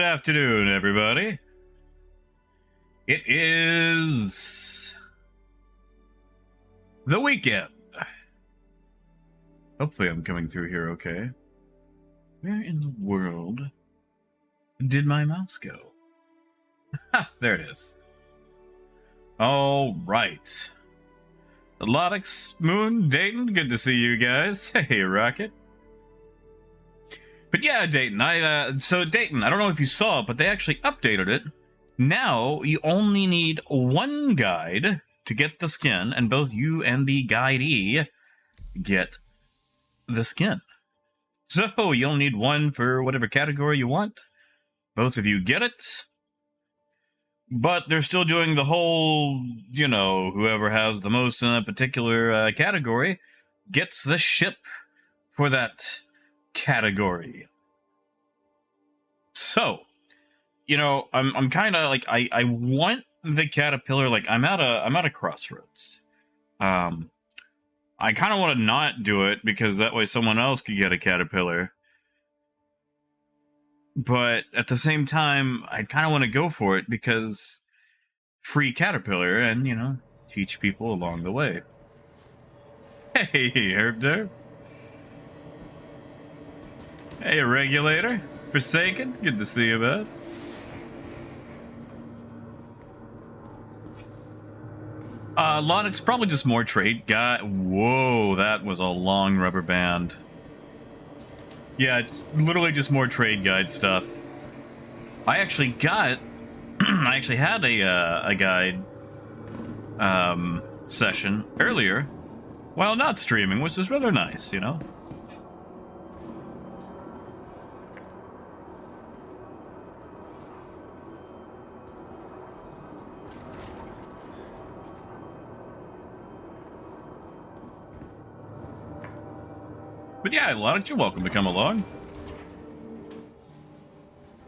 afternoon, everybody. It is the weekend. Hopefully I'm coming through here okay. Where in the world did my mouse go? Ha, there it is. All right. Lodix, Moon, Dayton, good to see you guys. Hey, Rocket. But yeah, Dayton, so Dayton, I don't know if you saw it, but they actually updated it. Now, you only need one guide to get the skin, and both you and the guidee get the skin. So, you'll need one for whatever category you want. Both of you get it. But they're still doing the whole, you know, whoever has the most in a particular category gets the ship for that category. So, you know, I'm kind of like I want the caterpillar. Like I'm at a crossroads. I kind of want to not do it because that way someone else could get a caterpillar. But at the same time, I kind of want to go for it because free caterpillar and, you know, teach people along the way. Hey, Herb Derb. Hey, Regulator. Forsaken. Good to see you, bud. Lonix, probably just more trade guy. Whoa, that was a long rubber band. Yeah, it's literally just more trade guide stuff. I actually got... I actually had a guide session earlier while not streaming, which was rather nice, you know? But yeah, Lonix, you're welcome to come along.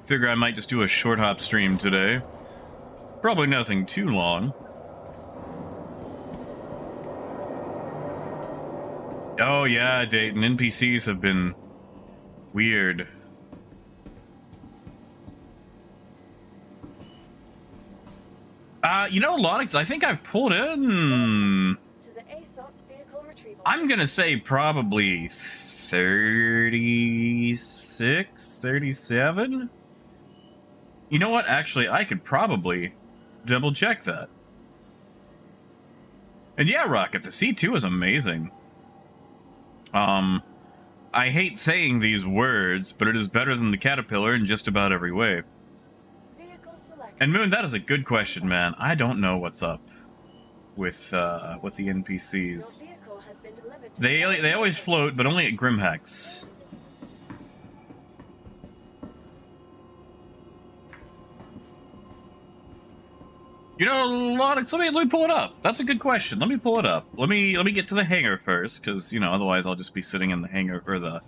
Figure I might just do a short hop stream today. Probably nothing too long. Oh yeah, Dayton, NPCs have been weird. You know, Lonix, I think I've pulled in... I'm gonna say probably 36, 37? You know what? Actually, I could probably double check that. And yeah, Rocket, the C2 is amazing. I hate saying these words, but it is better than the Caterpillar in just about every way. And Moon, that is a good question, man. I don't know what's up with the NPCs. They always float, but only at Grimhex. You know, Lonix, let me pull it up. That's a good question. Let me pull it up. Let me get to the hangar first, because, you know, otherwise I'll just be sitting in the hangar or the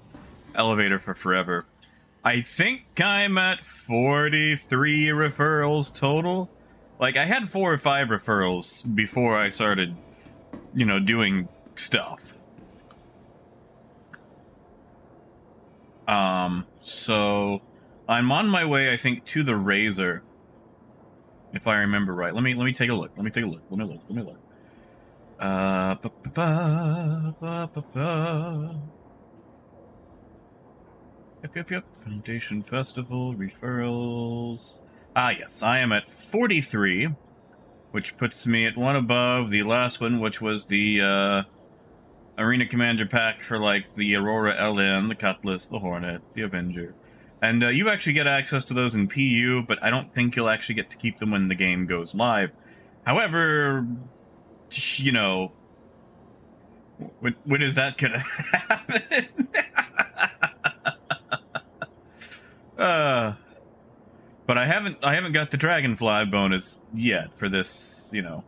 elevator for forever. I think I'm at 43 referrals total. Like, I had 4 or 5 referrals before I started, you know, doing stuff. So I'm on my way, I think, to the Razor. If I remember right. Let me take a look. Let me look. Yep. Foundation Festival, referrals. Ah, yes, I am at 43, which puts me at one above the last one, which was the Arena Commander pack for, like, the Aurora LN, the Cutlass, the Hornet, the Avenger. And you actually get access to those in PU, but I don't think you'll actually get to keep them when the game goes live. However, you know, when is that gonna happen? But I haven't got the Dragonfly bonus yet for this, you know,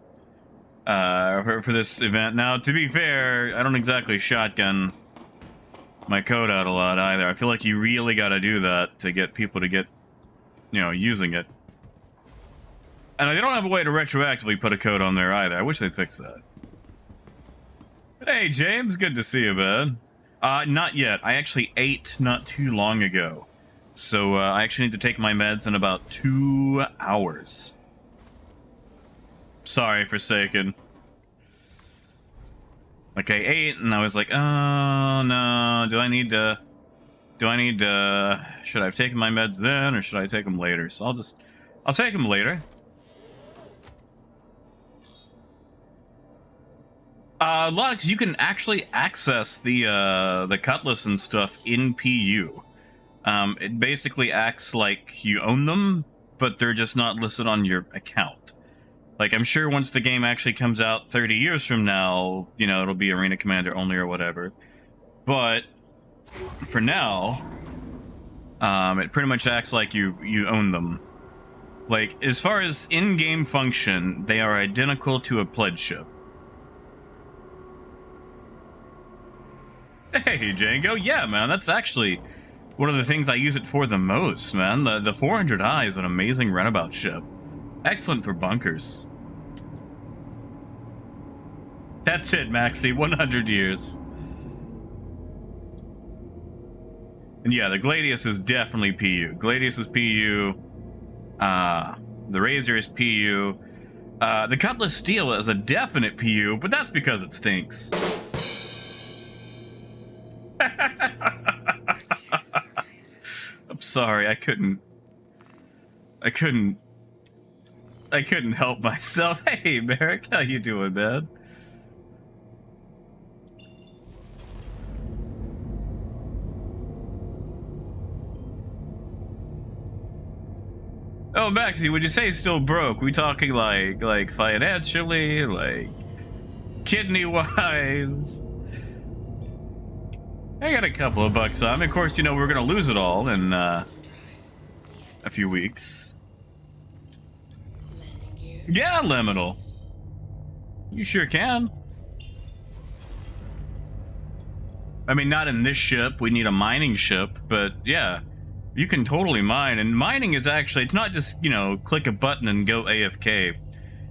for this event. Now, to be fair, I don't exactly shotgun my code out a lot either. I feel like you really got to do that to get people to get, you know, using it. And they don't have a way to retroactively put a code on there either. I wish they'd fix that. Hey, James, good to see you, bud. Not yet. I actually ate not too long ago. So I actually need to take my meds in about 2 hours. Sorry, Forsaken. Okay, 8, and I was like, oh no, do I need to, should I have taken my meds then, or should I take them later? So I'll take them later. A lot of, you can actually access the Cutlass and stuff in PU. It basically acts like you own them, but they're just not listed on your account. Like, I'm sure once the game actually comes out 30 years from now, you know, it'll be Arena Commander only or whatever. But for now, it pretty much acts like you own them. Like, as far as in-game function, they are identical to a pledge ship. Hey, Django. Yeah, man, that's actually one of the things I use it for the most, man. The 400i is an amazing runabout ship. Excellent for bunkers. That's it, Maxi. 100 years. And yeah, the Gladius is definitely PU. Gladius is PU. The Razor is PU. The Cutlass Steel is a definite PU, but that's because it stinks. I'm sorry, I couldn't help myself. Hey, Merrick, how you doing, man? Oh, Maxie, would you say still broke? We talking like financially, like kidney-wise? I got a couple of bucks on. Of course, you know, we're gonna lose it all in a few weeks. Yeah, Liminal. You sure can. I mean, not in this ship. We need a mining ship, but yeah, you can totally mine. And mining is actually, it's not just, you know, click a button and go AFK.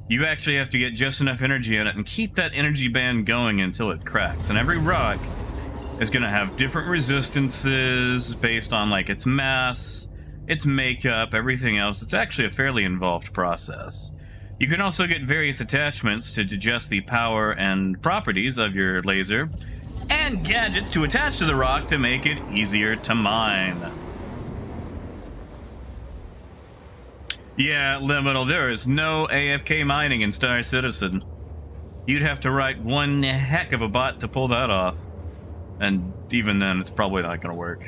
You actually have to get just enough energy in it and keep that energy band going until it cracks. And every rock is going to have different resistances based on like its mass, its makeup, everything else. It's actually a fairly involved process. You can also get various attachments to adjust the power and properties of your laser, and gadgets to attach to the rock to make it easier to mine. Yeah, Liminal, there is no AFK mining in Star Citizen. You'd have to write one heck of a bot to pull that off. And even then, it's probably not going to work.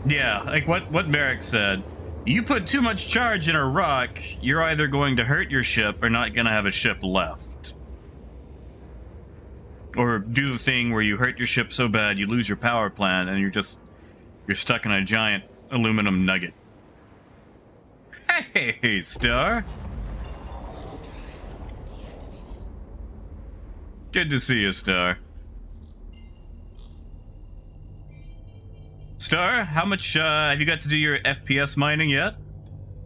Yeah, like what Merrick said. You put too much charge in a rock, you're either going to hurt your ship or not going to have a ship left. Or do the thing where you hurt your ship so bad you lose your power plant and you're stuck in a giant aluminum nugget. Hey, Star. Good to see you, Star. Star, how much have you got to do your FPS mining yet?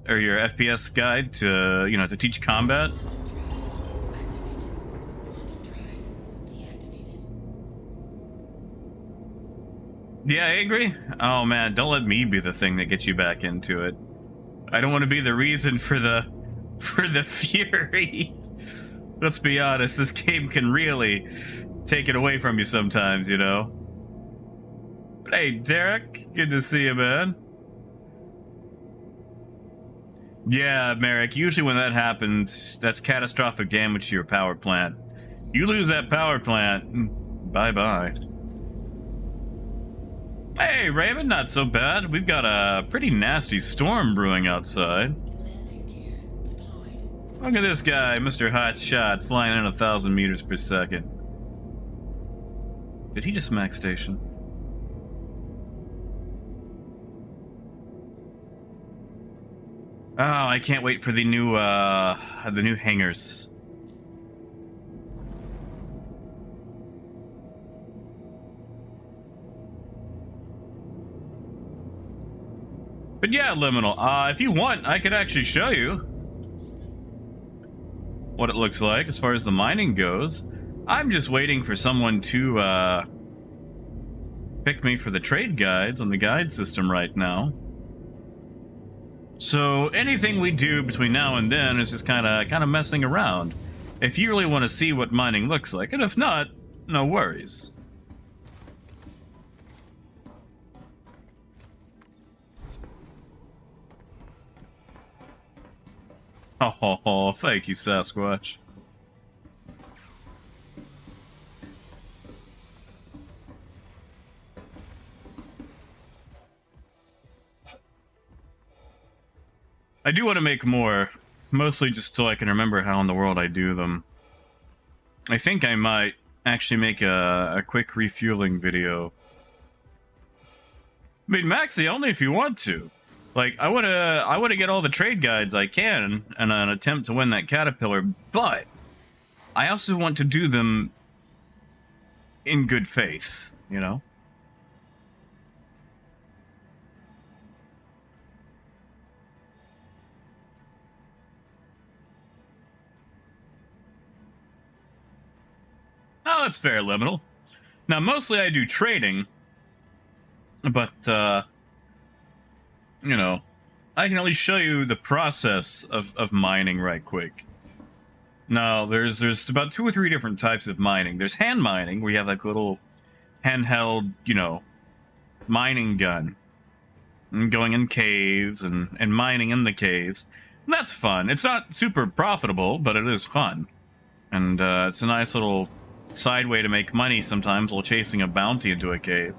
Or your FPS guide to, you know, to teach combat? Yeah, angry? Oh man, don't let me be the thing that gets you back into it. I don't want to be the reason for the fury. Let's be honest, this game can really take it away from you sometimes, you know? Hey, Derek, good to see you, man. Yeah, Merrick, usually when that happens, that's catastrophic damage to your power plant. You lose that power plant, bye-bye. Hey, Raven, not so bad. We've got a pretty nasty storm brewing outside. Look at this guy, Mr. Hot Shot, flying in 1,000 meters per second. Did he just max station? Oh, I can't wait for the new hangars. But yeah, Liminal, if you want, I could actually show you what it looks like as far as the mining goes. I'm just waiting for someone to pick me for the trade guides on the guide system right now. So anything we do between now and then is just kind of messing around. If you really want to see what mining looks like, and if not, no worries. Oh, thank you, Sasquatch. I do want to make more, mostly just so I can remember how in the world I do them. I think I might actually make a quick refueling video. I mean, Maxi, only if you want to. Like, I wanna get all the trade guides I can in an attempt to win that caterpillar, but I also want to do them in good faith, you know? Oh, that's fair, Liminal. Now, mostly I do trading, but, you know, I can at least show you the process of mining right quick. Now, there's about 2 or 3 different types of mining. There's hand mining, where you have like a little handheld, you know, mining gun. And going in caves and mining in the caves. And that's fun. It's not super profitable, but it is fun. And it's a nice little side way to make money sometimes while chasing a bounty into a cave.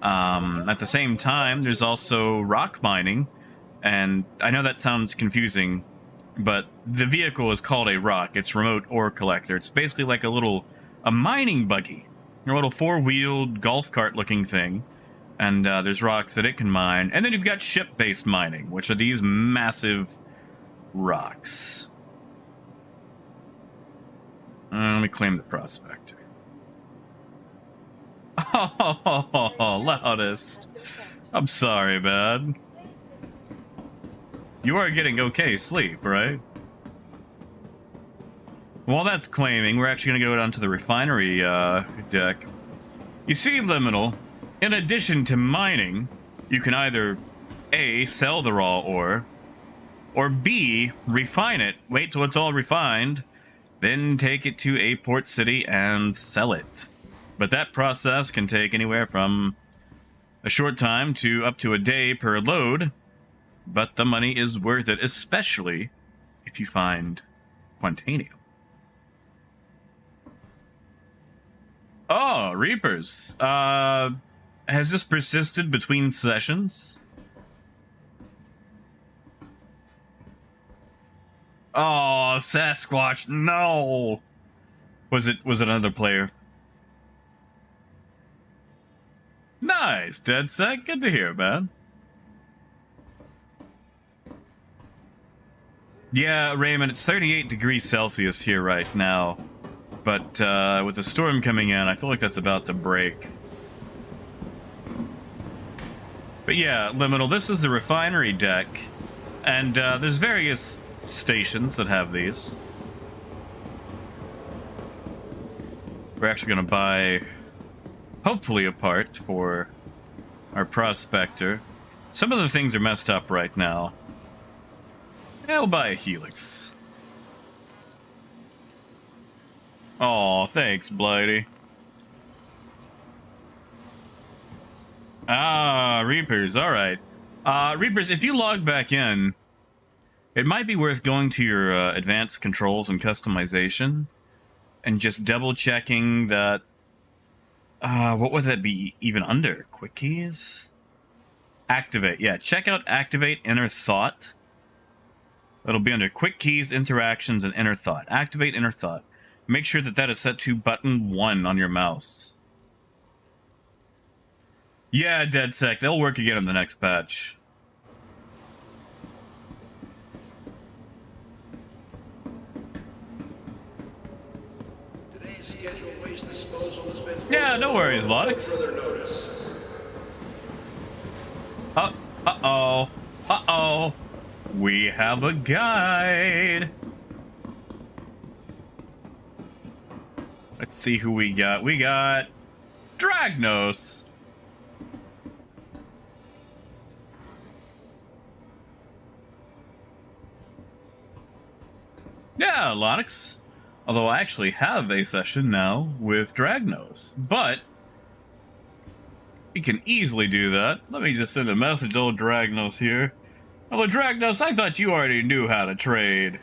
At the same time, there's also rock mining, and I know that sounds confusing, but the vehicle is called a rock. It's remote ore collector. It's basically like a mining buggy, a little 4-wheeled golf cart looking thing, and there's rocks that it can mine. And then you've got ship-based mining, which are these massive rocks. Let me claim the prospector. Oh, loudest. I'm sorry, man. You are getting okay sleep, right? While that's claiming, we're actually going to go down to the refinery deck. You see, Liminal, in addition to mining, you can either A, sell the raw ore, or B, refine it, wait till it's all refined, then take it to a port city and sell it. But that process can take anywhere from a short time to up to a day per load, but the money is worth it, especially if you find Quantanium. Oh, Reapers. Has this persisted between sessions? Oh, Sasquatch, no! Was it another player? Nice, Dead Sec. Good to hear, man. Yeah, Raymond, it's 38 degrees Celsius here right now. But with the storm coming in, I feel like that's about to break. But yeah, Liminal, this is the refinery deck. And there's various stations that have these. We're actually going to buy, hopefully, a part for our prospector. Some of the things are messed up right now. Yeah, we'll buy a Helix. Aw, thanks, Blighty. Ah, Reapers, alright. Reapers, if you log back in, it might be worth going to your advanced controls and customization and just double checking that, what would that be even under? Quick keys? Activate, yeah, check out Activate Inner Thought. It'll be under Quick Keys, Interactions, and Inner Thought. Activate Inner Thought. Make sure that that is set to button 1 on your mouse. Yeah, DeadSec, they'll work again in the next patch. Yeah, no worries, Lodix. Uh-oh. Uh-oh. We have a guide. Let's see who we got. We got Dragnos. Yeah, Lonix. Although I actually have a session now with Dragnos, but you can easily do that. Let me just send a message to old Dragnos here. Hello, Dragnos, I thought you already knew how to trade.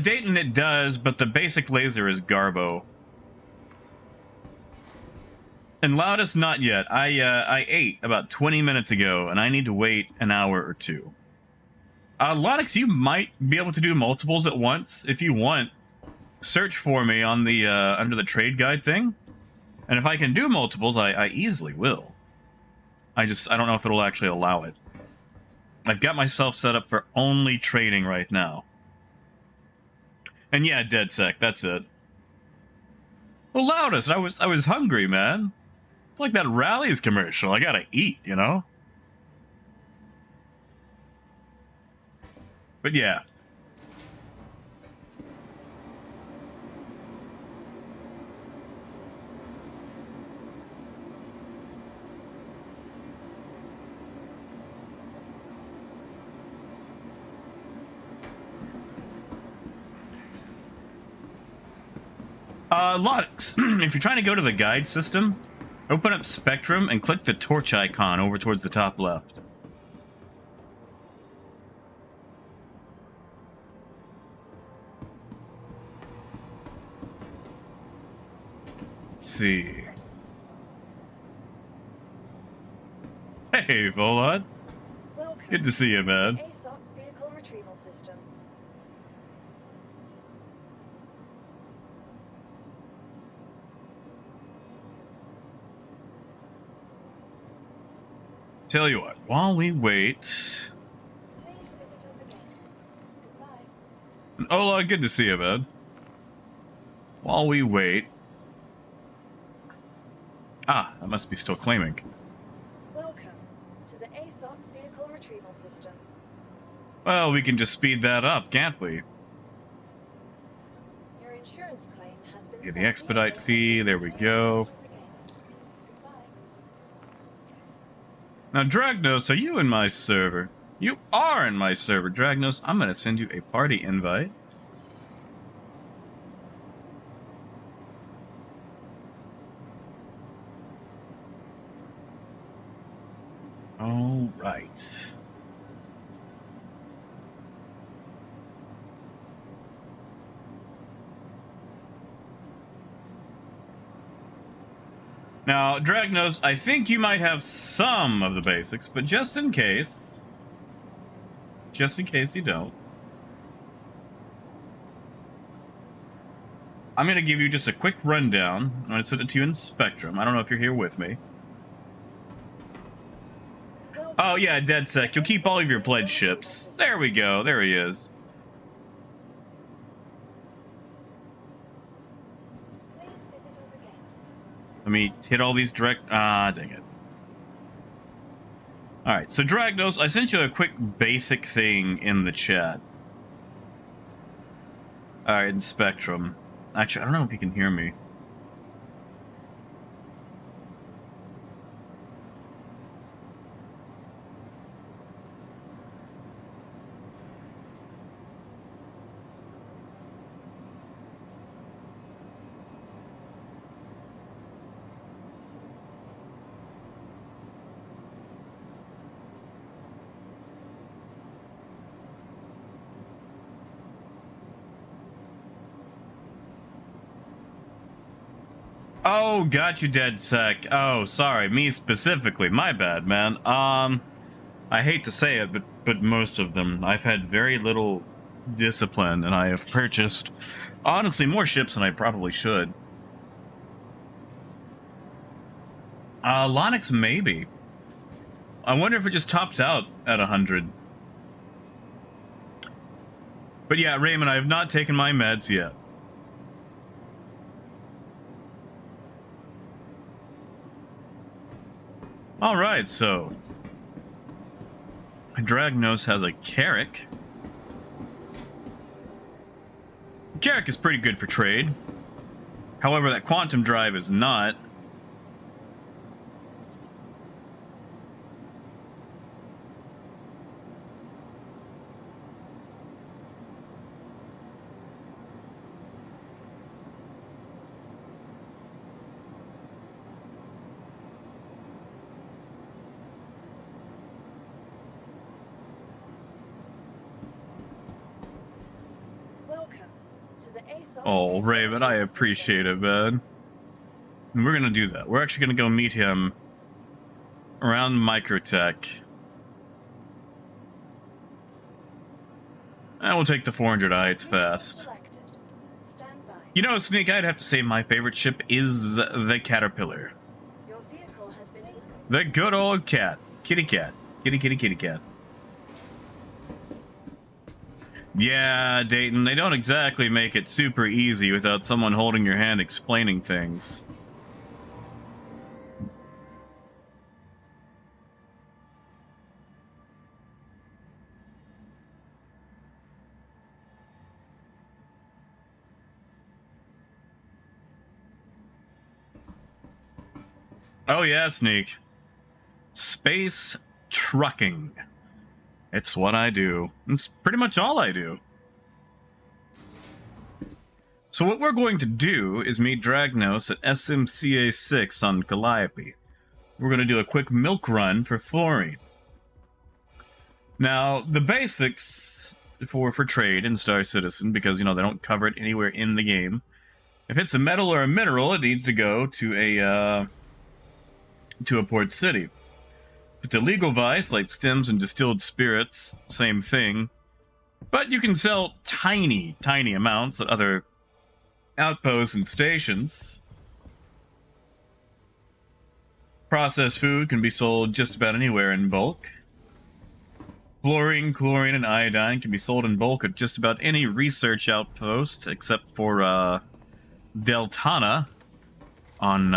Dayton it does, but the basic laser is Garbo. And Loudest, not yet. I ate about 20 minutes ago, and I need to wait an hour or two. Lonix, you might be able to do multiples at once. If you want, search for me on the under the trade guide thing. And if I can do multiples, I easily will. I don't know if it'll actually allow it. I've got myself set up for only trading right now. And yeah, DeadSec, that's it. Well, Loudest, I was hungry, man. It's like that Rallies commercial. I gotta eat, you know? But yeah. Lonix, if you're trying to go to the guide system, open up Spectrum and click the torch icon over towards the top left. Let's see. Hey, Volod. Good to see you, man. Vehicle retrieval system. Tell you what, while we wait... Please visit us again. Goodbye. Ola, good to see you, man. While we wait... Ah, that must be still claiming. Welcome to the ASOP vehicle retrieval system. Well, we can just speed that up, can't we? Your insurance claim has been... Yeah, the expedite fee, there we go. Now, Dragnos, are you in my server? You are in my server, Dragnos. I'm going to send you a party invite. All right. Now, Dragnos, I think you might have some of the basics, but just in case you don't, I'm going to give you just a quick rundown. I'm going to send it to you in Spectrum. I don't know if you're here with me. Oh, yeah, DeadSec. You'll keep all of your pledge ships. There we go. There he is. Let me hit all these direct... Ah, dang it. Alright, so Dragnos, I sent you a quick basic thing in the chat. Alright, in Spectrum. Actually, I don't know if you can hear me. Oh, got you, DeadSec. Oh, sorry, me specifically. My bad, man. I hate to say it, but most of them, I've had very little discipline, and I have purchased, honestly, more ships than I probably should. Lonix, maybe. I wonder if it just tops out at 100. But yeah, Raymond, I have not taken my meds yet. Alright, so Dragnos has a Carrack. Carrack is pretty good for trade. However, that quantum drive is not. ASOP Oh, vehicle Raven, I training appreciate system. it, man. We're gonna do that. We're actually gonna go meet him around MicroTech. And we'll take the 400 heights Vehicle fast. selected. Stand by. You know, Sneak, I'd have to say my favorite ship is the Caterpillar. Your vehicle has been. The good old cat. Kitty cat. Kitty, kitty, kitty cat. Yeah, Dayton, they don't exactly make it super easy without someone holding your hand explaining things. Oh yeah, Sneak. Space trucking. It's what I do. It's pretty much all I do. So what we're going to do is meet Dragnos at SMCA 6 on Calliope. We're going to do a quick milk run for fluorine. Now, the basics for trade in Star Citizen, because, you know, they don't cover it anywhere in the game. If it's a metal or a mineral, it needs to go to a port city. If it's a legal vice, like stems and distilled spirits, same thing. But you can sell tiny, tiny amounts at other outposts and stations. Processed food can be sold just about anywhere in bulk. Fluorine, chlorine, and iodine can be sold in bulk at just about any research outpost, except for Deltana on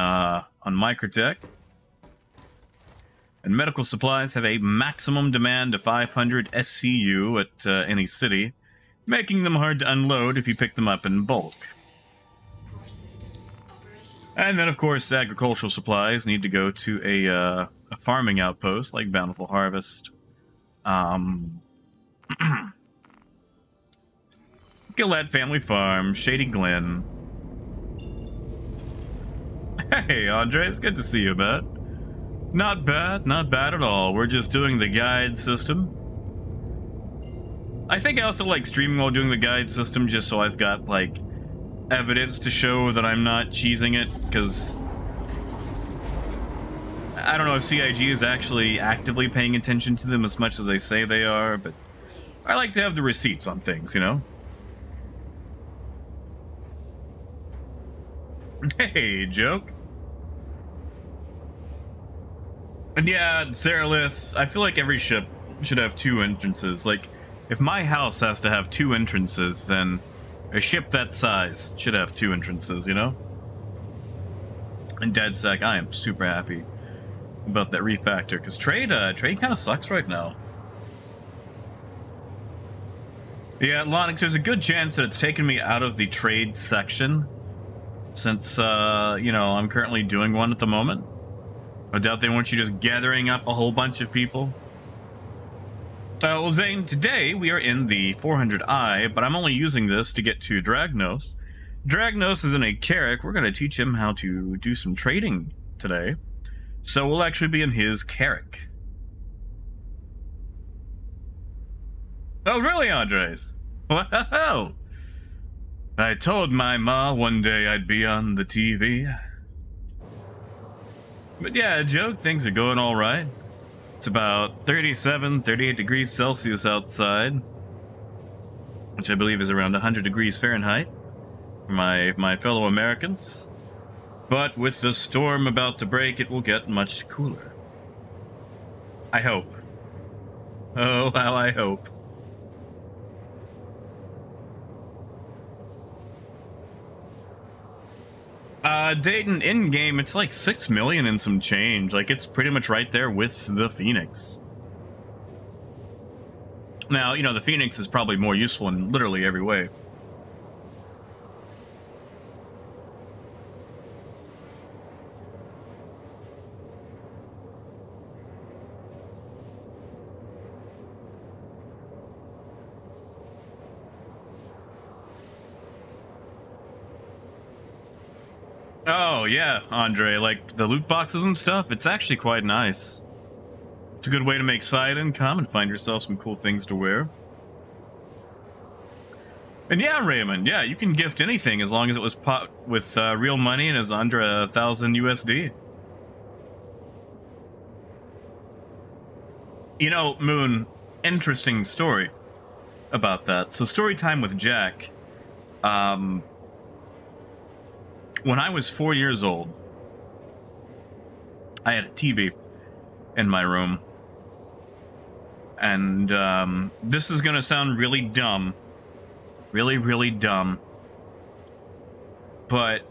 MicroTech. And medical supplies have a maximum demand of 500 SCU at any city, making them hard to unload if you pick them up in bulk. And then, of course, agricultural supplies need to go to a farming outpost like Bountiful Harvest. Gillette Family Farm, Shady Glen. Hey, Andre, it's good to see you, bud. Not bad, not bad at all. We're just doing the guide system. I think I also like streaming while doing the guide system just so I've got, like, evidence to show that I'm not cheesing it, because I don't know if CIG is actually actively paying attention to them as much as they say they are, but I like to have the receipts on things, you know? Hey, joke. And yeah, Seralith, I feel like every ship should have 2 entrances. Like, if my house has to have 2 entrances, then a ship that size should have 2 entrances, you know? And DeadSec, I am super happy about that refactor, because trade kind of sucks right now. Yeah, Lonix, there's a good chance that it's taken me out of the trade section, since, you know, I'm currently doing one at the moment. I doubt they want you just gathering up a whole bunch of people. Well, Zane, today we are in the 400i, but I'm only using this to get to Dragnos. Dragnos is in a Carrack. We're going to teach him how to do some trading today. So we'll actually be in his Carrack. Oh, really, Andres? Wow! I told my ma one day I'd be on the TV. But yeah, joke, things are going all right. It's about 37, 38 degrees Celsius outside, which I believe is around 100 degrees Fahrenheit for my fellow Americans. But with the storm about to break, it will get much cooler. I hope. Oh, how I hope. Dayton, in-game, it's like 6 million and some change. Like, it's pretty much right there with the Phoenix. Now, you know, the Phoenix is probably more useful in literally every way. Oh, yeah, Andre, like the loot boxes and stuff, it's actually quite nice. It's a good way to make side income and find yourself some cool things to wear. And yeah, Raymond, yeah, you can gift anything as long as it was with real money and is under 1,000 USD. You know, Moon, interesting story about that. So, story time with Jack. When I was 4 years old, I had a TV in my room. And this is going to sound really dumb. Really, really dumb. But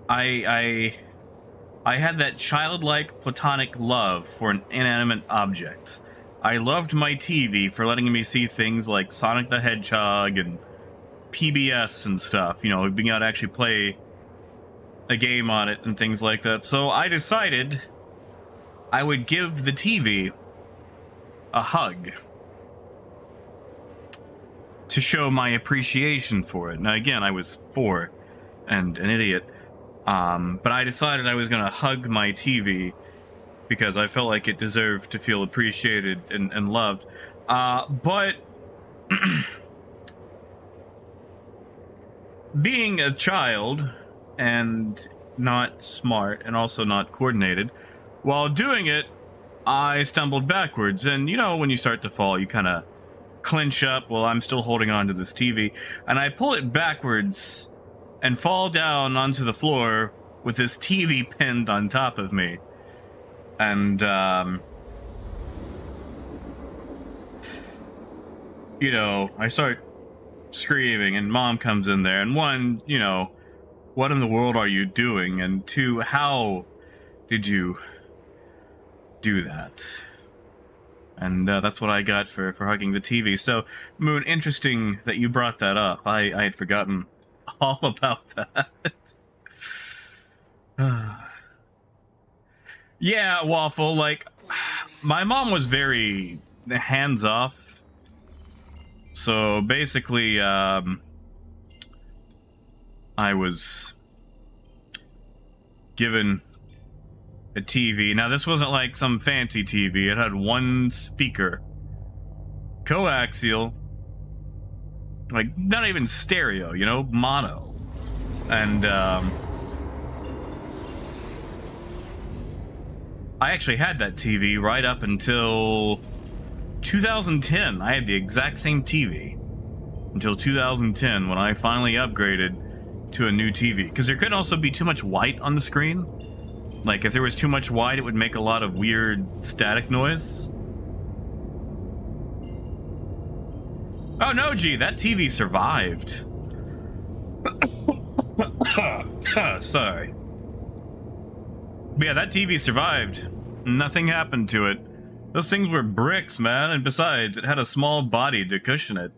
I had that childlike platonic love for an inanimate object. I loved my TV for letting me see things like Sonic the Hedgehog and PBS and stuff, you know, being able to actually play a game on it and things like that. So I decided I would give the TV a hug to show my appreciation for it. Now, again, I was 4 and an idiot. But I decided I was going to hug my TV because I felt like it deserved to feel appreciated and loved. But being a child and not smart and also not coordinated, while doing it, I stumbled backwards. And, you know, when you start to fall, you kind of clinch up while I'm still holding on to this TV. And I pull it backwards and fall down onto the floor with this TV pinned on top of me. And, you know, I start screaming, and Mom comes in there. And one, you know, what in the world are you doing? And two, how did you do that? And that's what I got for hugging the TV. So, Moon, interesting that you brought that up. I had forgotten all about that. Yeah, Waffle, like, my mom was very hands-off. So, basically, I was given a TV. Now, this wasn't like some fancy TV. It had one speaker. Coaxial. Like, not even stereo, you know? Mono. And, I actually had that TV right up until 2010. I had the exact same TV until 2010 when I finally upgraded to a new TV. Because there could also be too much white on the screen. Like, if there was too much white, it would make a lot of weird static noise. Oh no, G, that TV survived. Sorry. But yeah, that TV survived. Nothing happened to it. Those things were bricks, man, and besides, it had a small body to cushion it.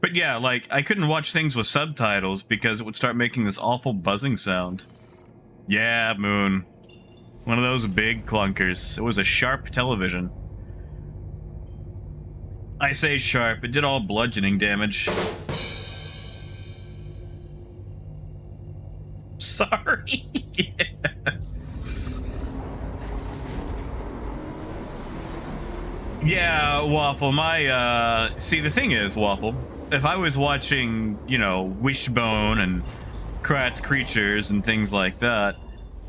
But yeah, like, I couldn't watch things with subtitles because it would start making this awful buzzing sound. Yeah, Moon. One of those big clunkers. It was a sharp television. I say sharp, it did all bludgeoning damage. Sorry. Yeah, Waffle, my, see, the thing is, Waffle, if I was watching, you know, Wishbone and Kratz Creatures and things like that,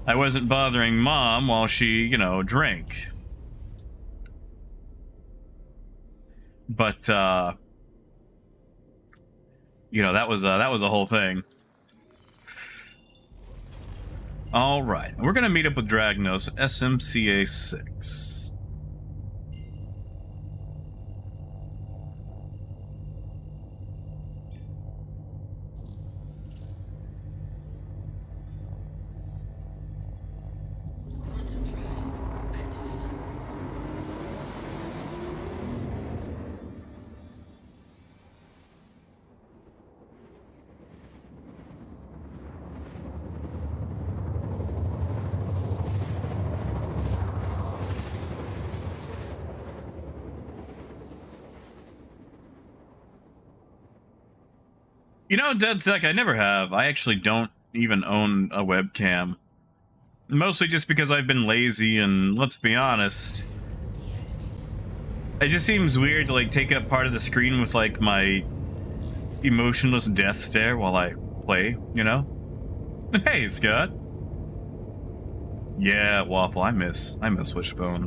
I wasn't bothering Mom while she, you know, drank. But, you know, that was a whole thing. All right, we're gonna meet up with Dragnos at SMCA 6. You know, Dead Tech, I never have. I actually don't even own a webcam. Mostly just because I've been lazy and, let's be honest, It just seems weird to like take up part of the screen with like my emotionless death stare while I play, you know? Hey, Scott. Yeah, Waffle, I miss Wishbone.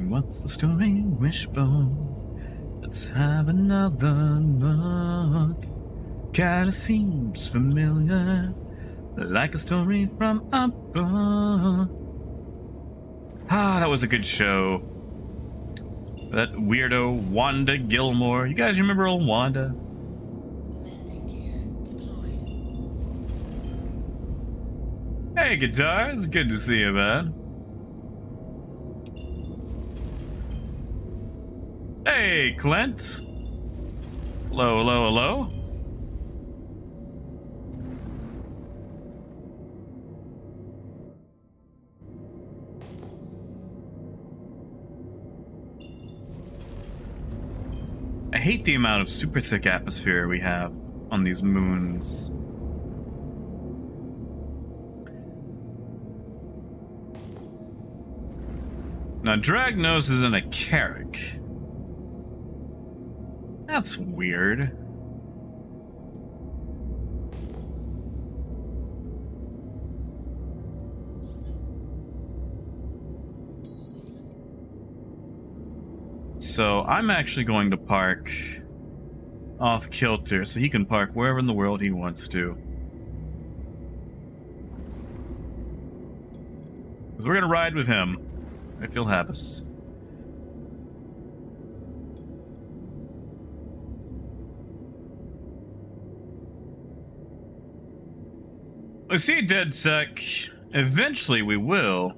What's the story, Wishbone? Let's have another look. Kinda seems familiar, like a story from a book. Ah, that was a good show. That weirdo Wanda Gilmore. You guys remember old Wanda? Landing gear deployed. Hey, Guitars. Good to see you, man. Hey, Clint. Hello, hello, hello. I hate the amount of super thick atmosphere we have on these moons. Now, Dragnos isn't a Carrick. That's weird. So I'm actually going to park off kilter so he can park wherever in the world he wants to. Because we're going to ride with him, if he'll have us. I see, dead sec. Eventually we will.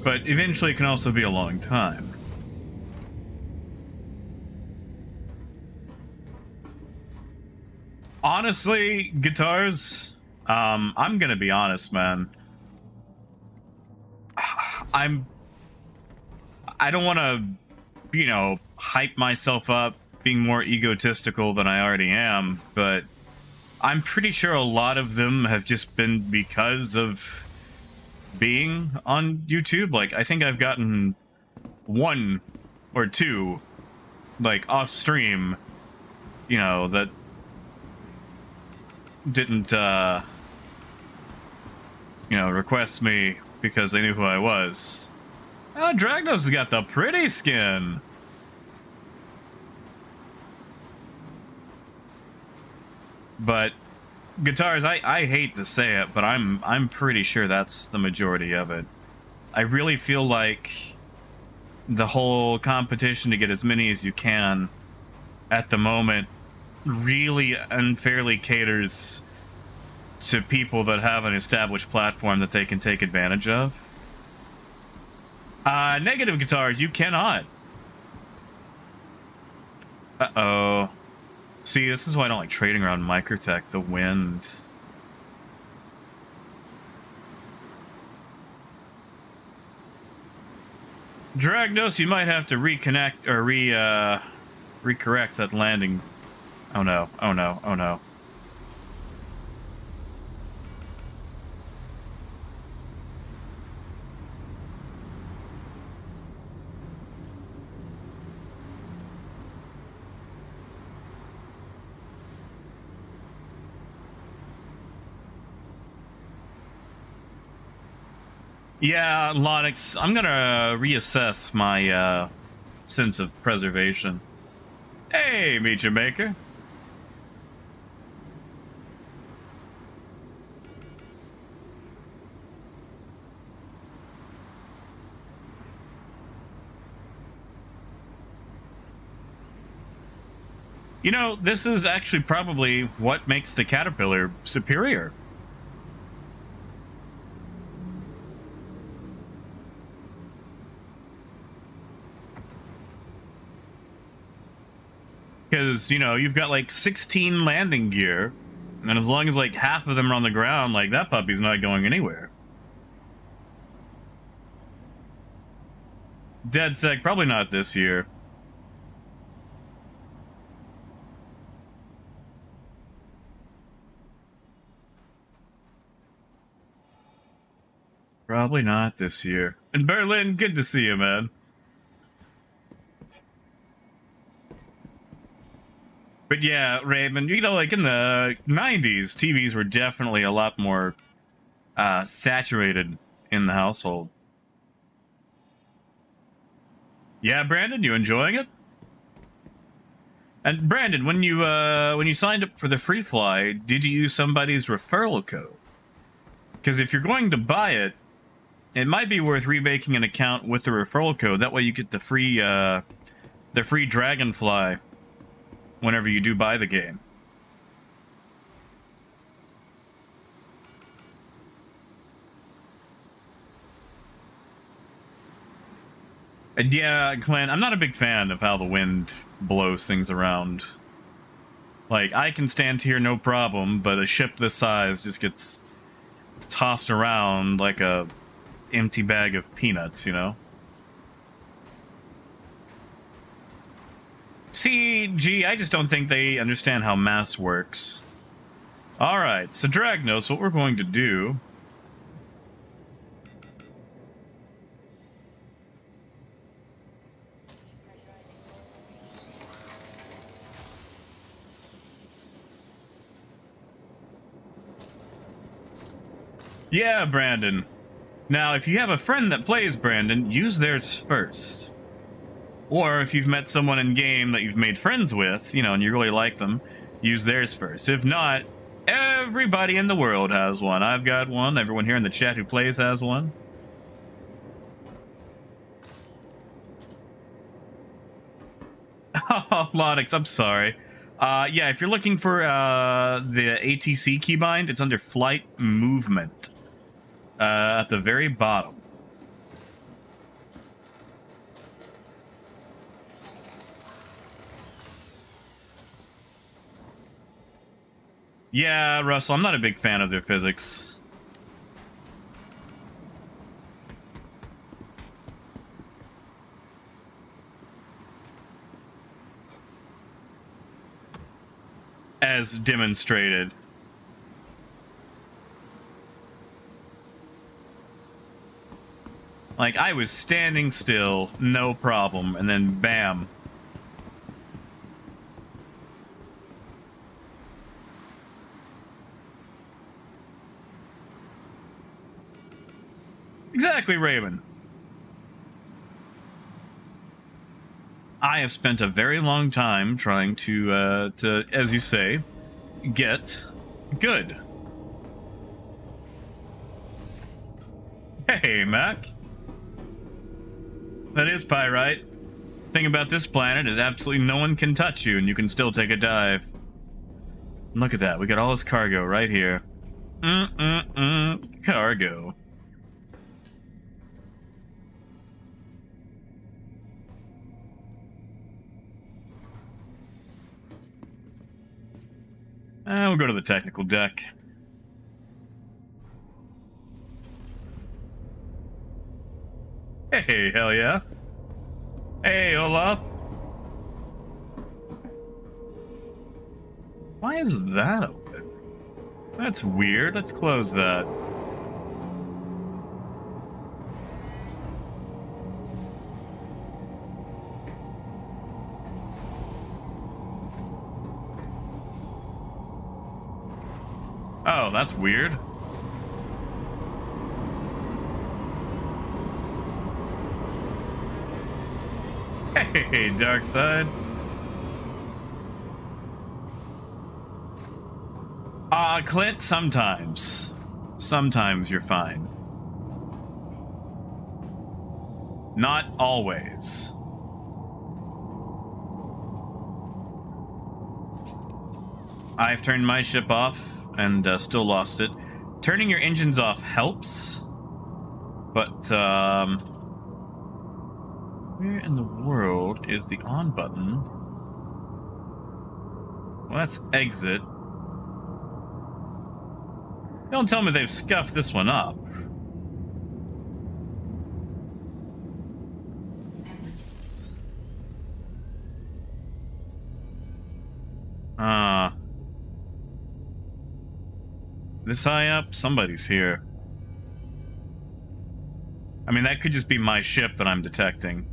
But eventually it can also be a long time. Honestly, Guitars, I'm gonna be honest, man. I don't want to, you know, hype myself up being more egotistical than I already am, but I'm pretty sure a lot of them have just been because of being on YouTube. Like, I think I've gotten 1 or 2, like, off stream, you know, that didn't, you know, request me because they knew who I was. Oh, Dragnos has got the pretty skin. But Guitars, I hate to say it, but I'm pretty sure that's the majority of it. I really feel like the whole competition to get as many as you can at the moment really unfairly caters to people that have an established platform that they can take advantage of. Negative, Guitars, you cannot. Uh-oh. See, this is why I don't like trading around MicroTech, the wind. Dragnos, you might have to reconnect or recorrect that landing. Oh no, oh no, oh no. Yeah, Lonix, I'm gonna reassess my sense of preservation. Hey, Meet Your Maker. You know, this is actually probably what makes the Caterpillar superior. Because, you know, you've got like 16 landing gear, and as long as like half of them are on the ground, like that puppy's not going anywhere. Dead sec, probably not this year. Probably not this year. And Berlin, good to see you, man. But yeah, Raymond, you know, like in the 90s, TVs were definitely a lot more saturated in the household. Yeah, Brandon, you enjoying it? And Brandon, when you signed up for the free fly, did you use somebody's referral code? Because if you're going to buy it, it might be worth remaking an account with the referral code. That way you get the free Dragonfly whenever you do buy the game. And yeah, Clint, I'm not a big fan of how the wind blows things around. Like, I can stand here no problem, but a ship this size just gets tossed around like a empty bag of peanuts, you know? CG, I just don't think they understand how mass works. Alright, so Dragnos, what we're going to do... Yeah, Brandon. Now, if you have a friend that plays Brandon, use theirs first. Or if you've met someone in game that you've made friends with, you know, and you really like them, use theirs first. If not, everybody in the world has one. I've got one. Everyone here in the chat who plays has one. Oh, Lodix, I'm sorry. Yeah, if you're looking for the ATC keybind, it's under Flight Movement. At the very bottom. Yeah, Russell, I'm not a big fan of their physics. As demonstrated. Like, I was standing still, no problem, and then bam. Exactly, Raven. I have spent a very long time trying to, as you say, get good. Hey, Mac. That is Pyrite. Thing about this planet is absolutely no one can touch you, and you can still take a dive. Look at that. We got all this cargo right here. Cargo. We'll go to the technical deck. Hey, hell yeah. Hey, Olaf. Why is that open? That's weird. Let's close that. Oh, that's weird. Hey, dark side. Clint, sometimes. Sometimes you're fine. Not always. I've turned my ship off and still lost it. Turning your engines off helps, but where in the world is the on button? Well, that's exit. Don't tell me they've scuffed this one up. This high up? Somebody's here. I mean, that could just be my ship that I'm detecting.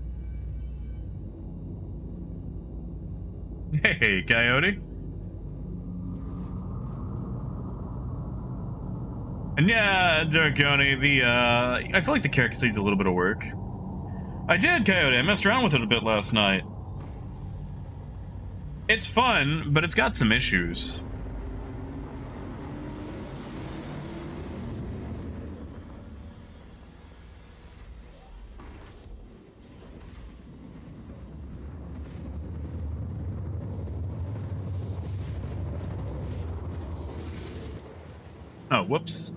Hey, Coyote. And yeah, Draconi, I feel like the character needs a little bit of work. I did, Coyote. I messed around with it a bit last night. It's fun, but it's got some issues. Oh, whoops.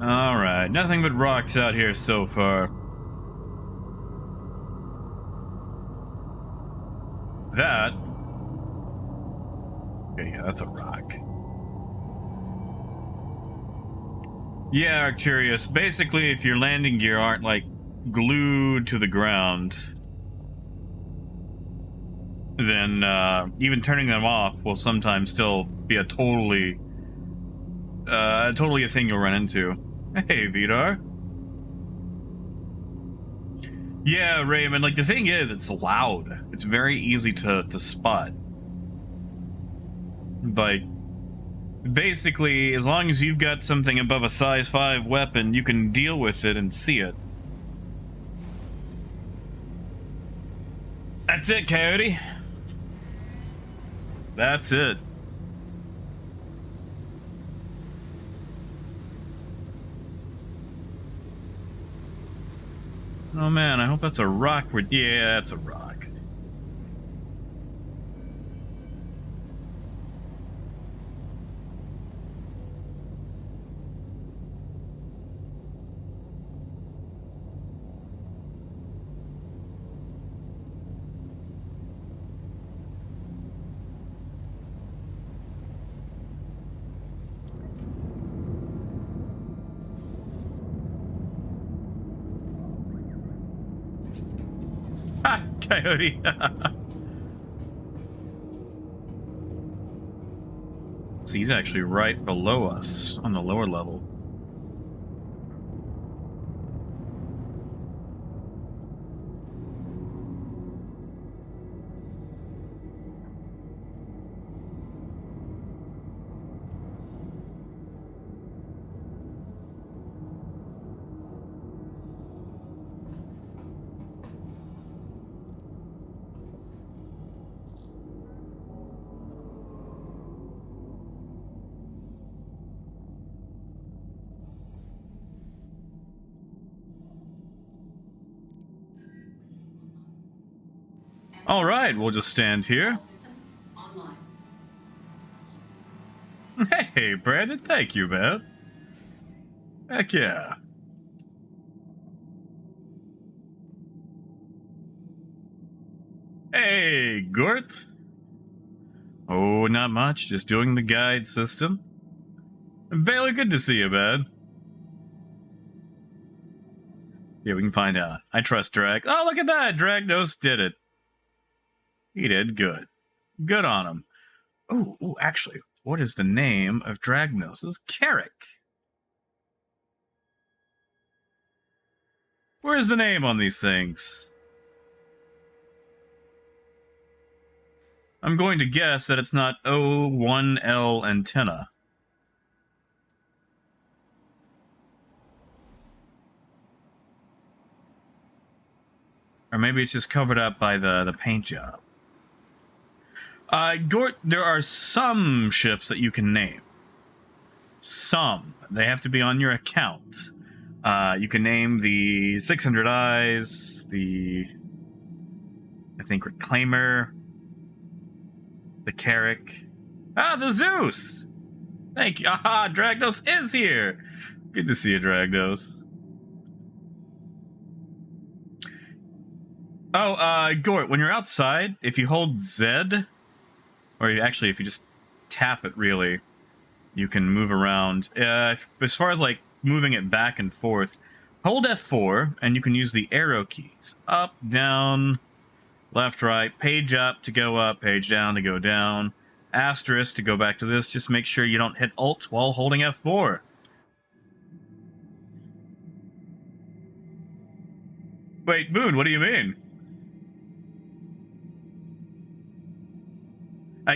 Alright, nothing but rocks out here so far. That... Okay, yeah, that's a rock. Yeah, Arcturus. Basically, if your landing gear aren't, like, glued to the ground, then even turning them off will sometimes still be a totally a thing you'll run into. Hey, Vidar. Yeah, Raymond, like, the thing is, it's loud. It's very easy to spot. But basically, as long as you've got something above a size 5 weapon, you can deal with it and see it. That's it, Coyote. That's it. Oh man, I hope that's a rock. Yeah, that's a rock. Ha! Coyote! So he's actually right below us on the lower level. All right, we'll just stand here. Hey, Brandon, thank you, man. Heck yeah. Hey, Gort. Oh, not much. Just doing the guide system. Bailey, good to see you, man. Yeah, we can find out. I trust Drag. Oh, look at that. Dragnos did it. He did good. Good on him. Ooh, actually, what is the name of Dragnos' Carrick? Where's the name on these things? I'm going to guess that it's not O1L antenna. Or maybe it's just covered up by the paint job. Gort, there are some ships that you can name. Some. They have to be on your account. You can name the 600 Eyes, I think, Reclaimer, the Carrick. The Zeus! Thank you. Aha, Dragnos is here! Good to see you, Dragnos. Oh, Gort, when you're outside, if you hold Z, or actually, if you just tap it, really, you can move around. As far as, like, moving it back and forth, hold F4, and you can use the arrow keys. Up, down, left, right, page up to go up, page down to go down, asterisk to go back to this. Just make sure you don't hit Alt while holding F4. Wait, Moon, what do you mean?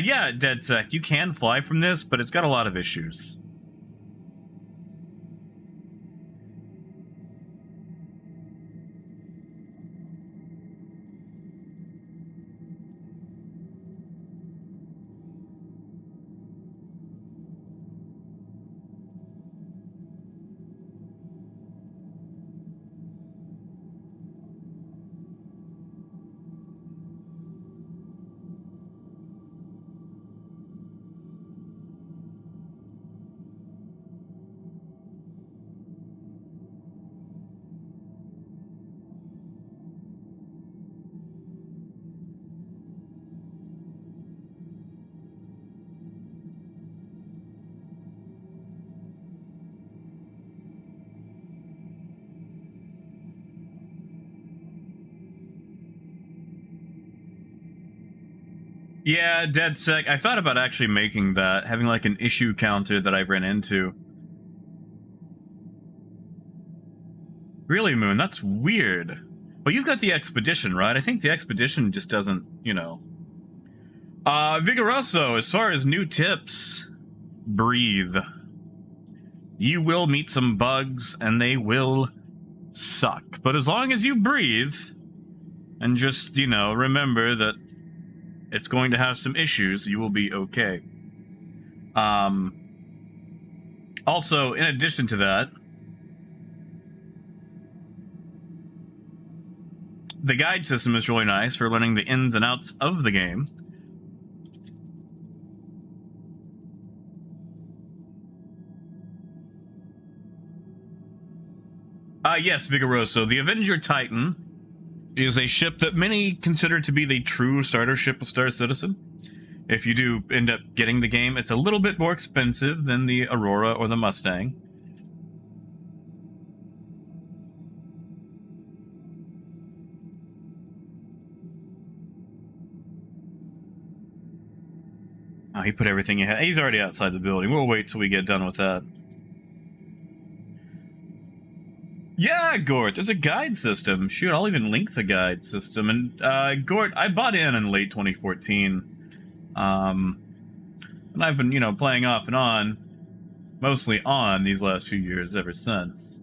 Yeah, DeadSec, you can fly from this, but it's got a lot of issues. Yeah, DeadSec. I thought about actually making that, having like an issue counter that I ran into. Really, Moon? That's weird. Well, you've got the Expedition, right? I think the Expedition just doesn't, you know. Vigoroso, as far as new tips, breathe. You will meet some bugs, and they will suck. But as long as you breathe, and just, you know, remember that it's going to have some issues, you will be okay. Also, in addition to that, the guide system is really nice for learning the ins and outs of the game. Yes, Vigoroso. The Avenger Titan is a ship that many consider to be the true starter ship of Star Citizen. If you do end up getting the game, it's a little bit more expensive than the Aurora or the Mustang. Oh, he put everything he had. He's already outside the building. We'll wait till we get done with that. Yeah, Gort, there's a guide system. Shoot, I'll even link the guide system. And, Gort, I bought in late 2014. And I've been, you know, playing off and on, mostly on these last few years ever since.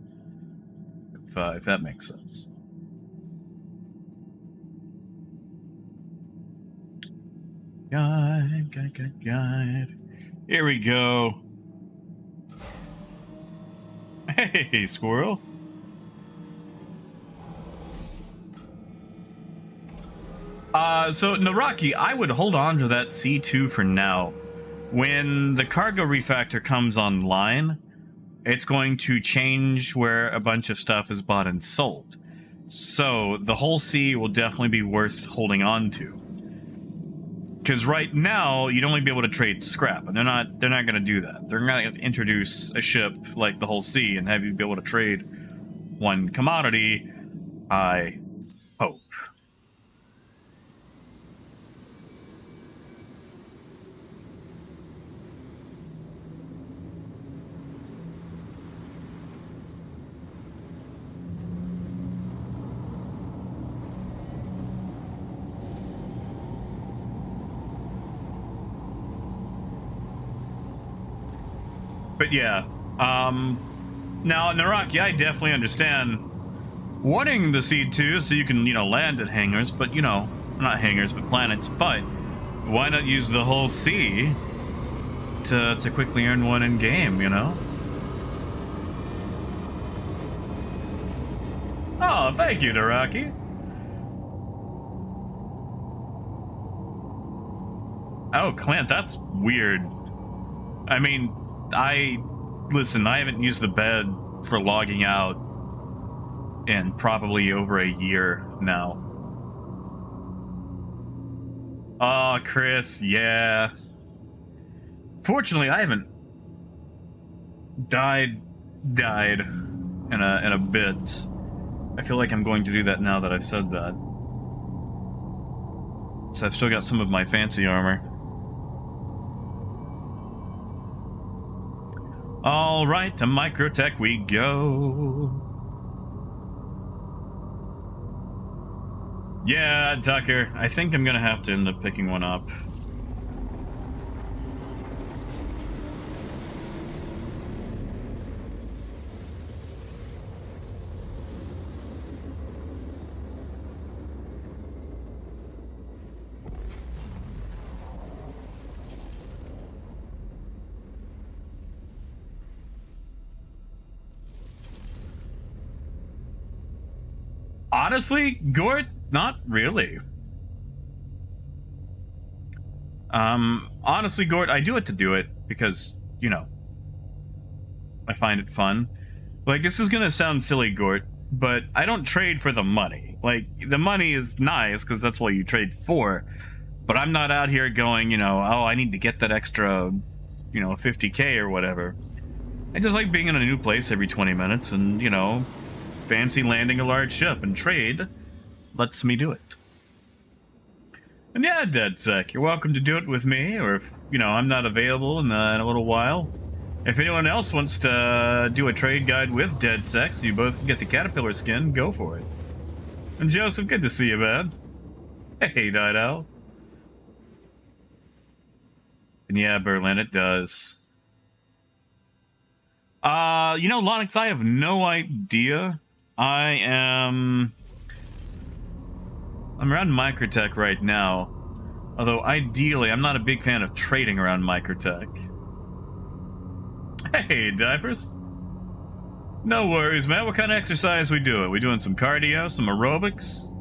If that makes sense. Guide. Here we go. Hey, squirrel. So Naraki, I would hold on to that C2 for now. When the cargo refactor comes online, it's going to change where a bunch of stuff is bought and sold. So the whole C will definitely be worth holding on to. Because right now, you'd only be able to trade scrap, and they're not going to do that. They're going to introduce a ship like the whole C and have you be able to trade one commodity, I hope. But yeah, now, Naraki, I definitely understand wanting the C2 so you can, you know, land at hangars, but, you know, not hangars, but planets, but why not use the whole sea to quickly earn one in game, you know? Oh, thank you, Naraki. Oh, Clint, that's weird. I mean, listen, I haven't used the bed for logging out in probably over a year now. Oh, Chris, yeah. Fortunately, I haven't died in a bit. I feel like I'm going to do that now that I've said that. So I've still got some of my fancy armor. All right, to MicroTech we go. Yeah, Tucker, I think I'm gonna have to end up picking one up. Honestly, Gort, not really. Honestly, Gort, I do it to do it because, you know, I find it fun. Like, this is gonna sound silly, Gort, but I don't trade for the money. Like, the money is nice because that's what you trade for, but I'm not out here going, you know, oh, I need to get that extra, you know, 50K or whatever. I just like being in a new place every 20 minutes and, you know, fancy landing a large ship, and trade lets me do it. And yeah, DeadSec, you're welcome to do it with me, or if, you know, I'm not available in a little while. If anyone else wants to do a trade guide with DeadSec so you both can get the caterpillar skin, go for it. And Joseph, good to see you, man. Hey, Night Owl. And yeah, Berlin, it does. You know, Lonix, I have no idea. I'm around MicroTech right now. Although, ideally, I'm not a big fan of trading around MicroTech. Hey, Diapers. No worries, man. What kind of exercise we doing? We doing some cardio, some aerobics?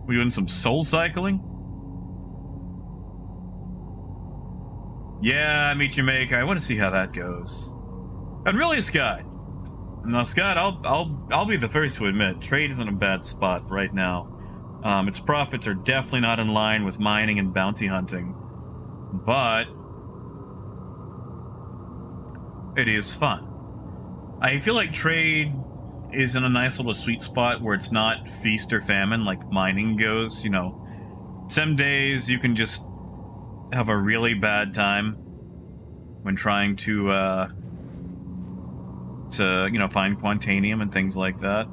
We doing some soul cycling? Yeah, meet your maker. I want to see how that goes. And really, Scott. Now, Scott, I'll be the first to admit, trade is in a bad spot right now. Its profits are definitely not in line with mining and bounty hunting, but it is fun. I feel like trade is in a nice little sweet spot where it's not feast or famine like mining goes. You know, some days you can just have a really bad time when trying to you know, find quantanium and things like that.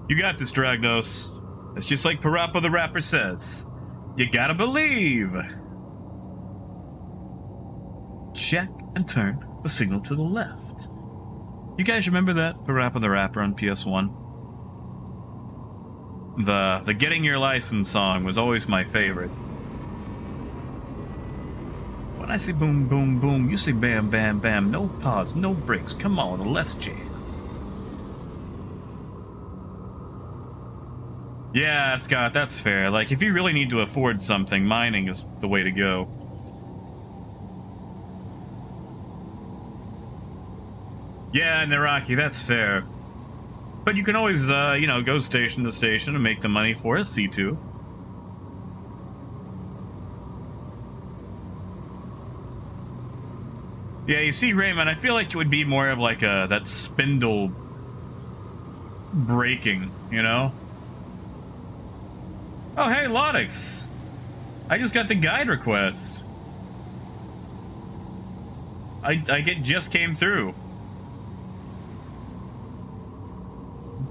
You got this, Dragnos. It's just like Parappa the Rapper says. You gotta believe. Check and turn the signal to the left. You guys remember that Parappa the Rapper on PS1? The Getting Your License song was always my favorite. When I say boom, boom, boom, you say bam, bam, bam. No pause, no breaks. Come on, let's jam. Yeah, Scott, that's fair. Like, if you really need to afford something, mining is the way to go. Yeah, Naraki, that's fair. But you can always, you know, go station to station and make the money for a C2. Yeah, you see, Raymond, I feel like it would be more of like that spindle breaking, you know? Oh, hey, Lodix. I just got the guide request. just came through.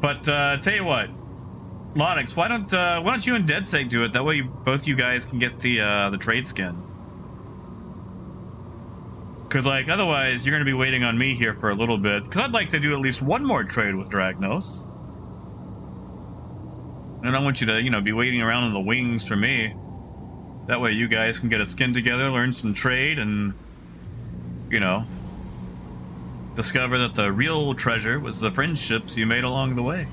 But tell you what, Lonix, why don't you and DeadSeg do it? That way, both you guys can get the trade skin. Because, like, otherwise, you're going to be waiting on me here for a little bit. Because I'd like to do at least one more trade with Dragnos. And I want you to, you know, be waiting around in the wings for me. That way you guys can get a skin together, learn some trade, and, you know, discover that the real treasure was the friendships you made along the way.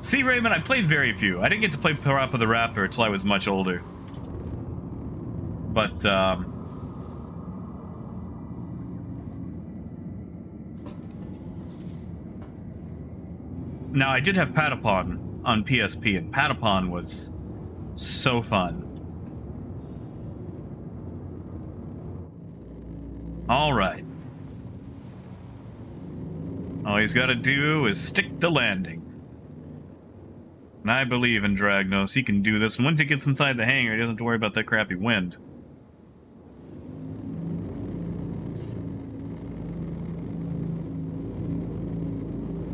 See, Raymond, I played very few. I didn't get to play Parappa the Rapper until I was much older. But, now, I did have Patapon on PSP, and Patapon was so fun. Alright. All he's got to do is stick the landing. And I believe in Dragnos. He can do this. And once he gets inside the hangar, he doesn't have to worry about that crappy wind.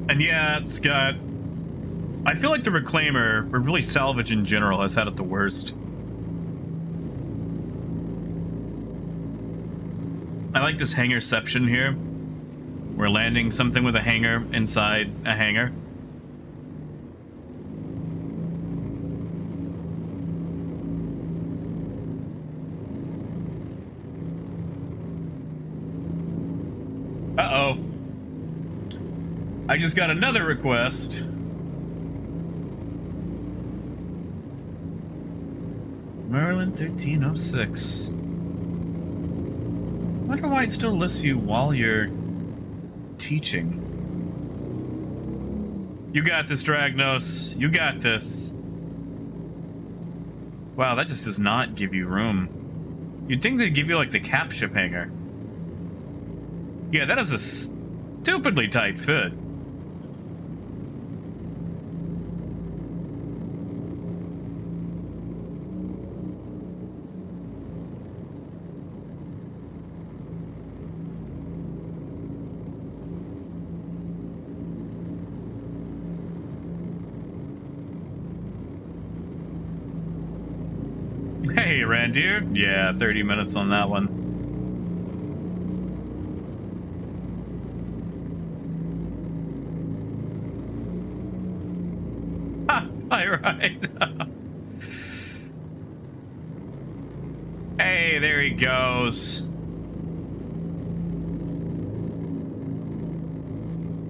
And yeah, it's got... I feel like the Reclaimer, or really salvage in general, has had it the worst. I like this hangarception here. We're landing something with a hangar inside a hangar. Uh-oh. I just got another request. Merlin 1306. Wonder why it still lists you while you're teaching. You got this, Dragnos. You got this. Wow, that just does not give you room. You'd think they'd give you, like, the capship hangar. Yeah, that is a stupidly tight fit. Hey, Randir. Yeah, 30 minutes on that one. Ha! Right. Hey, there he goes.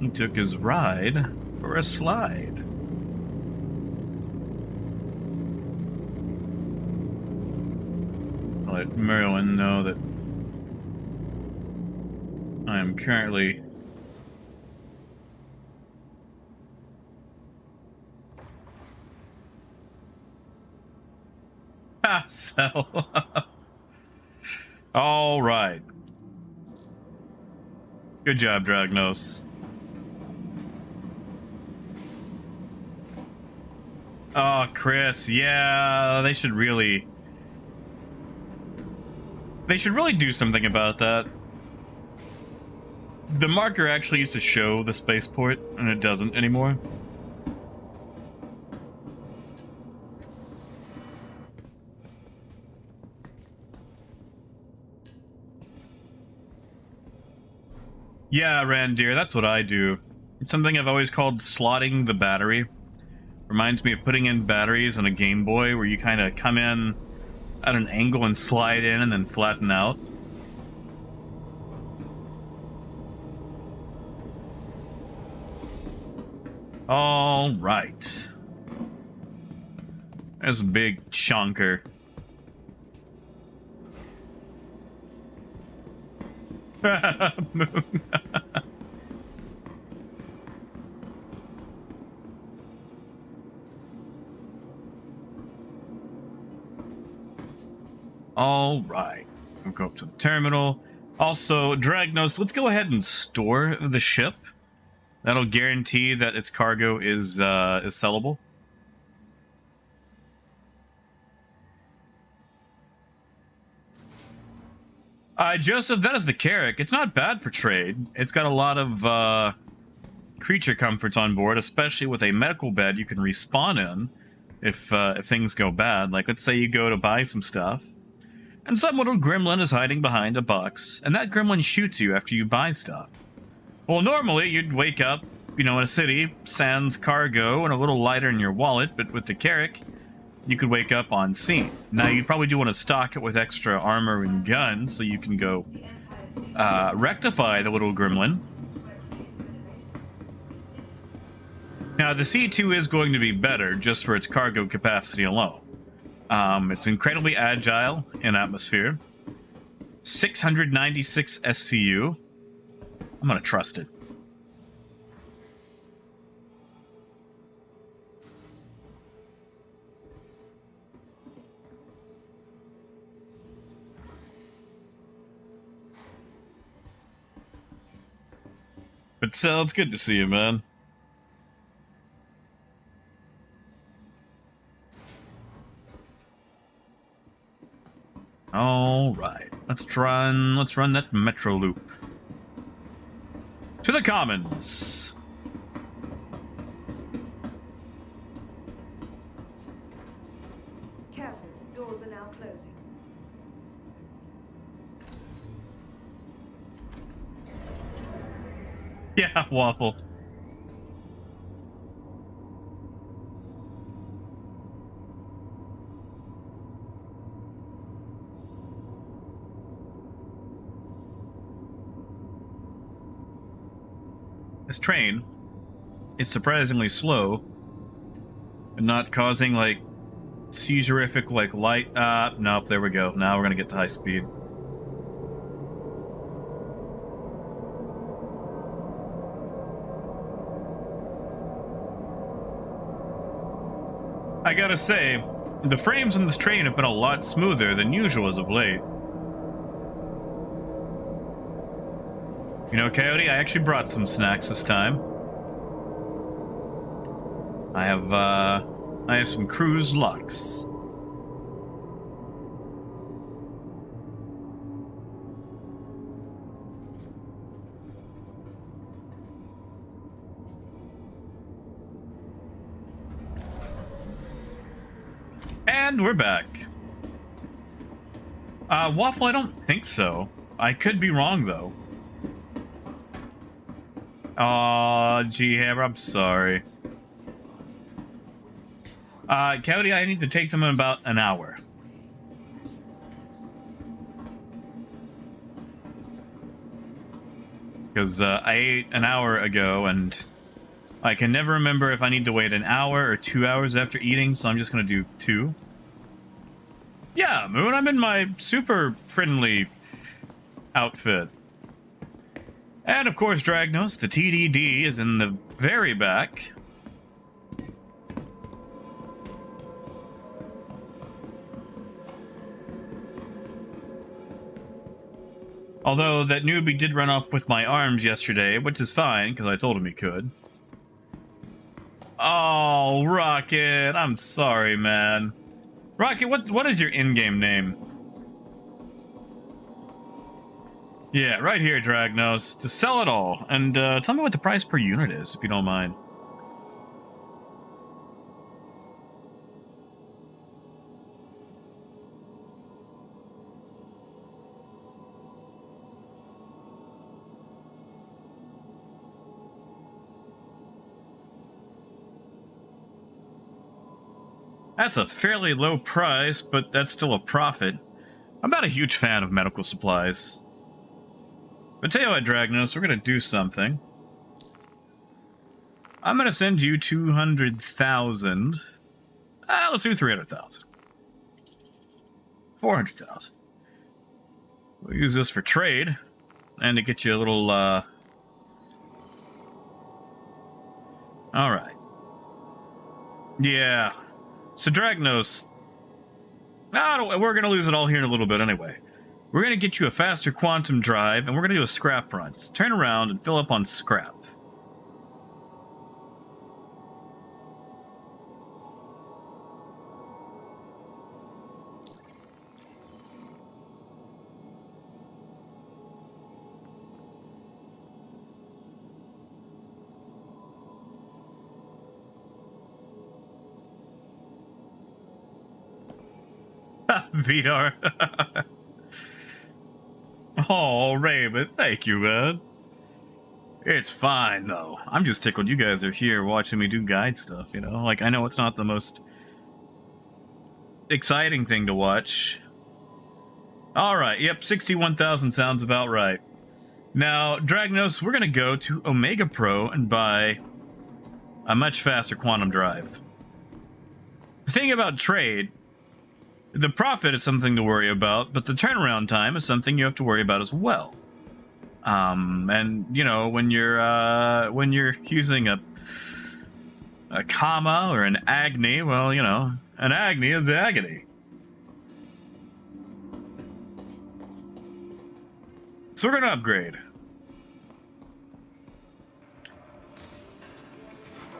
He took his ride for a slide. Let Merlin know that I am currently so all right. Good job, Dragnos. Oh, Chris, yeah, they should really do something about that. The marker actually used to show the spaceport, and it doesn't anymore. Yeah, Randir, that's what I do. It's something I've always called slotting the battery. Reminds me of putting in batteries on a Game Boy, where you kind of come in at an angle and slide in and then flatten out. All right. There's a big chunker. Moon. All right, we'll go up to the terminal. Also, Dragnos, let's go ahead and store the ship. That'll guarantee that its cargo is sellable. Joseph, that is the Carrack. It's not bad for trade. It's got a lot of creature comforts on board, especially with a medical bed you can respawn in if things go bad. Like, let's say you go to buy some stuff, and some little gremlin is hiding behind a box, and that gremlin shoots you after you buy stuff. Well, normally you'd wake up, you know, in a city, sans cargo and a little lighter in your wallet, but with the Carrack, you could wake up on scene. Now, you probably do want to stock it with extra armor and guns so you can go rectify the little gremlin. Now, the C2 is going to be better just for its cargo capacity alone. It's incredibly agile in atmosphere. 696 SCU. I'm going to trust it. But so it's good to see you, man. All right, let's run that metro loop to the Commons. Careful, doors are now closing. Yeah, Waffle. This train is surprisingly slow and not causing, like, seizurific, like, light. Nope, there we go. Now we're gonna get to high speed. I gotta say, the frames on this train have been a lot smoother than usual as of late. You know, Coyote, I actually brought some snacks this time. I have some Cruise Lux. And we're back. Waffle, I don't think so. I could be wrong, though. Aw, G-Hammer, I'm sorry. Coyote, I need to take them in about an hour. Because I ate an hour ago, and I can never remember if I need to wait an hour or 2 hours after eating, so I'm just going to do 2. Yeah, Moon, I'm in my super friendly outfit. And of course, Dragnos, the TDD, is in the very back. Although that newbie did run off with my arms yesterday, which is fine, because I told him he could. Oh, Rocket, I'm sorry, man. Rocket, what is your in-game name? Yeah, right here, Dragnos. To sell it all. And tell me what the price per unit is, if you don't mind. That's a fairly low price, but that's still a profit. I'm not a huge fan of medical supplies. But tell you what, Dragnos, we're gonna do something. I'm gonna send you 200,000. Let's do 300,000. 400,000. We'll use this for trade, and to get you a little, All right. Yeah. So, Dragnos... we're gonna lose it all here in a little bit anyway. We're going to get you a faster quantum drive, and we're going to do a scrap run. So turn around and fill up on scrap. Vidar. Oh, Raymond, thank you, man. It's fine, though. I'm just tickled you guys are here watching me do guide stuff, you know? Like, I know it's not the most exciting thing to watch. Alright, yep, 61,000 sounds about right. Now, Dragnos, we're gonna go to Omega Pro and buy a much faster quantum drive. The thing about trade, the profit is something to worry about, but the turnaround time is something you have to worry about as well. And you know, when you're using a comma or an agony, well, you know, an agony is agony. So we're gonna upgrade.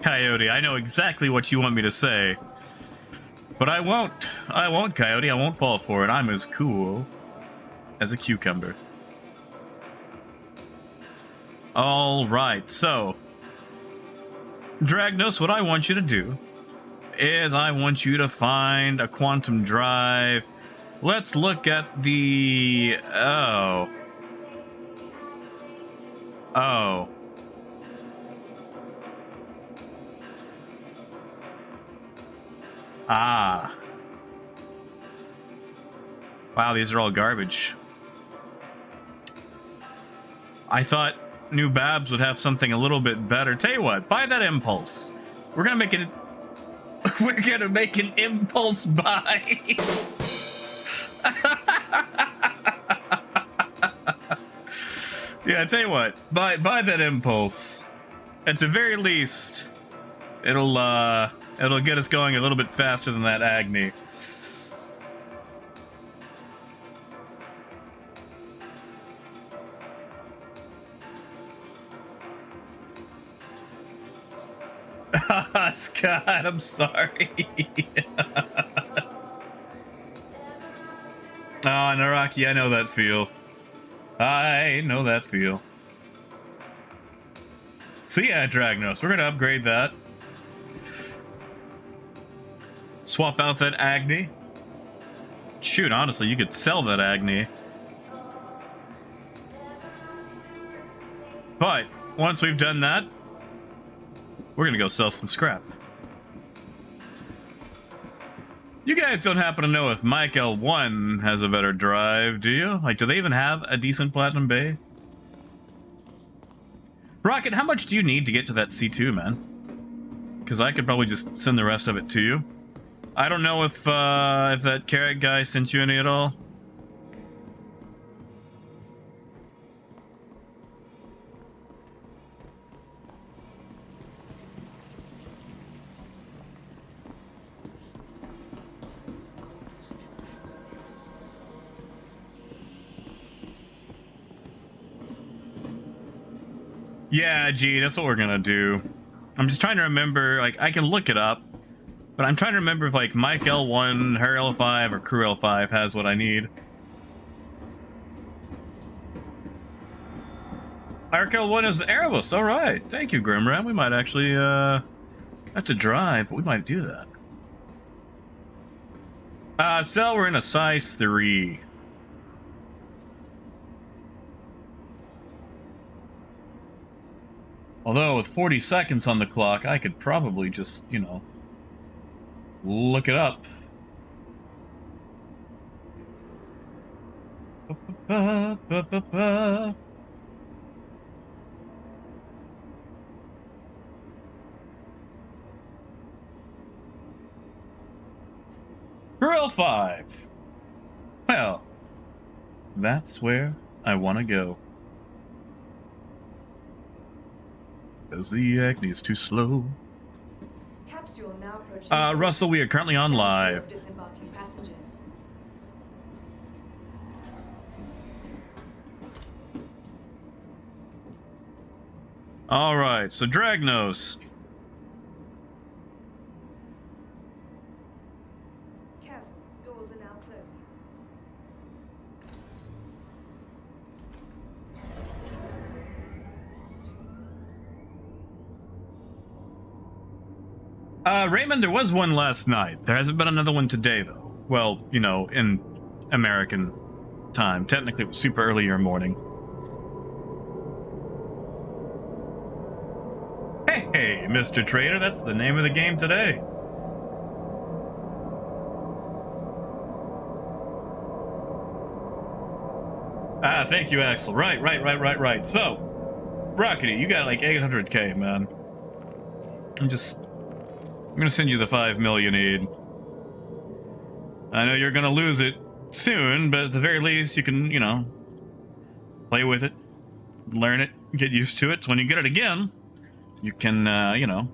Coyote, I know exactly what you want me to say, but I won't. I won't, Coyote. I won't fall for it. I'm as cool as a cucumber. All right, so Dragnos, what I want you to do is I want you to find a quantum drive. Let's look at the oh. Ah. Wow, these are all garbage. I thought New Babs would have something a little bit better. Tell you what, buy that impulse. We're gonna make it. We're gonna make an impulse buy. Yeah, tell you what, buy that impulse. At the very least, it'll get us going a little bit faster than that agony. Scott, I'm sorry. Oh, Naraki, I know that feel. I know that feel. So yeah, Dragnos, we're gonna upgrade that. Swap out that agony. Shoot, honestly, you could sell that agony. But once we've done that, we're gonna go sell some scrap. You guys don't happen to know if Mike L1 has a better drive, do you? Like, do they even have a decent Platinum Bay? Rocket, how much do you need to get to that C2, man? Because I could probably just send the rest of it to you. I don't know if that carrot guy sent you any at all. Yeah, gee, that's what we're gonna do. I'm just trying to remember, like, I can look it up, but I'm trying to remember if, like, Mike L1, her L5, or Crew L5 has what I need. Arc L1 is Erebus, alright. Thank you, Grimram. We might actually, have to drive, but we might do that. So we're in a size 3. Although, with 40 seconds on the clock, I could probably just, you know, look it up. Grill 5. Well, that's where I want to go. Because the acne is too slow. Capsule now approaching. Russell, we are currently on live. Disembarking passengers. All right, so Dragnos. Careful, doors are now closing. Raymond, there was one last night. There hasn't been another one today, though. Well, you know, in American time. Technically, it was super early in the morning. Mr. Trader. That's the name of the game today. Ah, thank you, Axel. Right. So, Rockety, you got like 800k, man. I'm gonna send you the 5 million you need. I know you're gonna lose it soon, but at the very least, you can, you know, play with it, learn it, get used to it. So when you get it again, you can, you know,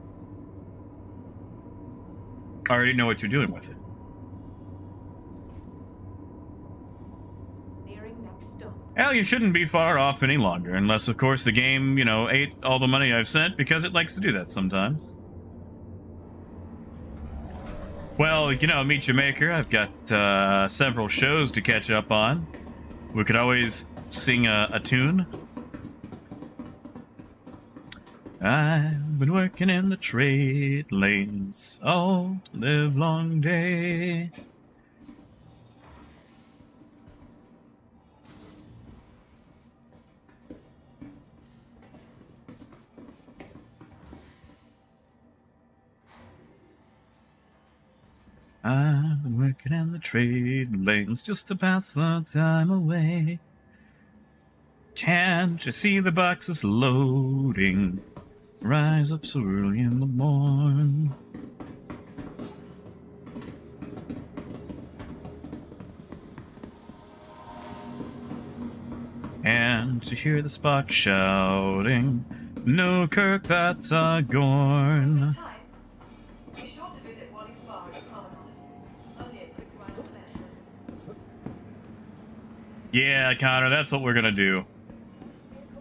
already know what you're doing with it. Well, you shouldn't be far off any longer, unless, of course, the game, you know, ate all the money I've sent, because it likes to do that sometimes. Well, you know, Meet Your Maker, I've got several shows to catch up on. We could always sing a tune. I've been working in the trade lanes all live long day. I've been working in the trade lanes just to pass the time away. Can't you see the boxes loading? Rise up so early in the morn. And to hear the Spock shouting, no Kirk, that's a Gorn. Yeah, Connor, that's what we're gonna do.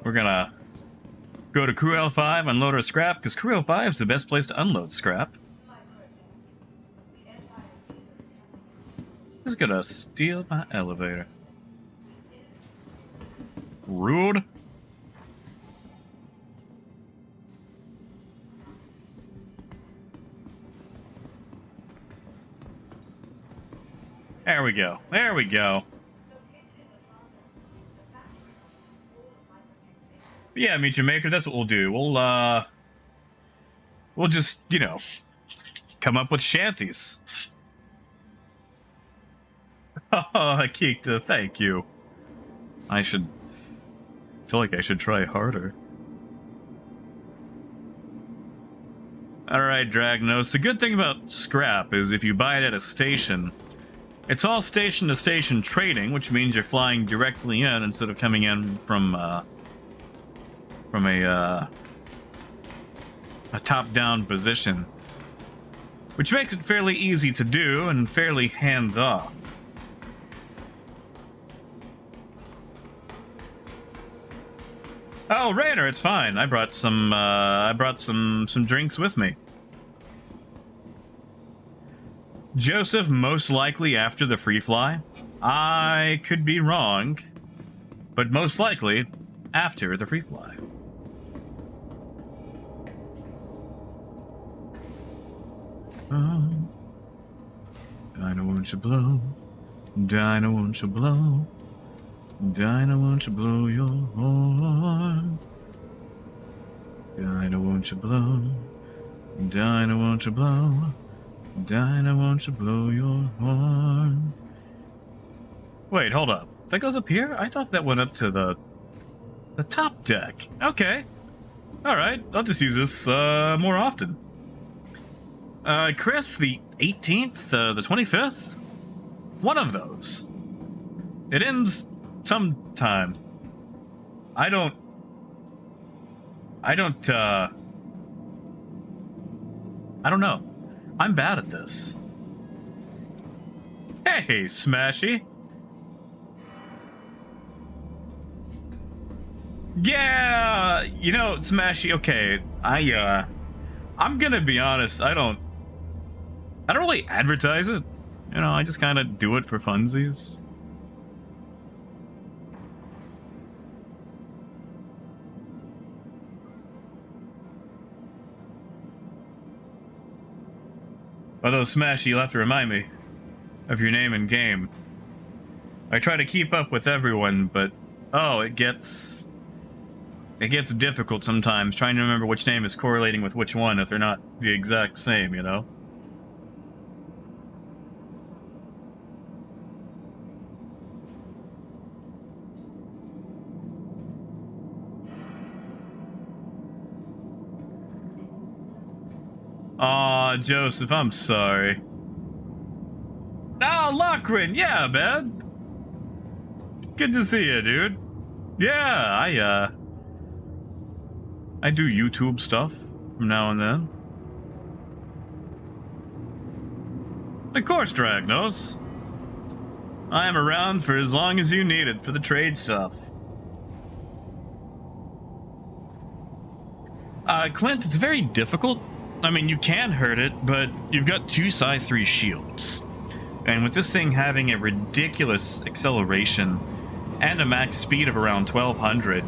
We're gonna go to Crew L5, unload our scrap, because Crew L5 is the best place to unload scrap. Who's gonna steal my elevator? Rude. There we go. There we go. Yeah, Meet Your Maker, that's what we'll do. We'll just, you know, come up with shanties. Oh, Akita, thank you. I feel like I should try harder. Alright, Dragnos, the good thing about scrap is if you buy it at a station, it's all station-to-station trading, which means you're flying directly in instead of coming in from a top-down position, which makes it fairly easy to do and fairly hands-off. Oh, Rainer, it's fine. I brought some drinks with me. Joseph, most likely after the free fly. I could be wrong, but most likely after the free fly. Dinah, won't you blow? Dinah, won't you blow? Dinah, won't you blow your horn? Dinah, won't you blow? Dinah, won't you blow? Dinah, won't you blow your horn? Wait, hold up. That goes up here? I thought that went up to the top deck. Okay. Alright, I'll just use this more often. Chris, the 18th, the 25th? One of those. It ends sometime. I don't know. I'm bad at this. Hey, Smashy. Yeah, you know, Smashy, okay, I'm gonna be honest, I don't really advertise it. You know, I just kind of do it for funsies. Although, Smashy, you'll have to remind me of your name in game. I try to keep up with everyone, but oh, it gets It gets difficult sometimes trying to remember which name is correlating with which one if they're not the exact same, you know? Aw, Joseph, I'm sorry. Oh, Lochran, yeah, man. Good to see you, dude. Yeah, I do YouTube stuff from now and then. Of course, Dragnos. I am around for as long as you need it for the trade stuff. Clint, it's very difficult. I mean, you can hurt it, but you've got 2 size 3 shields. And with this thing having a ridiculous acceleration and a max speed of around 1200,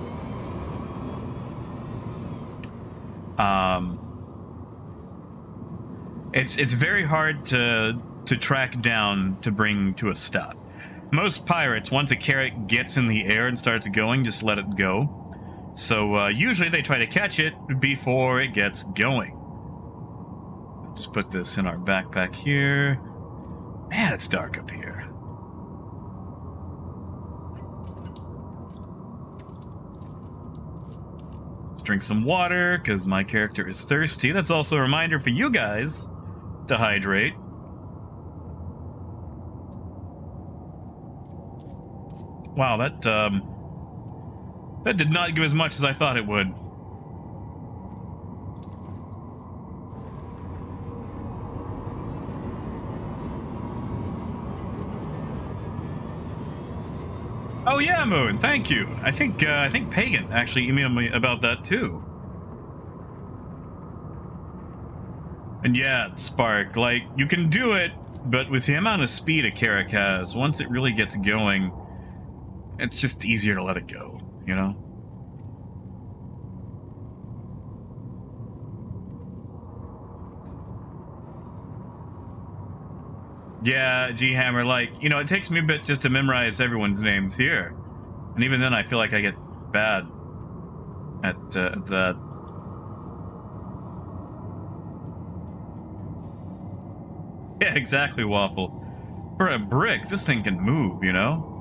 it's very hard to track down to bring to a stop. Most pirates, once a carrot gets in the air and starts going, just let it go. So usually they try to catch it before it gets going. Just put this in our backpack here. Man, it's dark up here. Let's drink some water, because my character is thirsty. That's also a reminder for you guys to hydrate. Wow, that did not give as much as I thought it would. Oh yeah, Moon, thank you. I think Pagan actually emailed me about that too. And yeah, Spark, like, you can do it, but with the amount of speed a Carrack has, once it really gets going, it's just easier to let it go, you know? Yeah, G-Hammer, like, you know, it takes me a bit just to memorize everyone's names here. And even then, I feel like I get bad at that. Yeah, exactly, Waffle. For a brick, this thing can move, you know?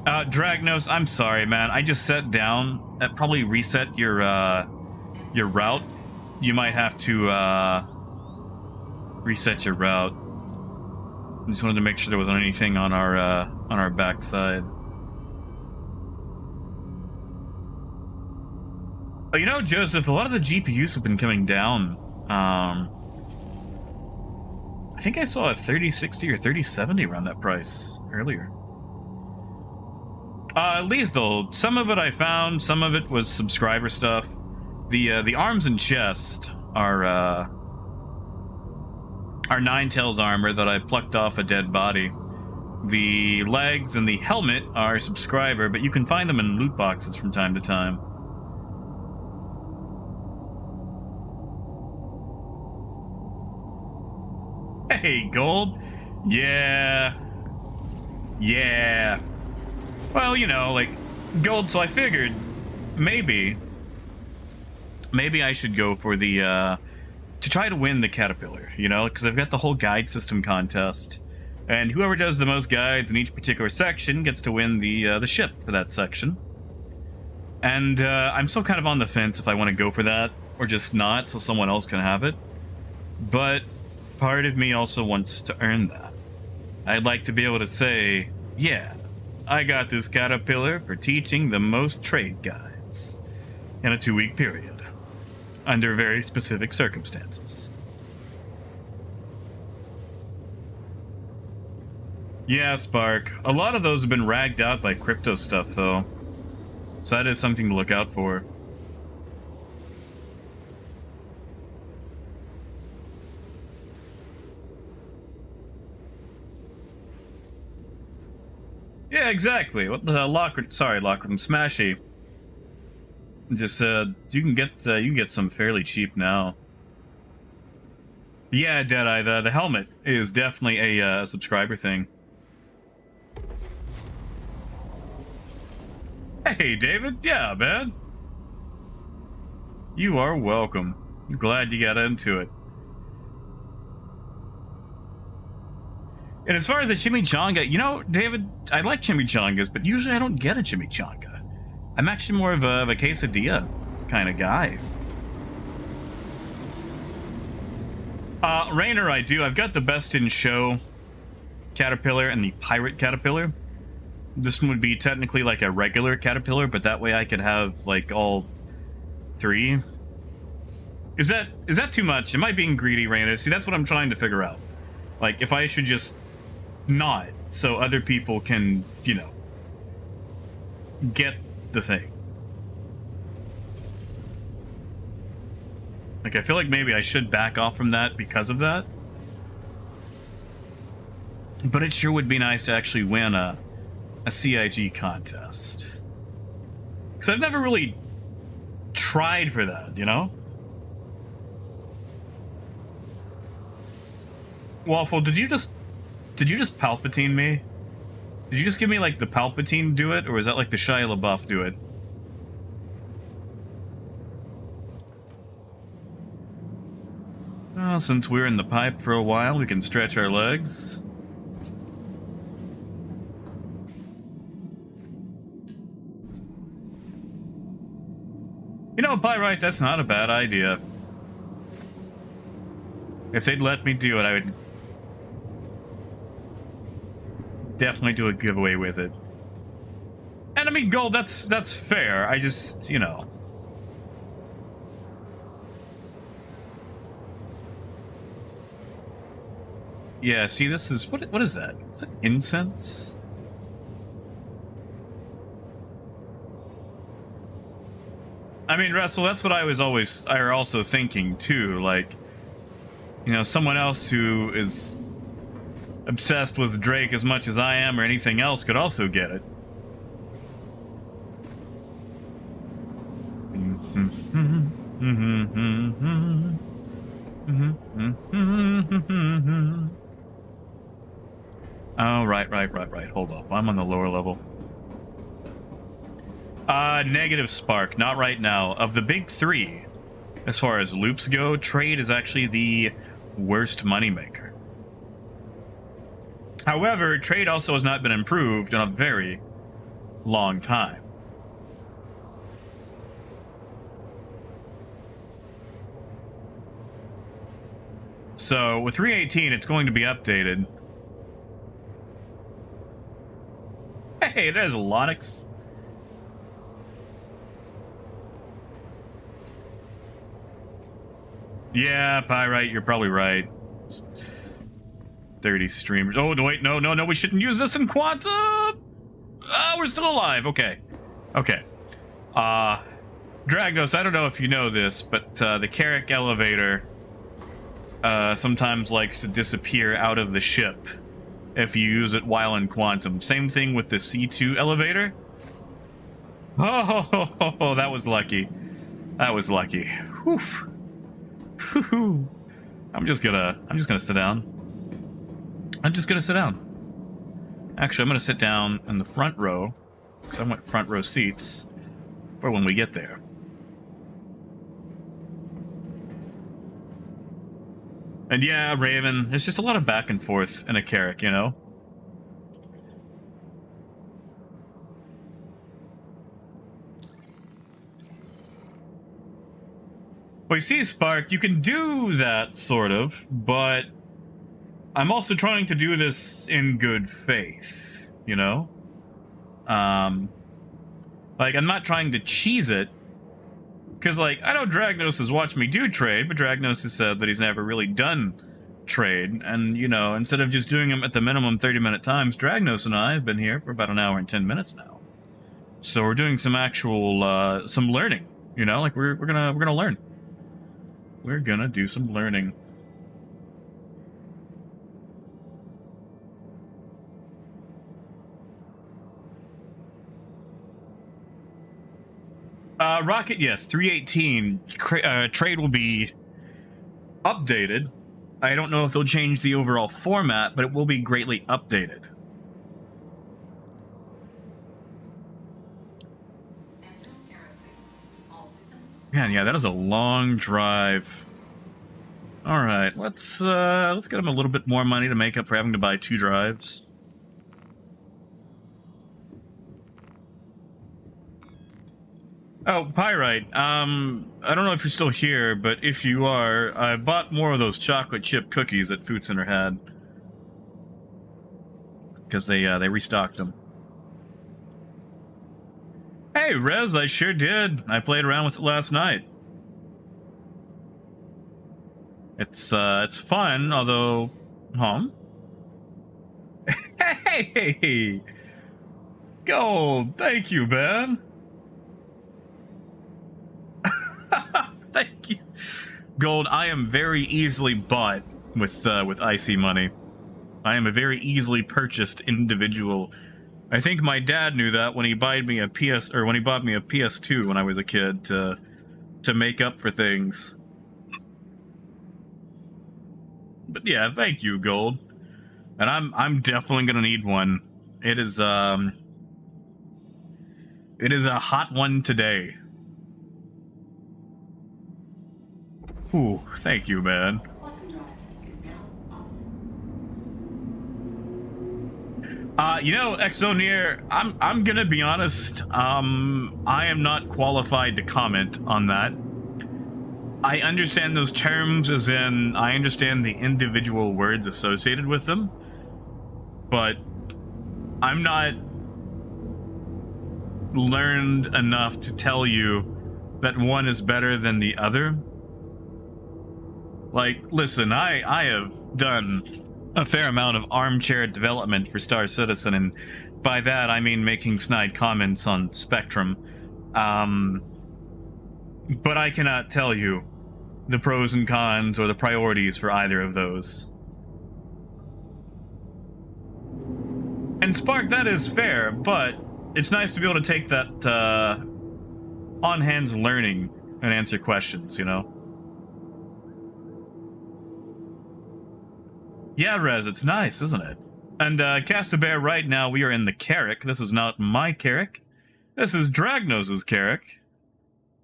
Dragnos, I'm sorry, man. I just sat down. That probably reset your route. You might have to, reset your route. I just wanted to make sure there wasn't anything on our backside. Oh, you know, Joseph, a lot of the GPUs have been coming down. I think I saw a 3060 or 3070 around that price earlier. Lethal. Some of it I found, some of it was subscriber stuff. The arms and chest are Ninetales armor that I plucked off a dead body. The legs and the helmet are subscriber, but you can find them in loot boxes from time to time. Hey, Gold. Yeah. Well, you know, like, Gold, so I figured maybe I should go for the, to try to win the Caterpillar, you know, because I've got the whole guide system contest, and whoever does the most guides in each particular section gets to win the ship for that section. And I'm still kind of on the fence if I want to go for that or just not, so someone else can have it. But part of me also wants to earn that. I'd like to be able to say, yeah, I got this Caterpillar for teaching the most trade guides in a 2-week period. Under very specific circumstances. Yeah, Spark. A lot of those have been ragged out by crypto stuff, though. So that is something to look out for. Yeah, exactly. What the Lockwood? Sorry, Lockwood and Smashy. Just you can get some fairly cheap now. Yeah, Deadeye, the helmet is definitely a subscriber thing. Hey, David. Yeah, man. You are welcome. I'm glad you got into it. And as far as the chimichanga, you know, David, I like chimichangas, but usually I don't get a chimichanga. I'm actually more of a quesadilla kind of guy. Rainer, I do. I've got the best in show caterpillar and the pirate caterpillar. This one would be technically like a regular caterpillar, but that way I could have like all three. Is that too much? Am I being greedy, Rainer? See, that's what I'm trying to figure out. Like, if I should just not, so other people can, you know, get the thing. Like, I feel like maybe I should back off from that because of that. But it sure would be nice to actually win a CIG contest. Because I've never really tried for that, you know? Waffle, did you just Palpatine me? Did you just give me like the Palpatine do it, or is that like the Shia LaBeouf do it? Well, since we're in the pipe for a while, we can stretch our legs. You know, Pyrite, that's not a bad idea. If they'd let me do it, I would definitely do a giveaway with it. And I mean, gold, that's fair. I just, you know. Yeah, see, this is, what is that? Is that incense? I mean, Russell, that's what I was also thinking, too. Like, you know, someone else who is obsessed with Drake as much as I am or anything else could also get it. Oh, right. Hold up. I'm on the lower level. Negative Spark. Not right now. Of the big three, as far as loops go, trade is actually the worst moneymaker. However, trade also has not been improved in a very long time. So with 318, it's going to be updated. Hey, there's Lonix. Yeah, Pyrite, you're probably right. 30 streamers. Oh, no, wait, no, we shouldn't use this in Quantum! We're still alive, okay. Dragnos, I don't know if you know this, but the Carrick elevator sometimes likes to disappear out of the ship if you use it while in Quantum. Same thing with the C2 elevator. Oh, that was lucky. Whew. I'm just gonna sit down. Actually, I'm gonna sit down in the front row because I want front row seats for when we get there. And yeah, Raven, there's just a lot of back and forth in a Carrick, you know? Well, you see, Spark, you can do that, sort of, but I'm also trying to do this in good faith, you know? Like, I'm not trying to cheese it, because, like, I know Dragnos has watched me do trade, but Dragnos has said that he's never really done trade, and, you know, instead of just doing them at the minimum 30-minute times, Dragnos and I have been here for about an hour and 10 minutes now. So we're doing some actual, some learning, you know? Like, we're gonna learn. We're gonna do some learning. Rocket, yes, 318 trade will be updated. I don't know if they'll change the overall format, but it will be greatly updated. Man, yeah, that is a long drive. All right, let's get him a little bit more money to make up for having to buy 2 drives. Oh, Pyrite, I don't know if you're still here, but if you are, I bought more of those chocolate chip cookies that Food Center had. Because they restocked them. Hey, Rez, I sure did. I played around with it last night. It's fun, although... Hey! Gold, thank you, man. Thank you. Gold, I am very easily bought with icy money. I am a very easily purchased individual. I think my dad knew that when he bought me a PS2 when I was a kid to make up for things. But yeah, thank you, Gold. And I'm definitely gonna need one. It is a hot one today. Ooh, thank you, man. You know, Exoneer, I'm gonna be honest, I am not qualified to comment on that. I understand those terms as in, I understand the individual words associated with them, but I'm not learned enough to tell you that one is better than the other. Like, listen, I have done a fair amount of armchair development for Star Citizen, and by that I mean making snide comments on Spectrum. But I cannot tell you the pros and cons or the priorities for either of those. And Spark, that is fair, but it's nice to be able to take that on-hands learning and answer questions, you know? Yeah, Rez, it's nice, isn't it? And Casabear, right now we are in the Carrick. This is not my Carrick. This is Dragnos's Carrick.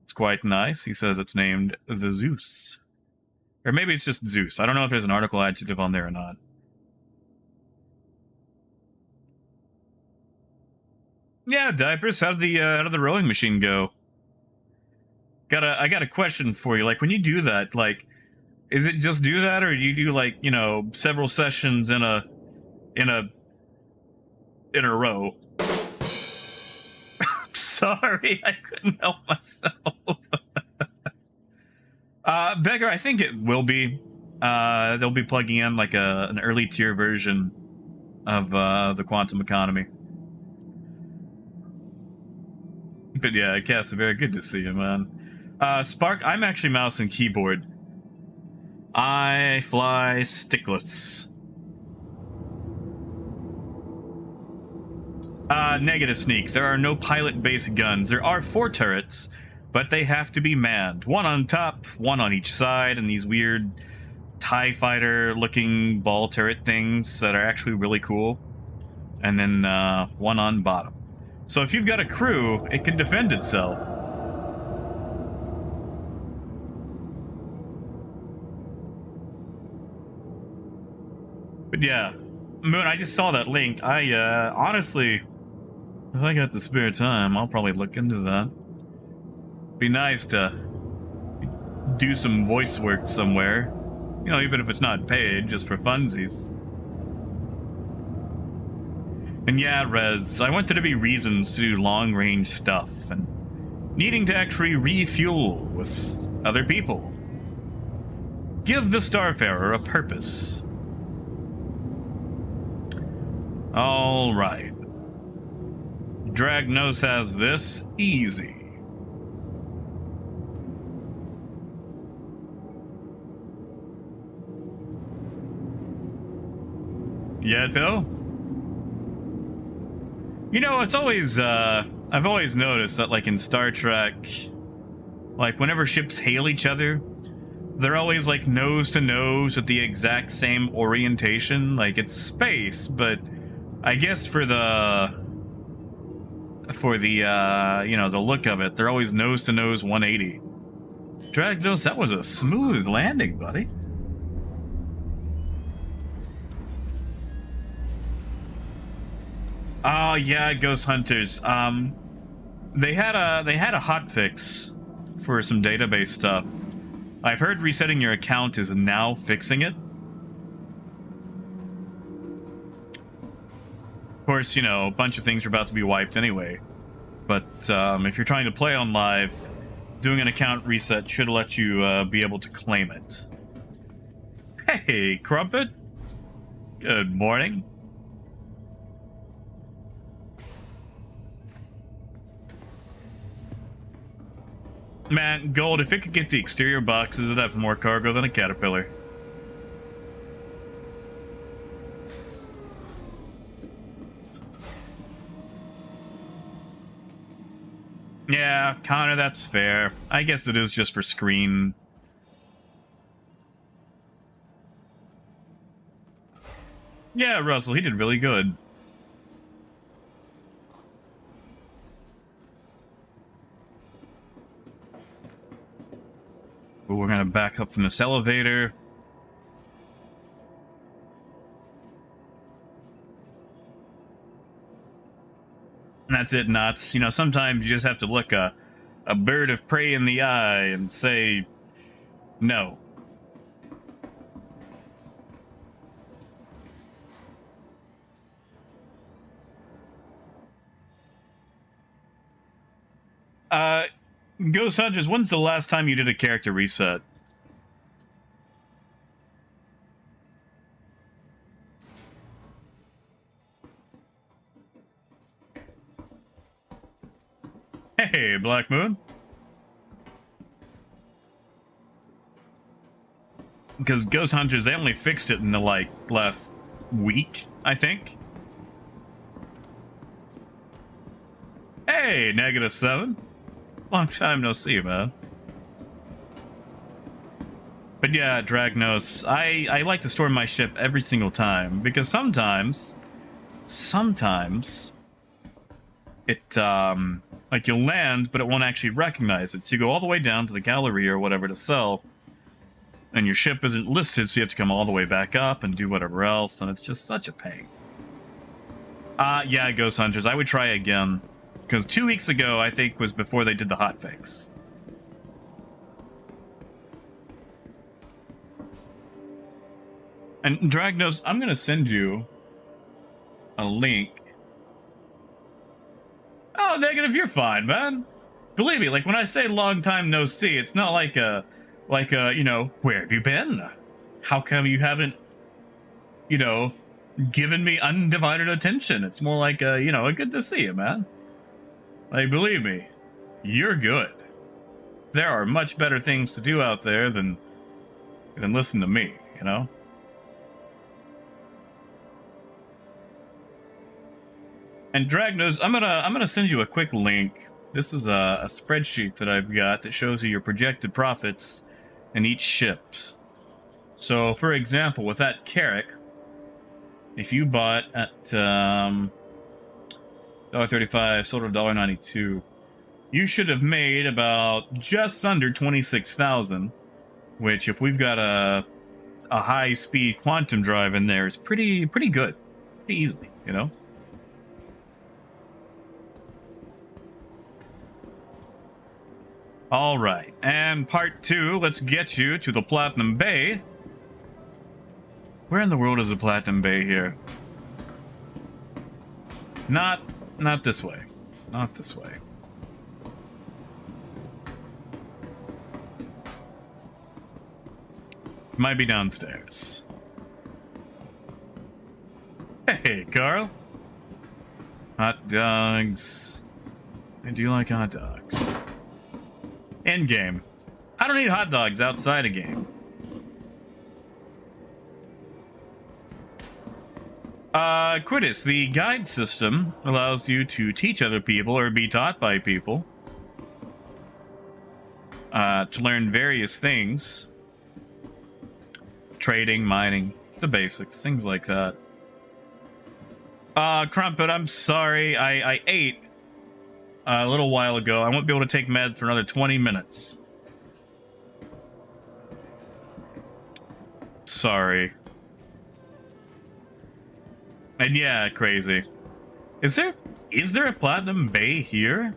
It's quite nice. He says it's named the Zeus. Or maybe it's just Zeus. I don't know if there's an article adjective on there or not. Yeah, Diapers, how did the rowing machine go? I got a question for you. Like, when you do that, like, is it just do that, or do you do, like, you know, several sessions in a row? Sorry, I couldn't help myself. Beggar, I think it will be. They'll be plugging in like an early tier version of the quantum economy. But yeah, Casabear, good to see you, man. Spark, I'm actually mouse and keyboard. I fly stickless. Negative Sneak. There are no pilot-based guns. There are 4 turrets, but they have to be manned. 1 on top, 1 on each side, and these weird TIE fighter-looking ball turret things that are actually really cool. And then 1 on bottom. So if you've got a crew, it can defend itself. But yeah, Moon, I just saw that link. I honestly, if I got the spare time, I'll probably look into that. Be nice to do some voice work somewhere. You know, even if it's not paid, just for funsies. And yeah, Rez, I wanted to be reasons to do long-range stuff, and needing to actually refuel with other people. Give the Starfarer a purpose. All right. Dragnos has this easy. Yeto? You know, it's always, I've always noticed that, like, in Star Trek, like, whenever ships hail each other, they're always, like, nose to nose with the exact same orientation. Like, it's space, but I guess for the, you know, the look of it, they're always nose to nose 180. Dragnos, that was a smooth landing, buddy. Oh yeah, Ghost Hunters. They had a hotfix for some database stuff. I've heard resetting your account is now fixing it. Of course, you know, a bunch of things are about to be wiped anyway. But if you're trying to play on live, doing an account reset should let you be able to claim it. Hey, Crumpet. Good morning. Man, Gold, if it could get the exterior boxes, it'd have more cargo than a Caterpillar. Yeah, Connor, that's fair. I guess it is just for screen. Yeah, Russell, he did really good. But we're gonna back up from this elevator. And that's it, Knots. You know, sometimes you just have to look a bird of prey in the eye and say no. Ghost Hunters, when's the last time you did a character reset? Hey, Black Moon. Because Ghost Hunters, they only fixed it in the, like, last week, I think. Hey, -7. Long time no see, man. But yeah, Dragnos, I like to store my ship every single time, because sometimes it, like you'll land, but it won't actually recognize it. So you go all the way down to the gallery or whatever to sell, and your ship isn't listed, so you have to come all the way back up and do whatever else, and it's just such a pain. Yeah, Ghost Hunters, I would try again. Because 2 weeks ago, I think, was before they did the hotfix. And Dragnos, I'm going to send you a link. Oh, Negative, you're fine, man. Believe me, like, when I say long time no see, it's not like a, you know, where have you been? How come you haven't, you know, given me undivided attention? It's more like, you know, good to see you, man. Like, believe me, you're good. There are much better things to do out there than listen to me, you know? And Dragnos, I'm gonna send you a quick link. This is a spreadsheet that I've got that shows you your projected profits in each ship. So, for example, with that Carrack, if you bought at $1.35, sold at $1.92, you should have made about just under 26,000, which, if we've got a high-speed quantum drive in there, is pretty good, pretty easily, you know. All right, and part 2. Let's get you to the Platinum Bay. Where in the world is the Platinum Bay here? Not this way. Not this way. Might be downstairs. Hey, Carl. Hot dogs. I do like hot dogs. End game. I don't need hot dogs outside a game. Quidditch, the guide system allows you to teach other people or be taught by people to learn various things. Trading, mining, the basics, things like that. Crumpet, I'm sorry. I ate a little while ago. I won't be able to take med for another 20 minutes. Sorry. And yeah, crazy. Is there a Platinum Bay here?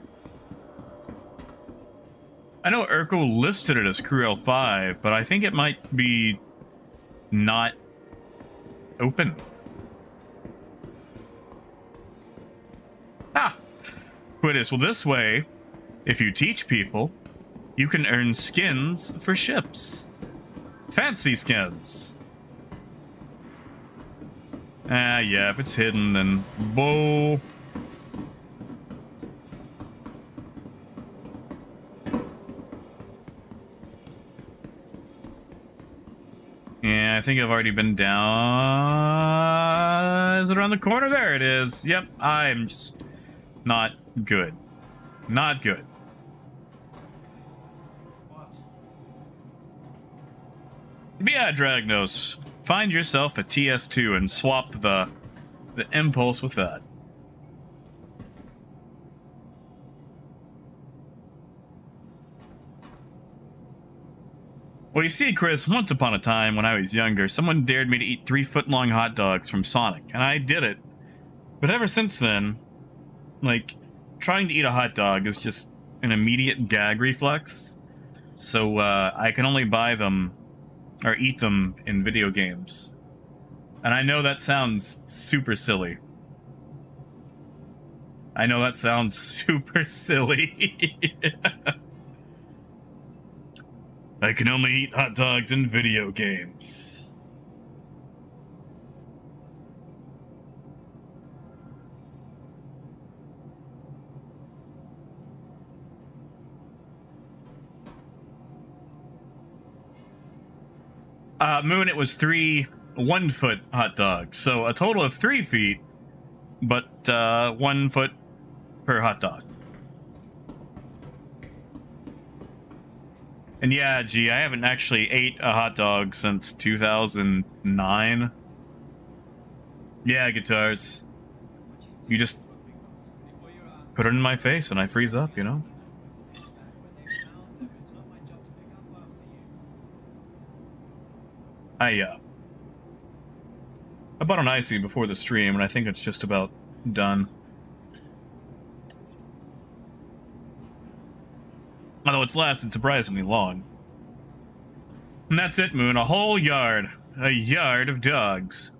I know Urkel listed it as Crew L5, but I think it might be not open. Ah! Quiddis. Well, this way, if you teach people, you can earn skins for ships. Fancy skins. Ah, yeah, if it's hidden, then whoa. Yeah, I think I've already been down. Is it around the corner? There it is. Yep, I'm just not good. Not good. But yeah, Dragnos, find yourself a TS2 and swap the impulse with that. Well, you see, Chris, once upon a time when I was younger, someone dared me to eat 3-foot-long hot dogs from Sonic, and I did it. But ever since then, like, trying to eat a hot dog is just an immediate gag reflex. So, I can only buy them, or eat them in video games. And I know that sounds super silly. I know that sounds super silly. I can only eat hot dogs in video games. Moon, it was 3 1-foot hot dogs. So a total of 3 feet, but 1 foot per hot dog. And yeah, gee, I haven't actually ate a hot dog since 2009. Yeah, guitars. You just put it in my face and I freeze up, you know? I bought an icy before the stream, and I think it's just about done. Although it's lasted surprisingly long. And that's it, Moon. A whole yard. A yard of dogs.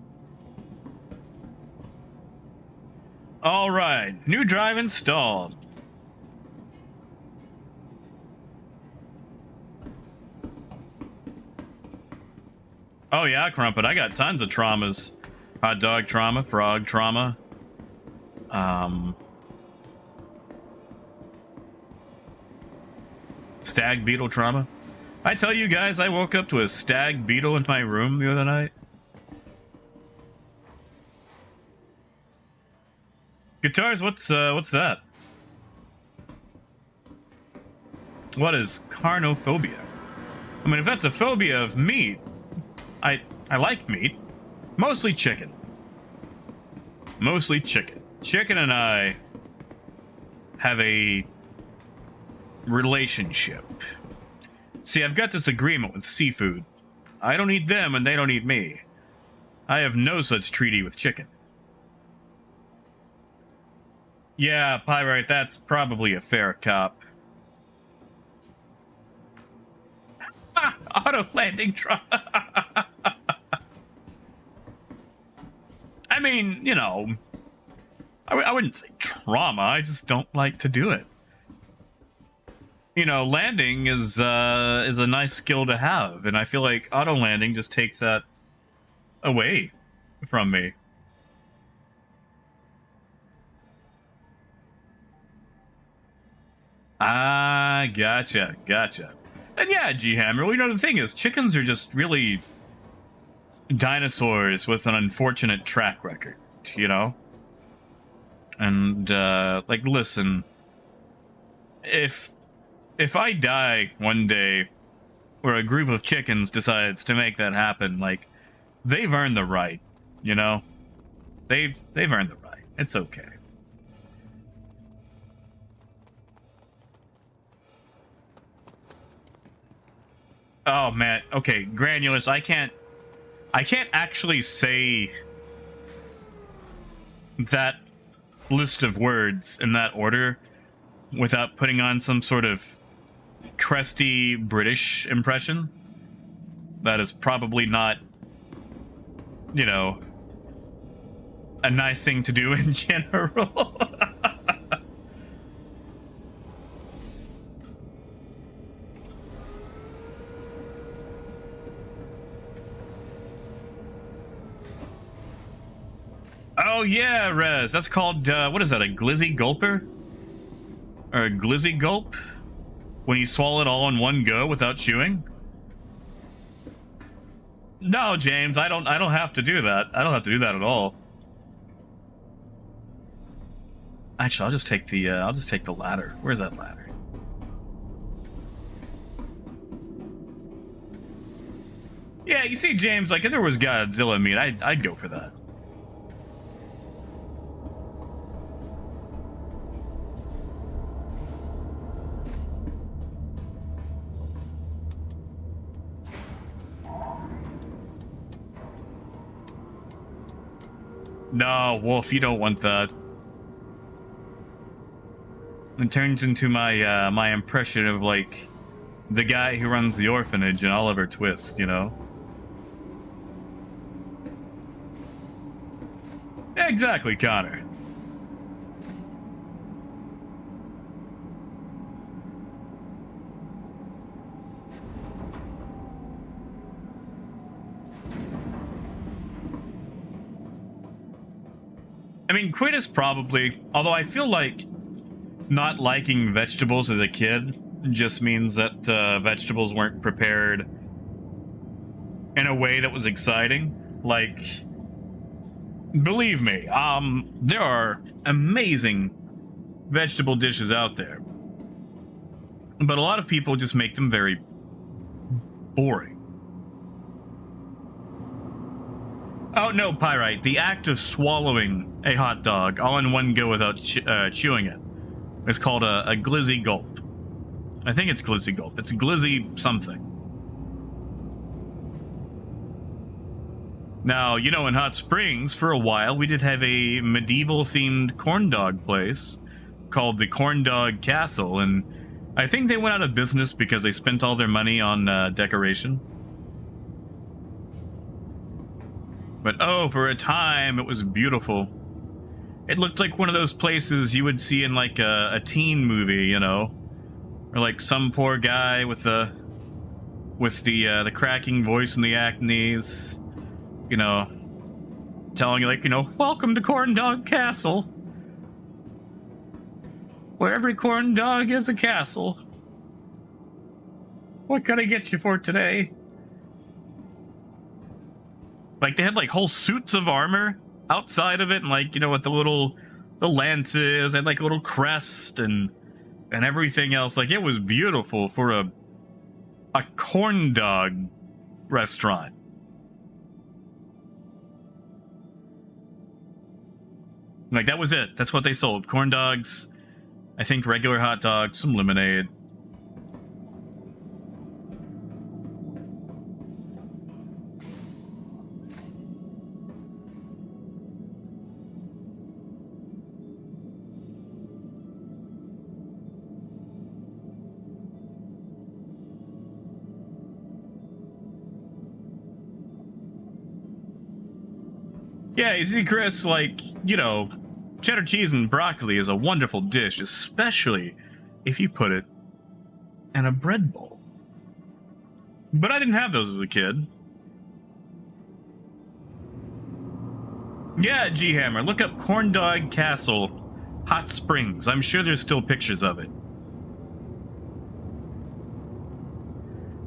Alright. New drive installed. Oh yeah, Crumpet. I got tons of traumas. Hot dog trauma, frog trauma. Stag beetle trauma. I tell you guys, I woke up to a stag beetle in my room the other night. Guitars, what's that? What is carnophobia? I mean, if that's a phobia of meat, I like meat. Mostly chicken. Mostly chicken. Chicken and I have a relationship. See, I've got this agreement with seafood. I don't eat them and they don't eat me. I have no such treaty with chicken. Yeah, Pyrite, that's probably a fair cop. Auto landing trauma. I mean, you know, I wouldn't say trauma. I just don't like to do it. You know, landing is a nice skill to have, and I feel like auto landing just takes that away from me. Ah, gotcha. And yeah, G-Hammer, well, you know, the thing is, chickens are just really dinosaurs with an unfortunate track record, you know? And, like, listen, if I die one day, or a group of chickens decides to make that happen, like, they've earned the right, you know? They've earned the right. It's okay. Oh, man. Okay, Granulus, I can't I can't actually say that list of words in that order without putting on some sort of crusty British impression. That is probably not, you know, a nice thing to do in general. Oh yeah, Rez. That's called, what is that, a glizzy gulper? Or a glizzy gulp? When you swallow it all in one go without chewing? No, James, I don't have to do that. I don't have to do that at all. Actually, I'll just take the ladder. Where's that ladder? Yeah, you see, James, like, if there was Godzilla meat, I'd go for that. No, Wolf, you don't want that. It turns into my my impression of, like, the guy who runs the orphanage in Oliver Twist, you know? Exactly, Connor. I mean, Quid probably, although I feel like not liking vegetables as a kid just means that vegetables weren't prepared in a way that was exciting. Like, believe me, there are amazing vegetable dishes out there, but a lot of people just make them very boring. Oh no, Pyrite, the act of swallowing a hot dog all in one go without chewing it is called a glizzy gulp. I think it's glizzy gulp. It's glizzy something. Now, you know, in Hot Springs, for a while, we did have a medieval-themed corn dog place called the Corn Dog Castle, and I think they went out of business because they spent all their money on decoration. But oh, for a time, it was beautiful. It looked like one of those places you would see in, like, a teen movie, you know? Or, like, some poor guy with the cracking voice and the acnes, you know, telling you, like, you know, welcome to Corn Dog Castle, where every corn dog is a castle. What can I get you for today? Like, they had, like, whole suits of armor outside of it, and, like, you know, with the lances, and, like, a little crest, and everything else. Like, it was beautiful for a corn dog restaurant. Like, that was it. That's what they sold. Corn dogs, I think regular hot dogs, some lemonade. Yeah, you see, Chris, like, you know, cheddar cheese and broccoli is a wonderful dish, especially if you put it in a bread bowl. But I didn't have those as a kid. Yeah, G-Hammer, look up Corn Dog Castle, Hot Springs. I'm sure there's still pictures of it.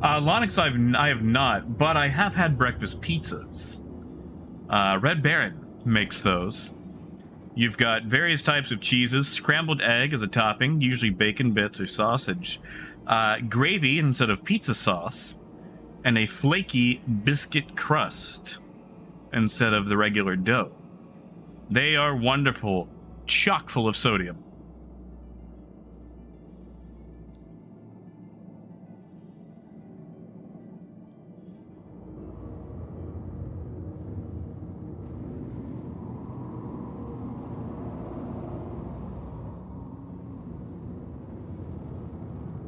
Lonix, I have not, but I have had breakfast pizzas. Red Baron makes those. You've got various types of cheeses, scrambled egg as a topping, usually bacon bits or sausage, gravy instead of pizza sauce, and a flaky biscuit crust instead of the regular dough. They are wonderful, chock full of sodium.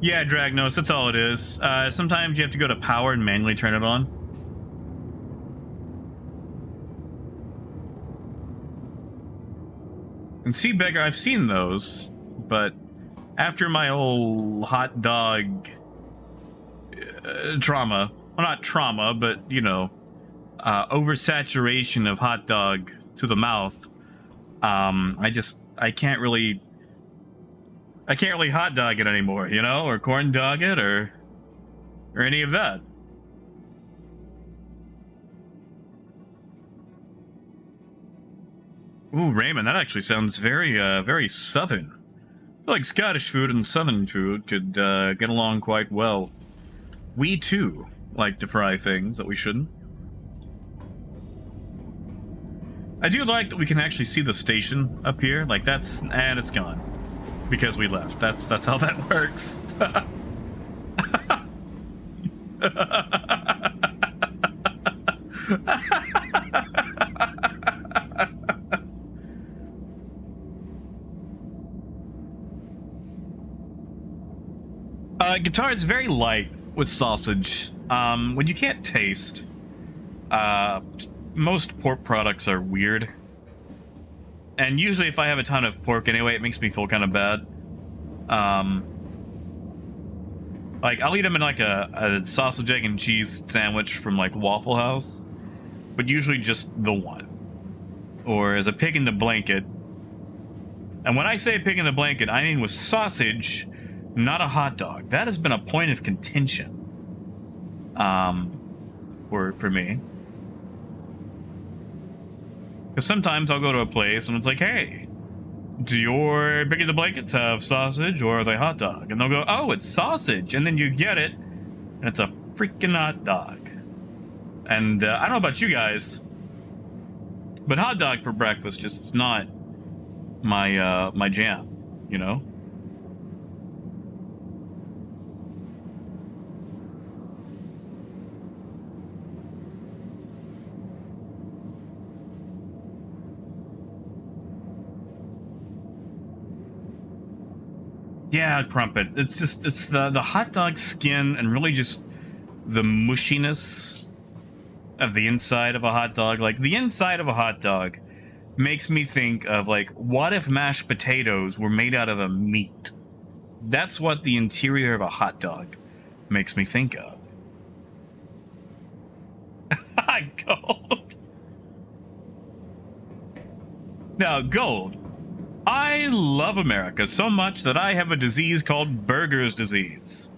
Yeah, Dragnos, that's all it is. Sometimes you have to go to power and manually turn it on. And see, Beggar, I've seen those, but after my old hot dog trauma, well, not trauma, but, you know, oversaturation of hot dog to the mouth, I can't really hot dog it anymore, you know, or corn dog it, or any of that. Ooh, Raymond, that actually sounds very, very southern. I feel like Scottish food and southern food could get along quite well. We, too, like to fry things that we shouldn't. I do like that we can actually see the station up here. Like, that's... and it's gone. Because we left. That's how that works. Guitar is very light with sausage. When you can't taste, most pork products are weird. And usually if I have a ton of pork anyway, it makes me feel kind of bad. Like, I'll eat them in like a sausage, egg, and cheese sandwich from like Waffle House. But usually just the one. Or as a pig in the blanket. And when I say pig in the blanket, I mean with sausage, not a hot dog. That has been a point of contention. For me. Because sometimes I'll go to a place and it's like, hey, do your pig in the blankets have sausage or are they hot dog? And they'll go, oh, it's sausage. And then you get it, and it's a freaking hot dog. And I don't know about you guys, but hot dog for breakfast just it's not my my jam, you know? Yeah, crumpet. It's just, it's the hot dog skin and really just the mushiness of the inside of a hot dog. Like, the inside of a hot dog makes me think of, like, what if mashed potatoes were made out of a meat? That's what the interior of a hot dog makes me think of. Gold. Now, Gold. I love America so much that I have a disease called Burger's disease,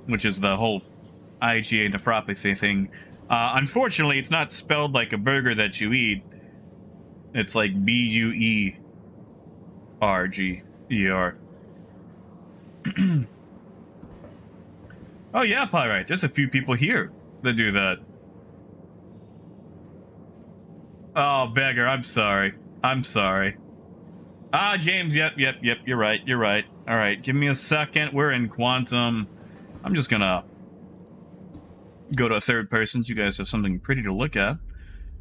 which is the whole IgA nephropathy thing. Unfortunately, it's not spelled like a burger that you eat. It's like B-U-E-R-G-E-R. Oh yeah, Pyrite. There's a few people here that do that. Oh, Beggar, I'm sorry. I'm sorry. Ah, James, yep, you're right, All right, give me a second. We're in Quantum. I'm just gonna go to a third person so you guys have something pretty to look at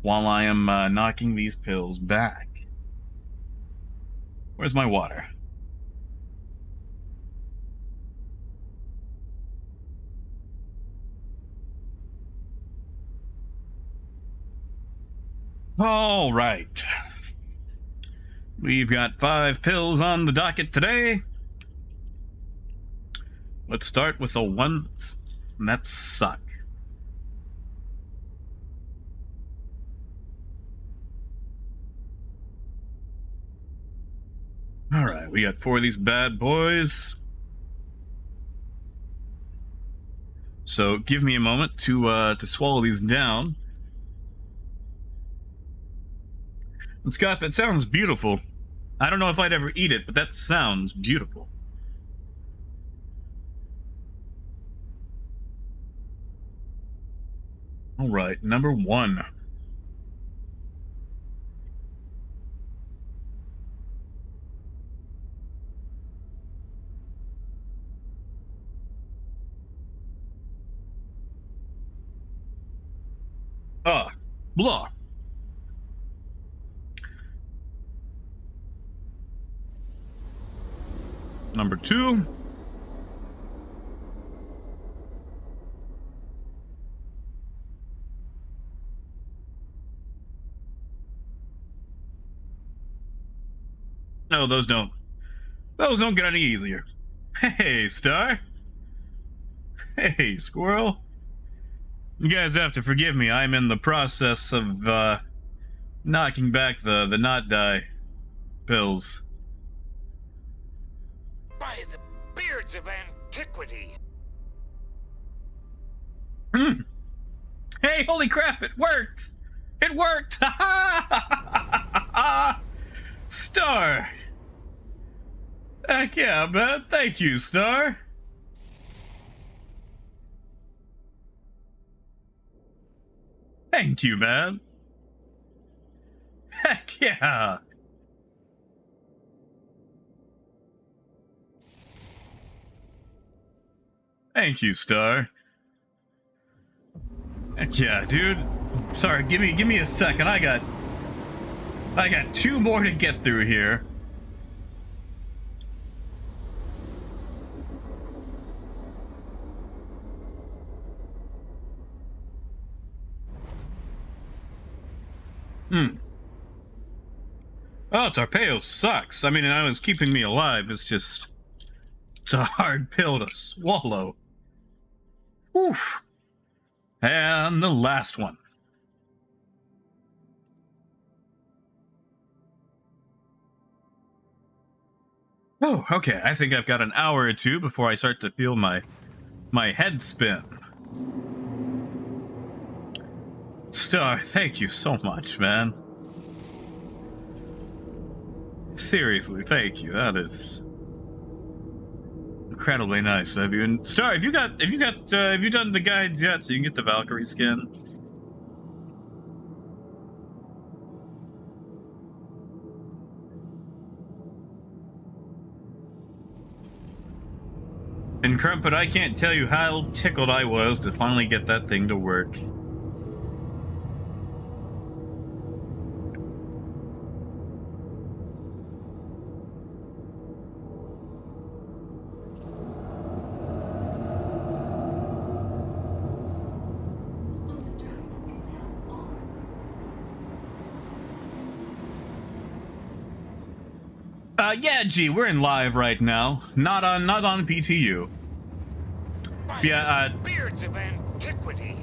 while I am knocking these pills back. Where's my water? All right. We've got 5 pills on the docket today. Let's start with the ones that suck. All right, we got 4 of these bad boys. So give me a moment to swallow these down. And Scott, that sounds beautiful. I don't know if I'd ever eat it, but that sounds beautiful. All right, number 1. Blah. Number 2. No, those don't. Those don't get any easier. Hey, Star. Hey, Squirrel. You guys have to forgive me. I'm in the process of, knocking back the not die pills. By the beards of antiquity. Hey, holy crap, it worked! It worked! Star! Heck yeah, man. Thank you, Star. Thank you, man. Heck yeah. Thank you, Star. Heck yeah, dude. Sorry, give me a second. I got 2 more to get through here. Oh, Tarpeo sucks. I mean, I was keeping me alive. It's a hard pill to swallow. Oof. And the last one. Oh, okay. I think I've got an hour or two before I start to feel my head spin. Star, thank you so much, man. Seriously, thank you. That is incredibly nice of you. And Star, have you done the guides yet so you can get the Valkyrie skin? And Crumpet, I can't tell you how tickled I was to finally get that thing to work. Yeah, G, we're in live right now. Not on PTU. By Yeah, the beards of antiquity.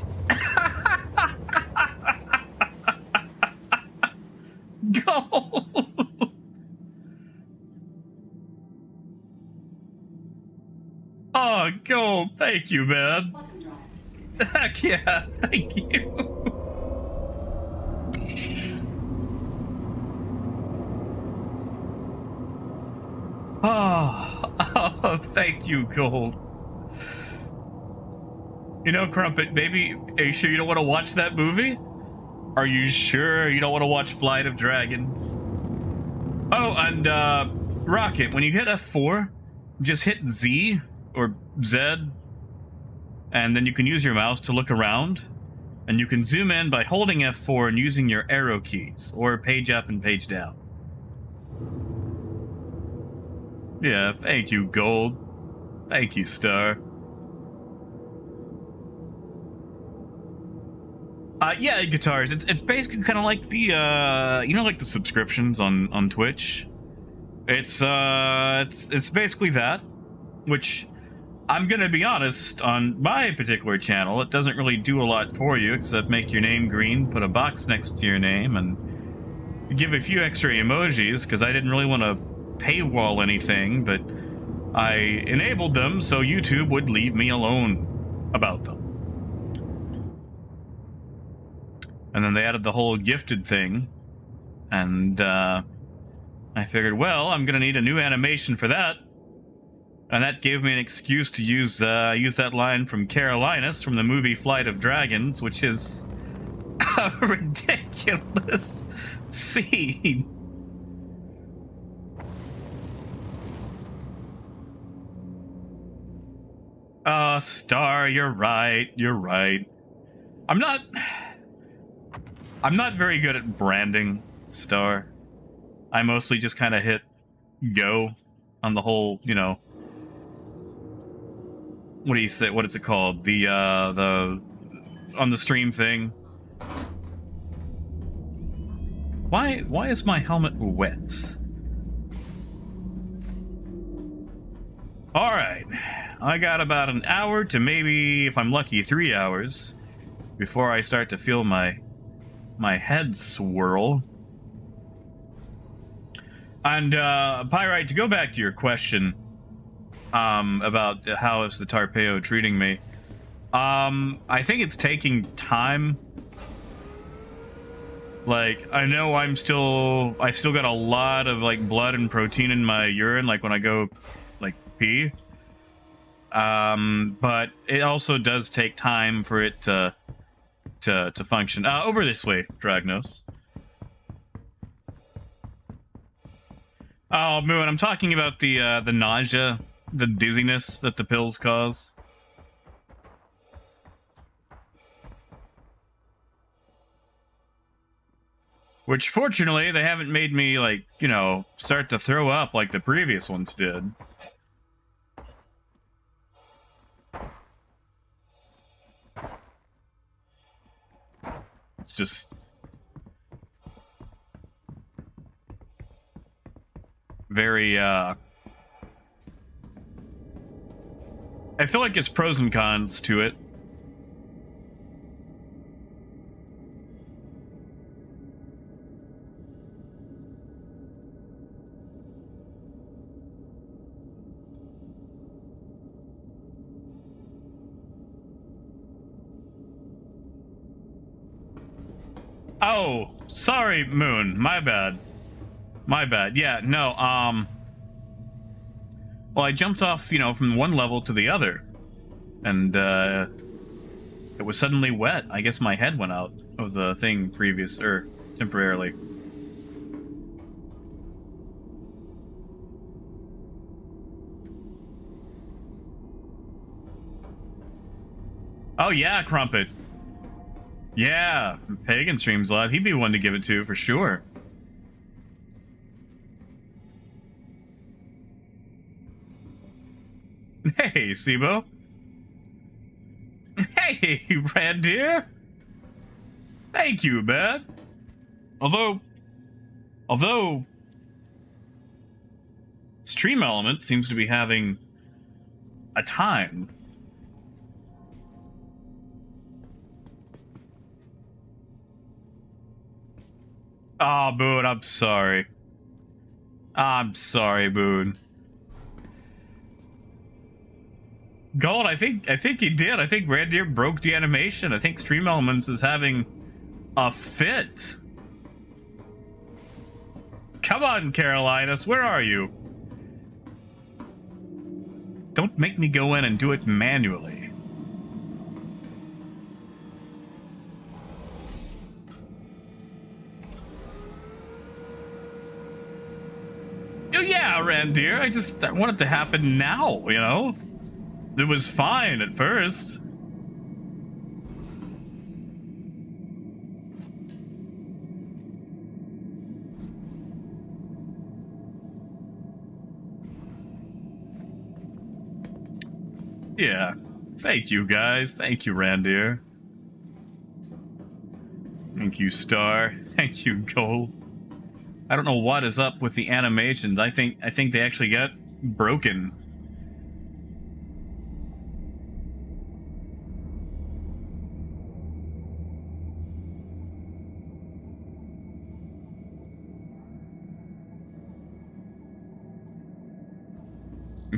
Go! Oh, go! Thank you, man. Heck yeah, thank you. Oh, thank you, Gold. You know, Crumpet, maybe, are you sure you don't want to watch that movie? Are you sure you don't want to watch Flight of Dragons? Oh, and, Rocket, when you hit F4, just hit Z, or Z, and then you can use your mouse to look around, and you can zoom in by holding F4 and using your arrow keys, or page up and page down. Yeah, thank you, Gold. Thank you, Star. Yeah, guitars. It's basically kind of like the you know, like the subscriptions on Twitch. It's basically that, which I'm gonna be honest, on my particular channel, it doesn't really do a lot for you except make your name green, put a box next to your name, and give a few extra emojis because I didn't really want to paywall anything, but I enabled them so YouTube would leave me alone about them. And then they added the whole gifted thing, and I figured, well, I'm gonna need a new animation for that, and that gave me an excuse to use that line from Carolinus from the movie Flight of Dragons, which is a ridiculous scene. Star, you're right. You're right. I'm not very good at branding, Star. I mostly just kind of hit go on the whole, you know, what do you say? What is it called? The on the stream thing. Why is my helmet wet? All right, I got about an hour to maybe, if I'm lucky, 3 hours before I start to feel my head swirl. And Pyrite, to go back to your question about how is the Tarpeo treating me, I think it's taking time. Like, I know I still got a lot of like blood and protein in my urine, like when I go like pee. But it also does take time for it to function. Over this way, Dragnos. Oh, Moon, I'm talking about the nausea, the dizziness that the pills cause. Which, fortunately, they haven't made me, like, you know, start to throw up like the previous ones did. It's just very, I feel like it's pros and cons to it. Oh, sorry, Moon. My bad. My bad. Yeah, no, well, I jumped off, you know, from one level to the other. And, it was suddenly wet. I guess my head went out of the thing temporarily. Oh, yeah, Crumpet. Yeah, Pagan streams a lot. He'd be one to give it to, for sure. Hey, Sibo. Hey, Red Deer. Thank you, man. Although, Stream Element seems to be having a time. Ah, oh, Boone, I'm sorry. I'm sorry, Boone. Gold, I think he did. I think Red Deer broke the animation. I think Stream Elements is having a fit. Come on, Carolinas, where are you? Don't make me go in and do it manually. Oh yeah, Randir. I want it to happen now, you know? It was fine at first. Yeah. Thank you, guys. Thank you, Randir. Thank you, Star. Thank you, Gold. I don't know what is up with the animations. I think they actually got broken.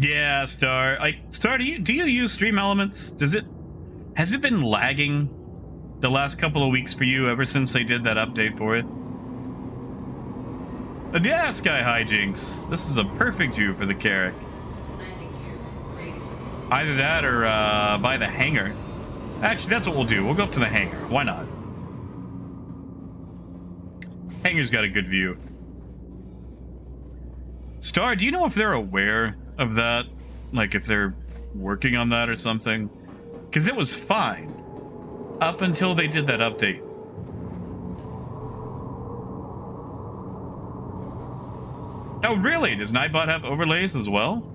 Yeah, Star. Star, do you use Stream Elements? Has it been lagging the last couple of weeks for you ever since they did that update for it? Yeah, Sky Hijinks. This is a perfect view for the Carrack. Either that or by the hangar. Actually, that's what we'll do. We'll go up to the hangar. Why not? Hangar's got a good view. Star, do you know if they're aware of that? Like, if they're working on that or something? Because it was fine up until they did that update. Oh, really? Does Nightbot have overlays as well?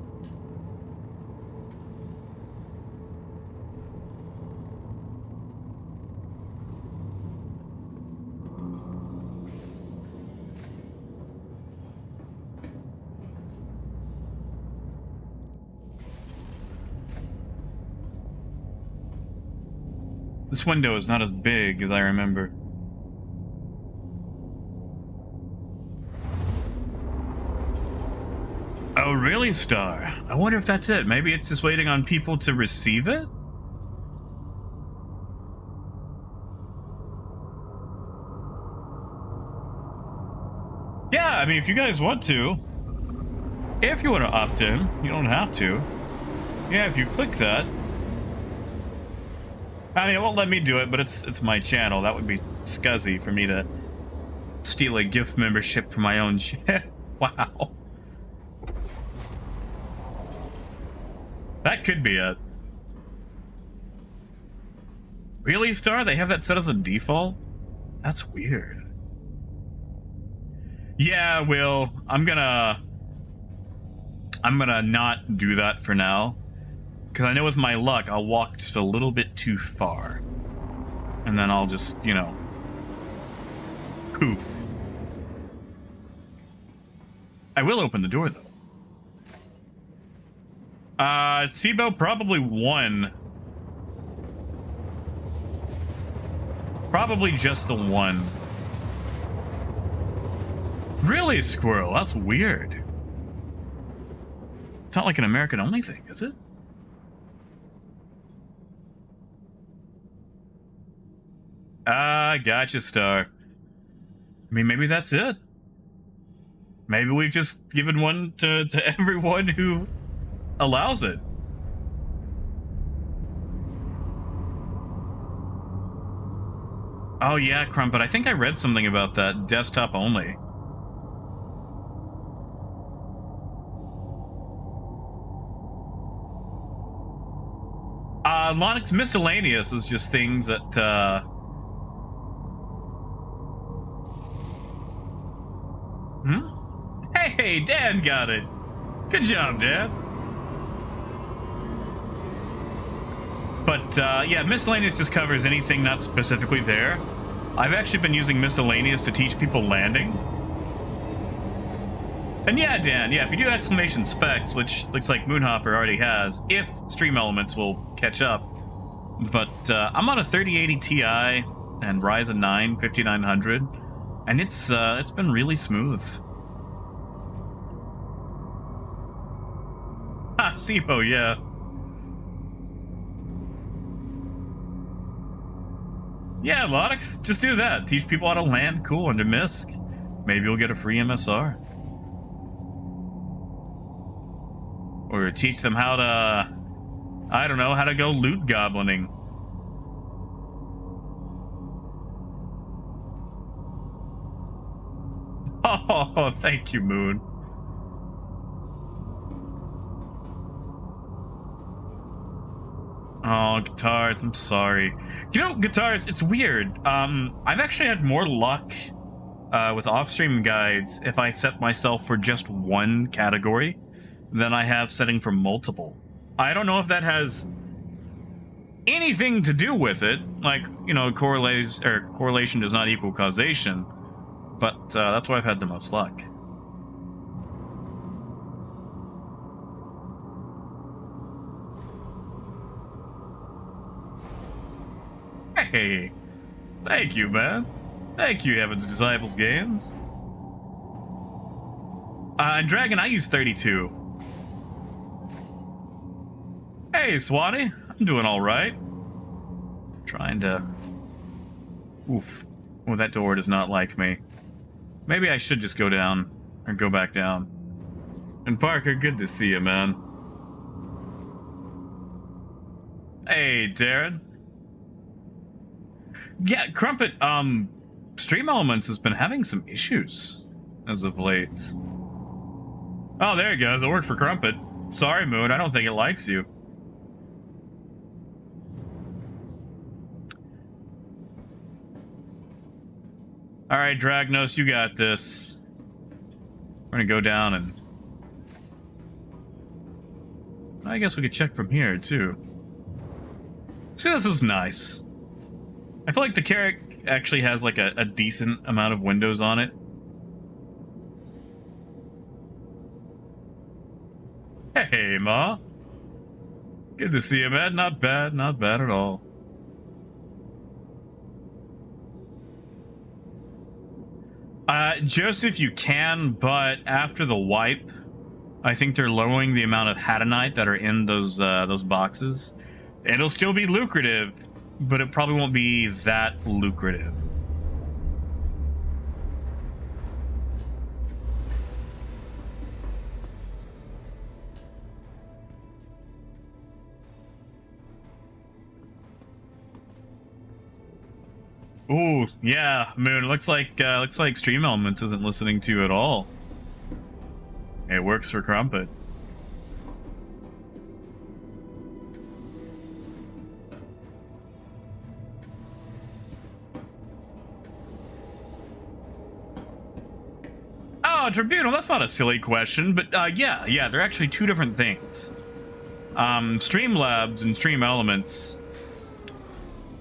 This window is not as big as I remember. Oh, really, Star? I wonder if that's it. Maybe it's just waiting on people to receive it? Yeah, I mean, if you guys want to. If you want to opt in, you don't have to. Yeah, if you click that. I mean, it won't let me do it, but it's my channel. That would be scuzzy for me to steal a gift membership for my own channel. Wow. That could be it. Really, Star? They have that set as a default? That's weird. Yeah, Will. I'm gonna not do that for now. Because I know with my luck, I'll walk just a little bit too far. And then I'll just, you know, poof. I will open the door, though. Sibo probably won. Probably just the one. Really, Squirrel? That's weird. It's not like an American-only thing, is it? Gotcha, Star. I mean, maybe that's it. Maybe we've just given one to everyone who allows it. Oh yeah, Crumpet. I think I read something about that. Desktop only. Linux miscellaneous is just things that Hey, Dan got it. Good job, Dan. But yeah, miscellaneous just covers anything not specifically there. I've actually been using miscellaneous to teach people landing. And yeah, Dan, yeah, if you do exclamation specs, which looks like Moonhopper already has, if Stream Elements will catch up. But I'm on a 3080 Ti and Ryzen 9 5900, and it's been really smooth. Ah, Sibo, yeah. Yeah, Lonix, just do that. Teach people how to land cool under MISC. Maybe you'll get a free MSR. Or teach them how to, I don't know, how to go loot goblining. Oh, thank you, Moon. Oh, Guitars, I'm sorry. You know, Guitars, it's weird. I've actually had more luck with off-stream guides if I set myself for just one category than I have setting for multiple. I don't know if that has anything to do with it. Like, you know, correlation does not equal causation. But that's why I've had the most luck. Hey, thank you, man. Thank you, Heaven's Disciples Games. And Dragon, I use 32. Hey, Swanee. I'm doing all right. Trying to... Oof. Oh, that door does not like me. Maybe I should just go down, or go back down. And Parker, good to see you, man. Hey, Darren. Yeah, Crumpet, Stream Elements has been having some issues as of late. Oh, there you go. It worked for Crumpet. Sorry, Moon, I don't think it likes you. Alright, Dragnos, you got this. We're gonna go down and... I guess we could check from here, too. See, this is nice. I feel like the Carrack actually has, like, a decent amount of windows on it. Hey, Ma. Good to see you, man. Not bad at all. Joseph, you can, but after the wipe, I think they're lowering the amount of hadanite that are in those boxes. It'll still be lucrative, but it probably won't be that lucrative. Ooh, yeah, Moon. Looks like Stream Elements isn't listening to you at all. It works for Crumpet. Oh, Tribunal, that's not a silly question, but yeah, they're actually two different things. Streamlabs and Stream Elements,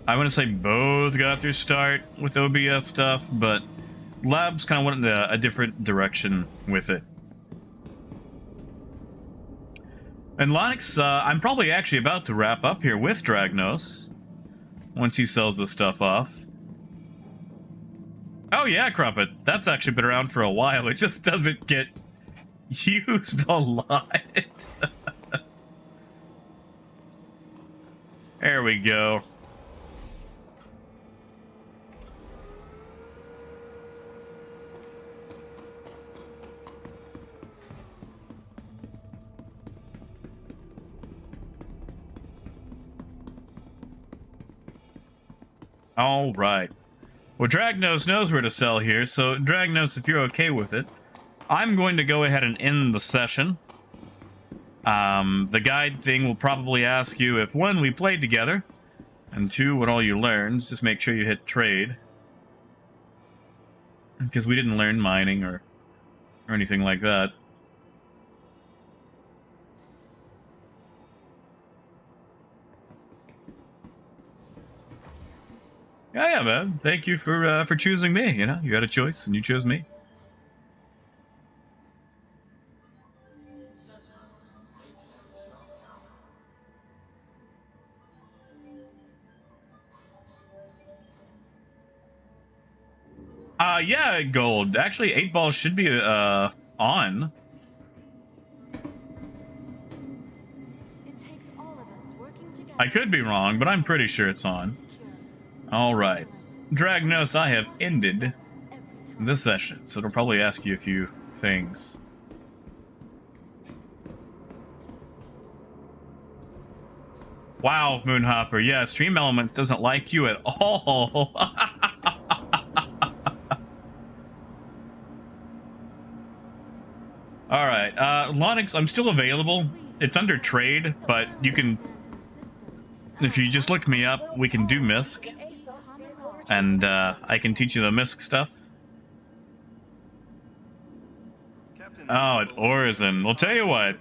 I want to say both got their start with OBS stuff, but Labs kind of went in a different direction with it. And Lonix, I'm probably actually about to wrap up here with Dragnos once he sells this stuff off. Oh yeah, Crumpet, that's actually been around for a while. It just doesn't get used a lot. There we go. All right. Well, Dragnos knows where to sell here, so Dragnos, if you're okay with it, I'm going to go ahead and end the session. The guide thing will probably ask you if, one, we played together, and two, what all you learned. Just make sure you hit trade. Because we didn't learn mining or anything like that. Yeah, man. Thank you for choosing me. You know, you had a choice and you chose me. Yeah, Gold. Actually, 8 Ball should be on. It takes all of us working together. I could be wrong, but I'm pretty sure it's on. All right. Dragnos, I have ended this session, so it'll probably ask you a few things. Wow, Moonhopper. Yeah, Stream Elements doesn't like you at all. All right, Lonix, I'm still available. It's under trade, but you can, if you just look me up, we can do MISC. And I can teach you the MISC stuff. Oh, at Orison. Well, tell you what.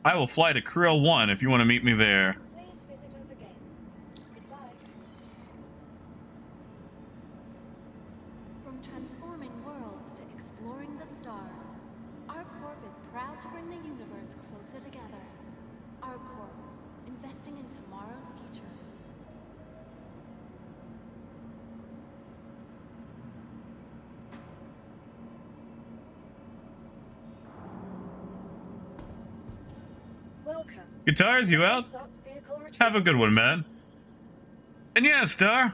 I will fly to Krill 1 if you want to meet me there. Please visit us again. Goodbye. From transforming worlds to exploring the stars, our corp is proud to bring the universe closer together. Our corp, investing in tomorrow's future. Welcome. Guitars, you out? Have a good one, man. And yeah, Star.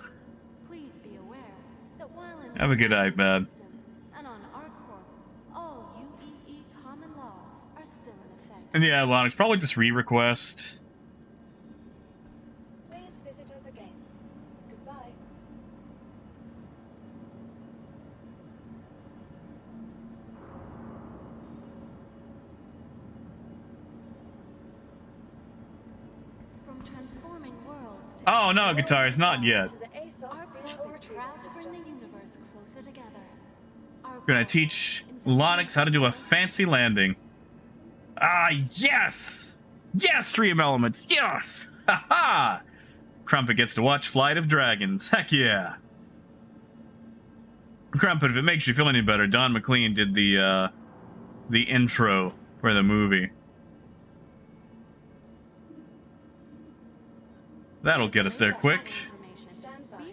Please be aware that while in Have a good night, man. and on our corp, all UEE common laws are still in effect. And yeah, Lonix, probably just re-request. Please visit us again. Goodbye. From transforming worlds to Oh no, Guitars, not yet. to the ASOP vehicle retrieval system. Bring the universe closer together. Our We're gonna corp, teach investing Lonix how to do a fancy landing. Ah, yes! Yes, Stream Elements, yes! Ha-ha! Crumpet gets to watch Flight of Dragons. Heck yeah! Crumpet, if it makes you feel any better, Don McLean did the intro for the movie. That'll get us there quick. Be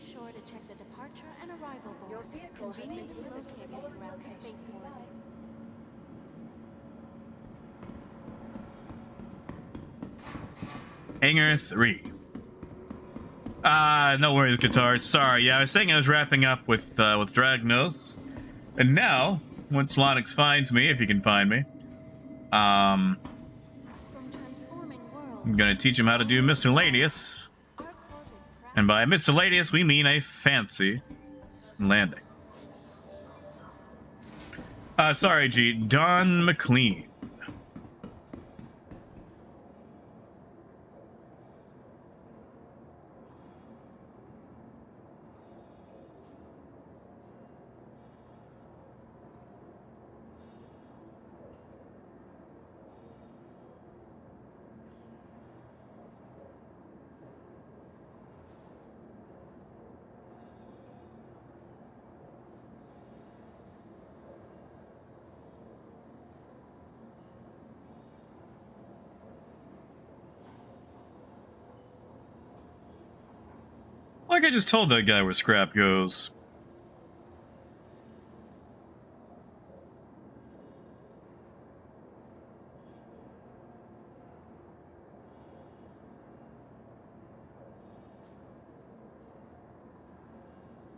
sure to check the departure and arrival boards. Your vehicle conveniently located throughout the spaceport. Hangar 3. No worries, guitars. Sorry, yeah, I was saying I was wrapping up with Dragnos. And now, once Lonix finds me, if he can find me, From transforming worlds, I'm gonna teach him how to do miscellaneous. our corp is proud. And by miscellaneous, we mean a fancy landing. Sorry, G. Don McLean. Like I just told that guy where scrap goes.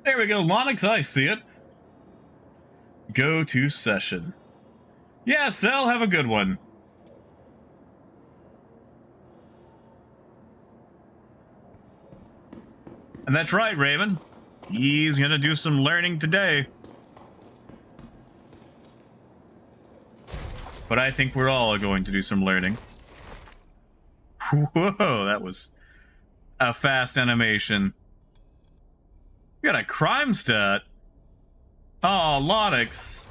There we go, Lonix, I see it. Go to session. Yeah, Cell, have a good one. And that's right, Raven. He's gonna do some learning today. But I think we're all going to do some learning. Whoa, that was a fast animation. You got a crime stat. Oh, Lonix.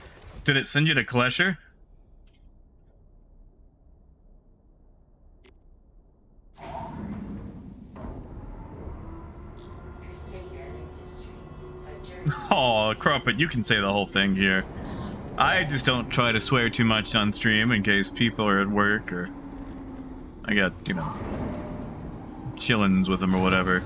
Did it send you to Klesher? Oh, Crumpet, you can say the whole thing here. I just don't try to swear too much on stream in case people are at work or I got, you know, chillins with them or whatever.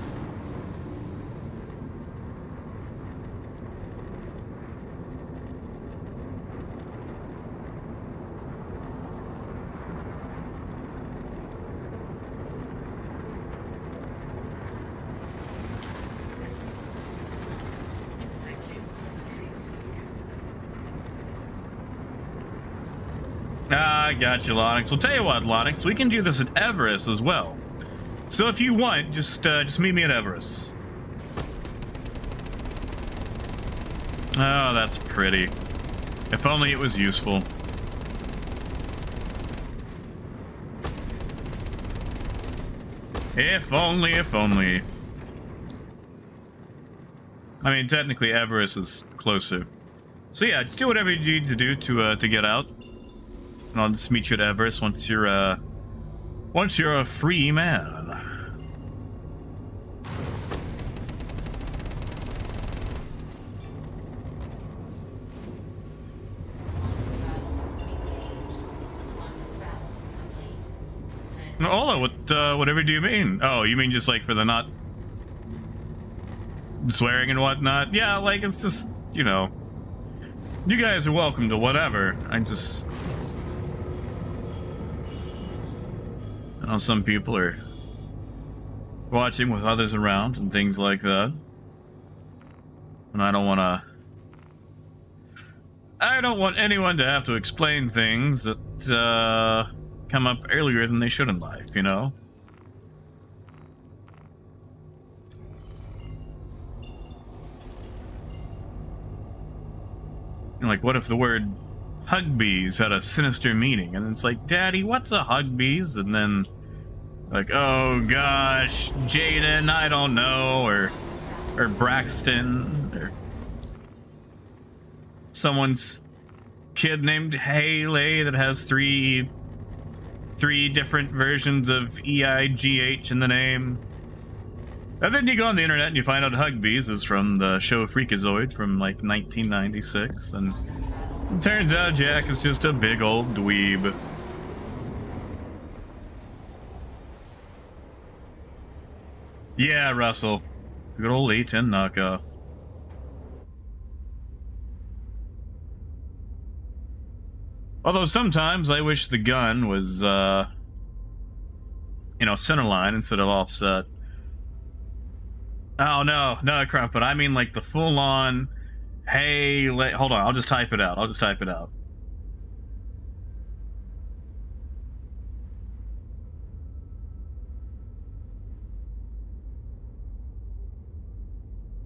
I got you, Lonix. Well, tell you what, Lonix, we can do this at Everest as well. So if you want, just meet me at Everest. Oh, that's pretty. If only it was useful. If only, if only. I mean, technically Everest is closer. So yeah, just do whatever you need to do to get out. And I'll just meet you at Everest once you're a free man. Ola, whatever do you mean? Oh, you mean just like for the not swearing and whatnot? Yeah, like it's just, you know, you guys are welcome to whatever. I know some people are watching with others around and things like that. And I don't want anyone to have to explain things that come up earlier than they should in life, you know? Like, what if the word Hugbees had a sinister meaning? And it's like, Daddy, what's a Hugbees? And then, like, oh gosh, Jaden, I don't know, or Braxton, or someone's kid named Haley that has three different versions of EIGH in the name. And then you go on the internet and you find out Hugbees is from the show Freakazoid from like 1996, and it turns out Jack is just a big old dweeb. Yeah, Russell. Good old A10 knockoff. Although sometimes I wish the gun was, you know, centerline instead of offset. Oh, no, Crumpet. I mean, like, the full-on, hey, hold on, I'll just type it out.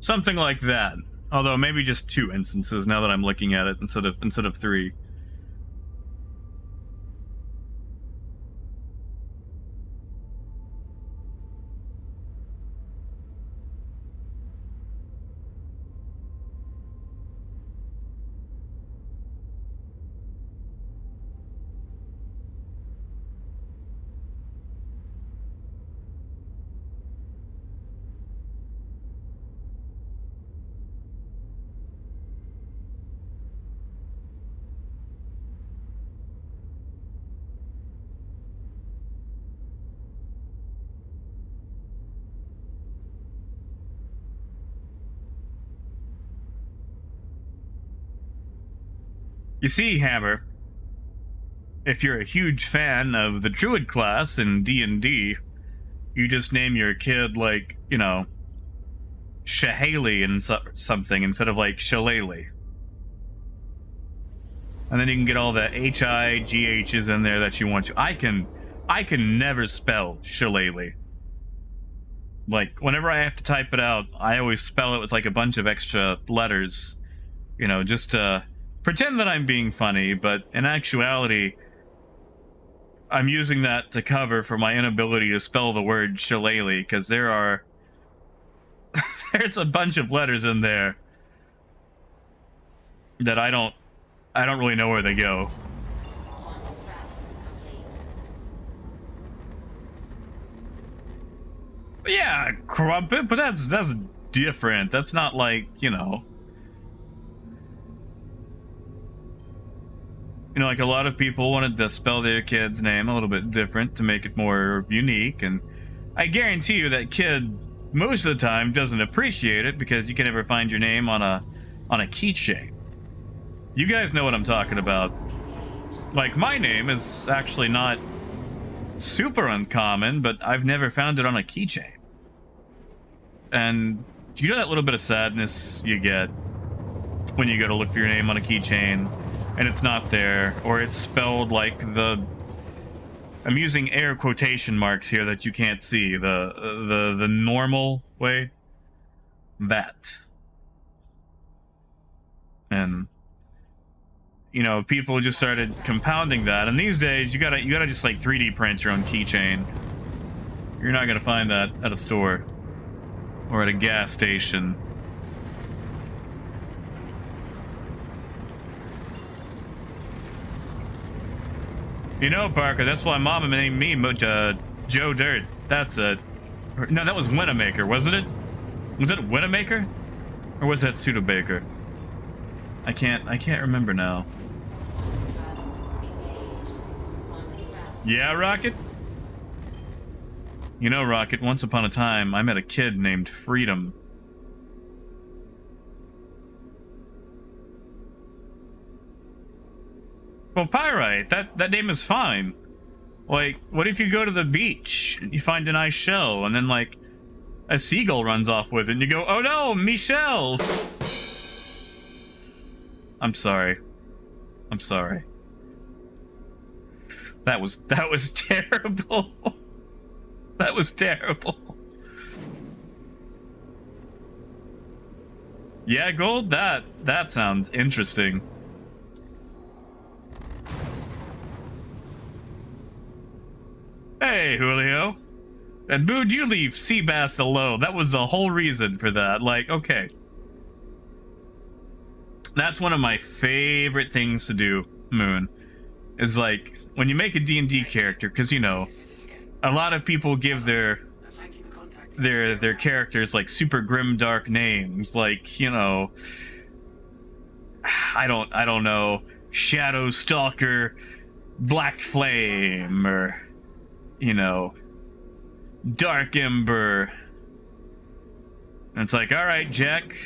Something like that. Although maybe just 2 instances now that I'm looking at it instead of 3. You see, Hammer, if you're a huge fan of the Druid class in D&D, you just name your kid, like, you know, Shahaley and something instead of, like, Shillelagh. And then you can get all the H-I-G-H's in there that you want to. I can never spell Shillelagh. Like, whenever I have to type it out, I always spell it with, like, a bunch of extra letters, you know, just to pretend that I'm being funny, but in actuality, I'm using that to cover for my inability to spell the word shillelagh, because there's a bunch of letters in there that I don't really know where they go. But yeah, Crumpet, but that's different. That's not like, you know, like a lot of people wanted to spell their kid's name a little bit different to make it more unique, and I guarantee you that kid most of the time doesn't appreciate it because you can never find your name on a keychain. You guys know what I'm talking about. Like, my name is actually not super uncommon, but I've never found it on a keychain. And do you know that little bit of sadness you get when you go to look for your name on a keychain and it's not there, or it's spelled like I'm using air quotation marks here that you can't see, the normal way? That. And, you know, people just started compounding that, and these days you gotta just like 3D print your own keychain. You're not gonna find that at a store or at a gas station. You know, Parker, that's why Mama named me Joe Dirt. That's a... No, that was Winamaker, wasn't it? Was it Winamaker? Or was that Studebaker? I can't remember now. Yeah, Rocket? You know, Rocket, once upon a time, I met a kid named Freedom. Well, Pyrite, that name is fine. Like, what if you go to the beach and you find a nice shell and then, like, a seagull runs off with it and you go, oh no, Michelle! I'm sorry. That was terrible. That was terrible. Yeah, Gold, that sounds interesting. Hey, Julio. And Moon, you leave Seabass alone. That was the whole reason for that. Like, okay. That's one of my favorite things to do, Moon. Is like, when you make a D&D character, because, you know, a lot of people give their characters, like, super grim dark names. Like, you know... I don't know. Shadow Stalker, Black Flame, or... you know, Dark Ember, And it's like, all right, Jack,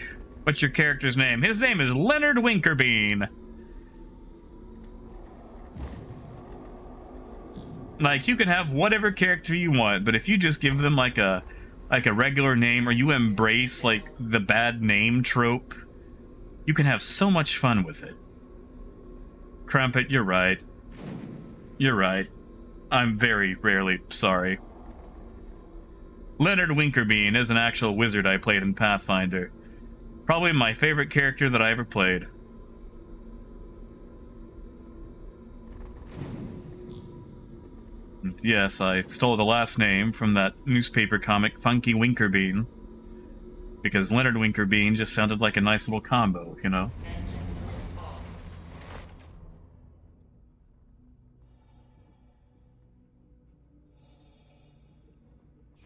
what's your character's name? His name is Leonard Winkerbean. Like, you can have whatever character you want, but if you just give them like a regular name, or you embrace like the bad name trope, you can have so much fun with it. Crumpet, you're right. You're right. I'm very rarely sorry. Leonard Winkerbean is an actual wizard I played in Pathfinder. Probably my favorite character that I ever played. And yes, I stole the last name from that newspaper comic, Funky Winkerbean. Because Leonard Winkerbean just sounded like a nice little combo, you know?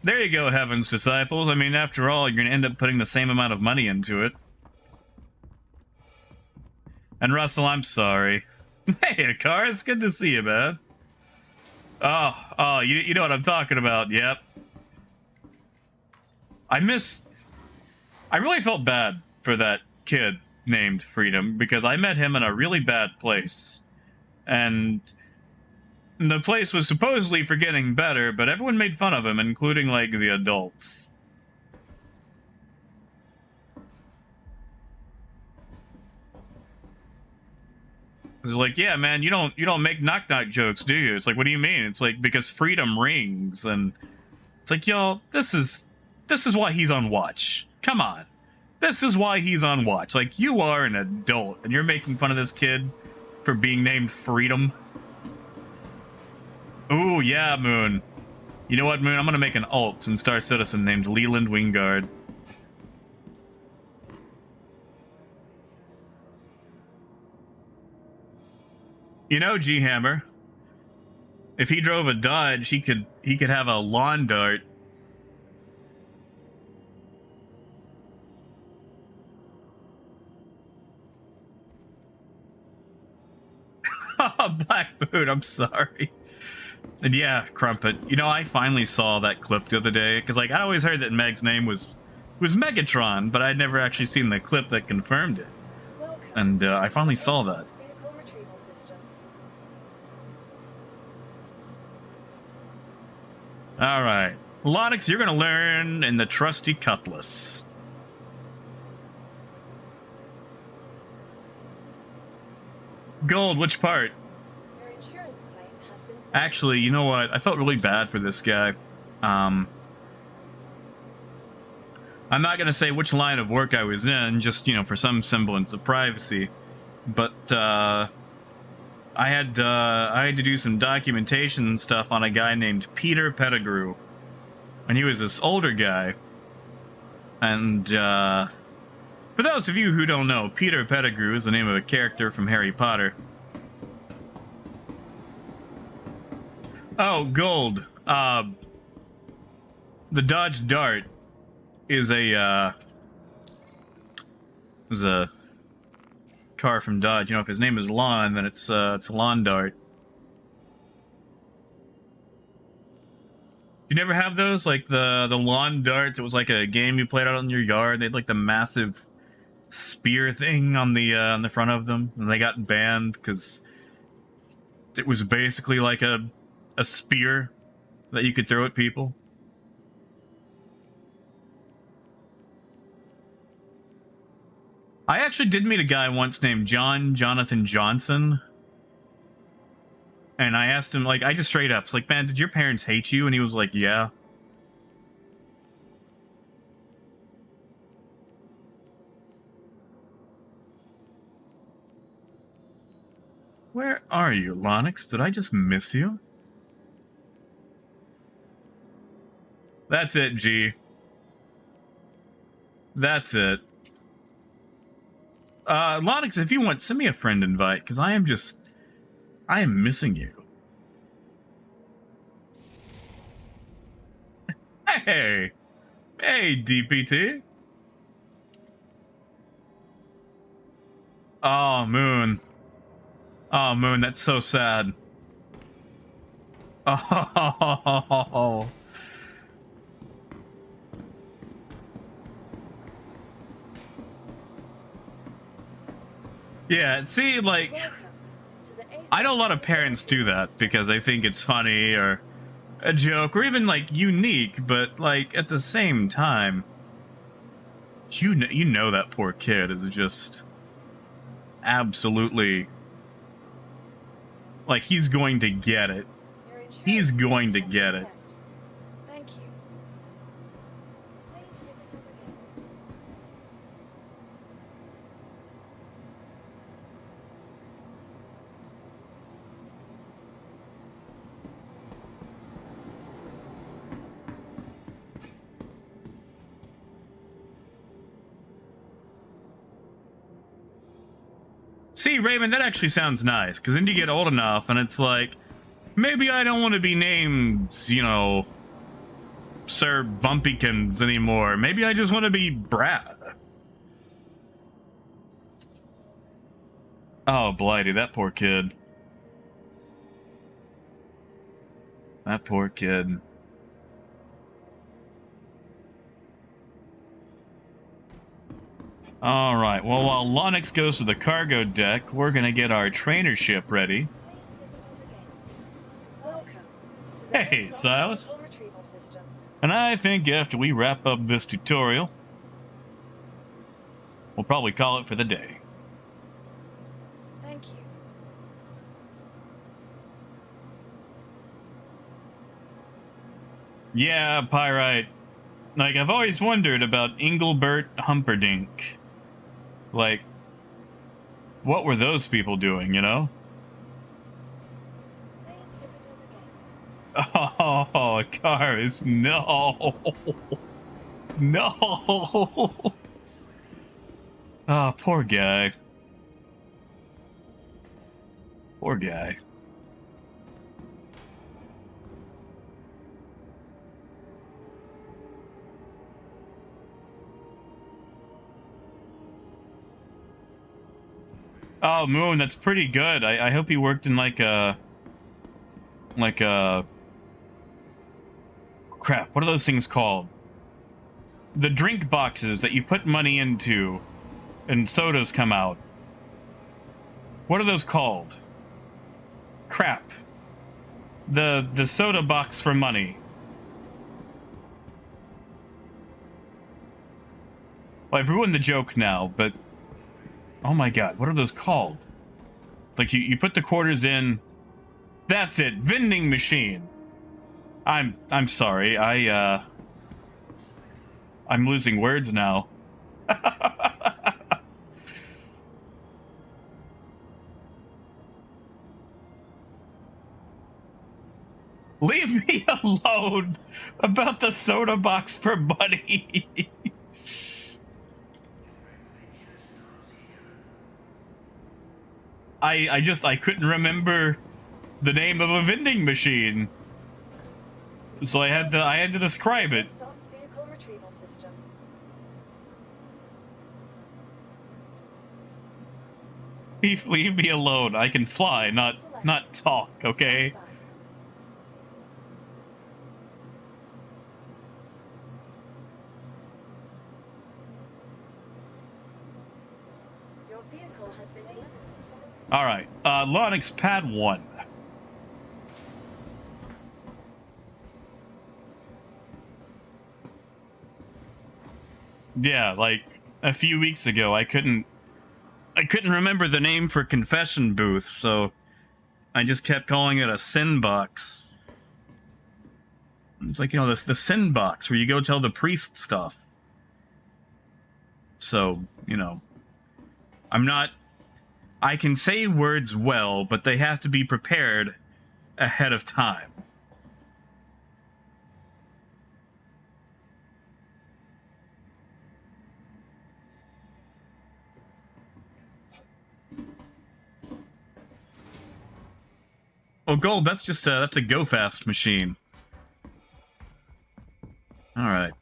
There you go, Heaven's Disciples. I mean, after all, you're going to end up putting the same amount of money into it. And Russell, I'm sorry. Hey, Akar, it's good to see you, man. Oh, you know what I'm talking about, yep. I really felt bad for that kid named Freedom, because I met him in a really bad place. And the place was supposedly for getting better, but everyone made fun of him, including, like, the adults. It's like, yeah, man, you don't make knock-knock jokes, do you? It's like, what do you mean? It's like, because freedom rings, and it's like, y'all, this is why he's on watch. Come on. This is why he's on watch. Like, you are an adult, and you're making fun of this kid for being named Freedom. Ooh, yeah, Moon. You know what, Moon? I'm gonna make an alt in Star Citizen named Leland Wingard. You know, G-Hammer, if he drove a Dodge, he could have a lawn dart. Black Moon, I'm sorry. And yeah, Crumpet. You know, I finally saw that clip the other day, because, like, I always heard that Meg's name was Megatron, but I'd never actually seen the clip that confirmed it. And I finally saw that. Alright. Lonix, you're going to learn in the trusty Cutlass. Gold, which part? Your insurance claim has been settled. Actually, you know what? I felt really bad for this guy. I'm not going to say which line of work I was in, just, you know, for some semblance of privacy. But, I had to do some documentation and stuff on a guy named Peter Pettigrew. And he was this older guy. And, for those of you who don't know, Peter Pettigrew is the name of a character from Harry Potter. Oh, Gold. The Dodge Dart is a car from Dodge. You know, if his name is Lawn, then it's a Lawn Dart. You never have those? Like the Lawn Darts? It was like a game you played out in your yard. They had like the massive spear thing on the front of them, and they got banned because it was basically like a spear that you could throw at people. I actually did meet a guy once named Jonathan Johnson. And I asked him, like, I just straight up was like, man, did your parents hate you? And he was like, yeah. Where are you, Lonix? Did I just miss you? That's it, G. That's it. Lonix, if you want, send me a friend invite, because I am missing you. Hey! Hey, DPT! Oh, Moon. Oh, Moon, that's so sad. Oh. Yeah, see, like, Welcome to the I know a lot of parents do that because they think it's funny or a joke or even like unique, but like at the same time, you know that poor kid is just absolutely like he's going to get it. Your insurance He's going to has get been it. sent. Thank you. Please visit us again. See, Raymond, that actually sounds nice because then you get old enough and it's like, maybe I don't want to be named, you know, Sir Bumpykins anymore. Maybe I just want to be Brad. Oh, Blighty, that poor kid. That poor kid. Alright, well, while Lonix goes to the cargo deck, we're gonna get our trainership ready. Please visit us again. Welcome to the Hey, Airsoft Silas. Vehicle Retrieval System. And I think after we wrap up this tutorial, we'll probably call it for the day. Thank you. Yeah, Pyrite. Like, I've always wondered about Engelbert Humperdinck. Like, what were those people doing, you know? Please visit us again. Oh, cars, no. No. Oh, poor guy. Poor guy. Oh, Moon, that's pretty good. I hope he worked in like a crap, what are those things called? The drink boxes that you put money into and sodas come out. What are those called? Crap. The soda box for money. Well, I've ruined the joke now, but oh my god, what are those called? Like you put the quarters in. That's it, vending machine. I'm sorry. I'm losing words now. Leave me alone about the soda box for money. I couldn't remember the name of a vending machine. So I had to describe it. Airsoft Vehicle Retrieval System. Leave me alone. I can fly, not talk, okay? Stand by. Your vehicle has been delivered. Alright, Lonix Pad 1. Yeah, like a few weeks ago I couldn't remember the name for confession booth, so I just kept calling it a sin box. It's like, you know, the sin box where you go tell the priest stuff. So, you know, I can say words well, but they have to be prepared ahead of time. Oh, Gold, that's a go fast machine. All right.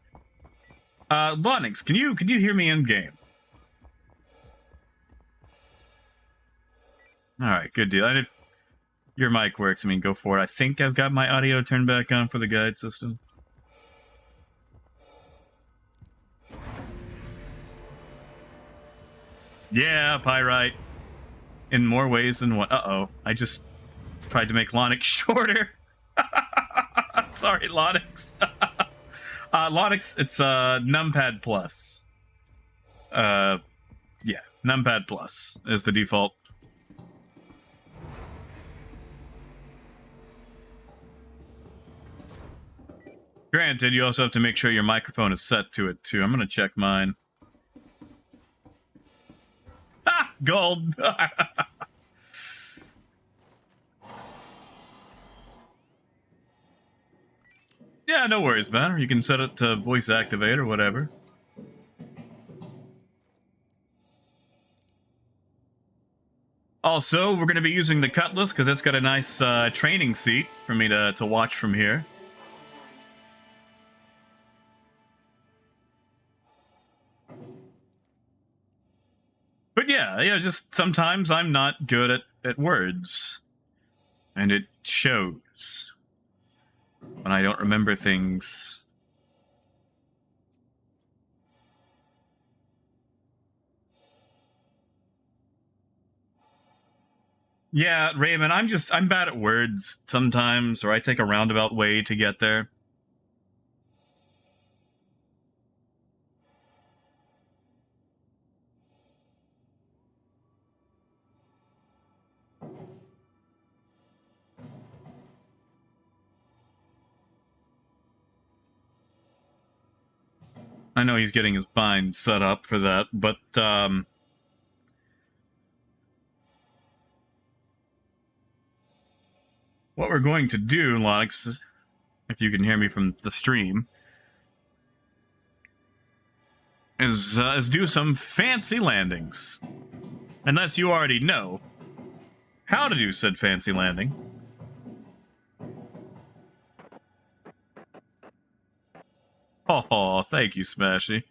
Lonix, can you hear me in game? All right, good deal. And if your mic works, I mean, go for it. I think I've got my audio turned back on for the guide system. Yeah, Pyrite. in more ways than one. Uh-oh. I just tried to make Lonix shorter. Sorry, Lonix. Lonix, it's numpad plus. Yeah, numpad plus is the default. Granted, you also have to make sure your microphone is set to it, too. I'm going to check mine. Ah! Gold! Yeah, no worries, man. You can set it to voice activate or whatever. Also, we're going to be using the Cutlass because it's got a nice training seat for me to watch from here. But yeah, just sometimes I'm not good at words. And it shows when I don't remember things. Yeah, Raymond, I'm bad at words sometimes, or I take a roundabout way to get there. I know he's getting his bind set up for that, but, what we're going to do, Lonix, if you can hear me from the stream, is do some fancy landings. Unless you already know how to do said fancy landing. Oh, thank you, Smashy.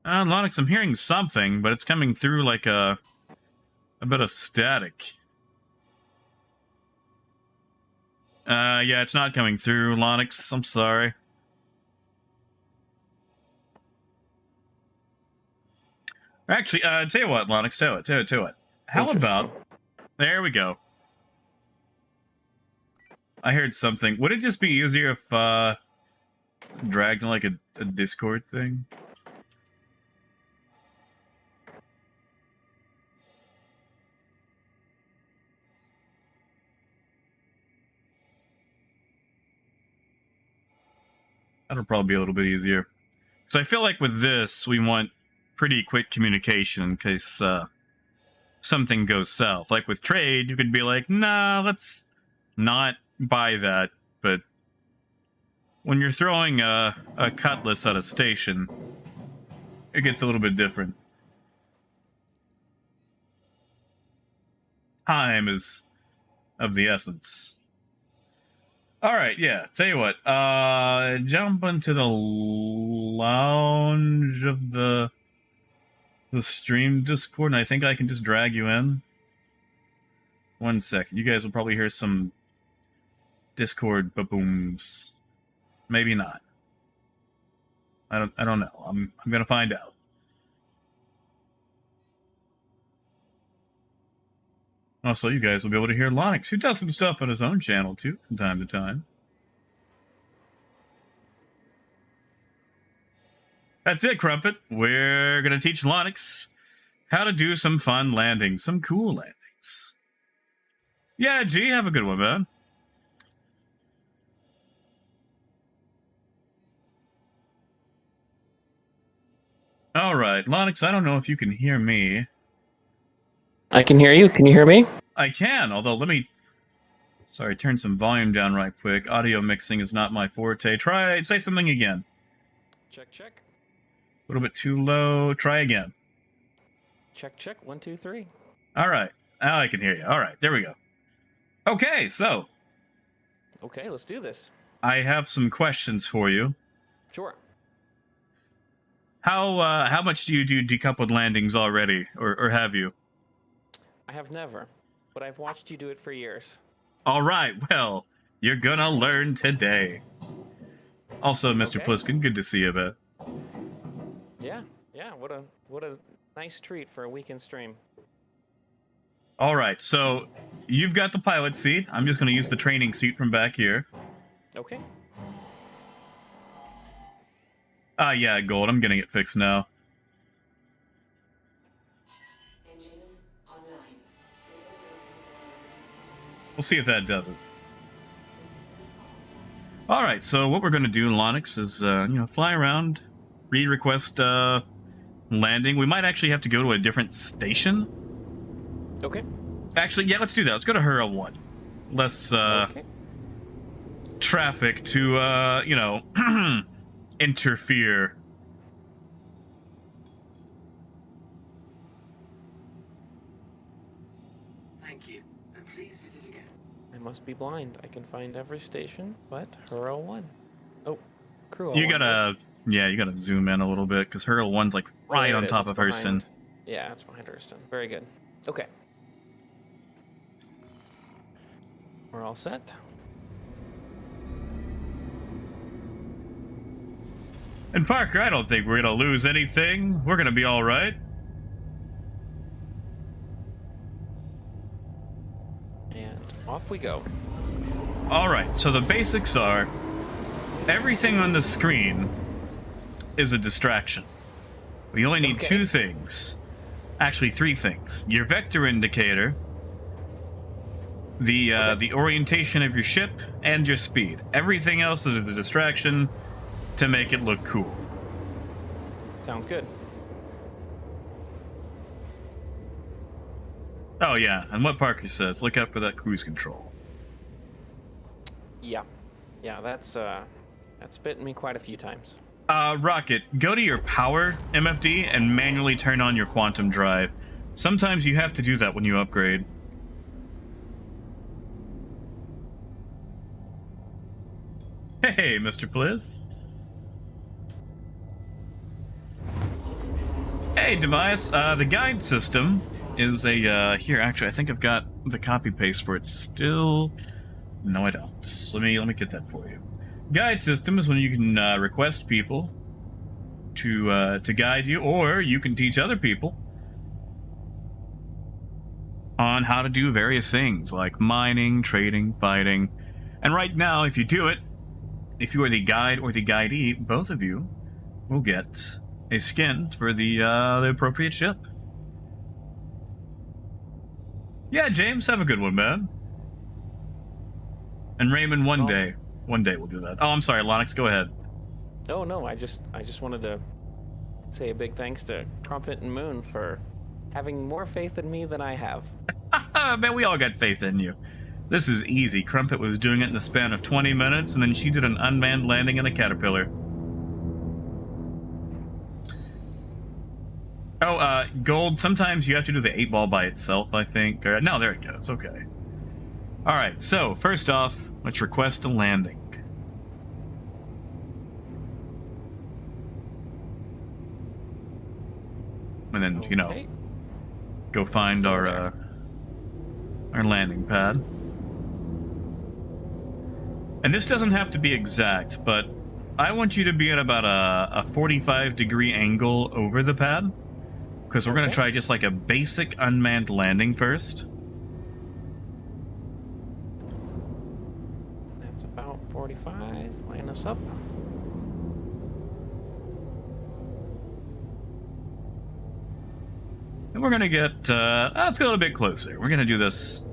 Lonix, I'm hearing something, but it's coming through like a bit of static. Yeah, it's not coming through, Lonix. I'm sorry. Actually, tell you what, Lonix, tell you what. How about... There we go. I heard something. Would it just be easier if, it's dragged in like a Discord thing? That'll probably be a little bit easier. So I feel like with this, we want pretty quick communication in case something goes south. Like with trade, you could be like, nah, let's not buy that. But when you're throwing a Cutlass at a station, it gets a little bit different. Time is of the essence. Alright, yeah. Tell you what, jump into the lounge of the stream Discord, and I think I can just drag you in. 1 second. You guys will probably hear some Discord ba-booms. Maybe not. I don't know. I'm gonna find out. Also, you guys will be able to hear Lonix, who does some stuff on his own channel, too, from time to time. That's it, Crumpet. We're going to teach Lonix how to do some fun landings, some cool landings. Yeah, G, have a good one, man. All right, Lonix, I don't know if you can hear me. I can hear you. Can you hear me? I can, although let me... Sorry, turn some volume down right quick. Audio mixing is not my forte. Say something again. Check, check. A little bit too low. Try again. Check, check. 1, 2, 3. All right. Now I can hear you. All right, there we go. Okay, so... Okay, let's do this. I have some questions for you. Sure. How much do you do decoupled landings already, or have you? I have never, but I've watched you do it for years. All right, well, you're gonna learn today. Also, Mr. Okay. Pliskin, good to see you, man. Yeah. What What a nice treat for a weekend stream. All right, so you've got the pilot seat. I'm just going to use the training seat from back here. Okay. Yeah, Gold. I'm getting it fixed now. Engines online. We'll see if that does it. All right, so what we're going to do in Lonix is, fly around, request landing. We might actually have to go to a different station. Okay. Actually, yeah, let's do that. Let's go to Hurl 1. Less Okay. traffic to, interfere. Thank you, and please visit again. I must be blind. I can find every station but Hurl 1. Oh, Crew You 1. gotta, you gotta zoom in a little bit, because Hurl 1's like right There on it is. top It's of Hurston. behind- Yeah, it's behind Hurston. Very good. Okay. We're all set. And Parker, I don't think we're gonna lose anything. We're gonna be all right. And off we go. All right. So the basics are everything on the screen is a distraction. We only need Okay. 2 things. Actually, 3 things. Your vector indicator, the orientation of your ship, and your speed. Everything else is a distraction to make it look cool. Sounds good. Oh yeah, and what Parker says, look out for that cruise control. Yeah. Yeah, that's bitten me quite a few times. Rocket, go to your power MFD and manually turn on your quantum drive. Sometimes you have to do that when you upgrade. Hey, Mr. Pliss. Hey, Demise. The guide system is a, here, actually, I think I've got the copy paste for it still. No, I don't. Let me get that for you. Guide system is when you can request people to guide you, or you can teach other people on how to do various things like mining, trading, fighting. And right now, if you do it, if you are the guide or the guidee, both of you will get a skin for the appropriate ship. Yeah, James, have a good one, man. And Raymond, one day we'll do that. Oh, I'm sorry, Lonix, go ahead. Oh no, I just wanted to say a big thanks to Crumpet and Moon for having more faith in me than I have. Man, we all got faith in you. This is easy. Crumpet was doing it in the span of 20 minutes, and then she did an unmanned landing in a caterpillar. Oh, Gold, sometimes you have to do the 8-ball by itself, I think. No, there it goes. Okay. Alright, so, first off, let's request a landing. And then, Okay. go find So our landing pad. And this doesn't have to be exact, but I want you to be at about a 45-degree angle over the pad, because we're going to try just like a basic unmanned landing first. That's about 45. Line us up. And we're going to get, let's go a little bit closer. We're going to do this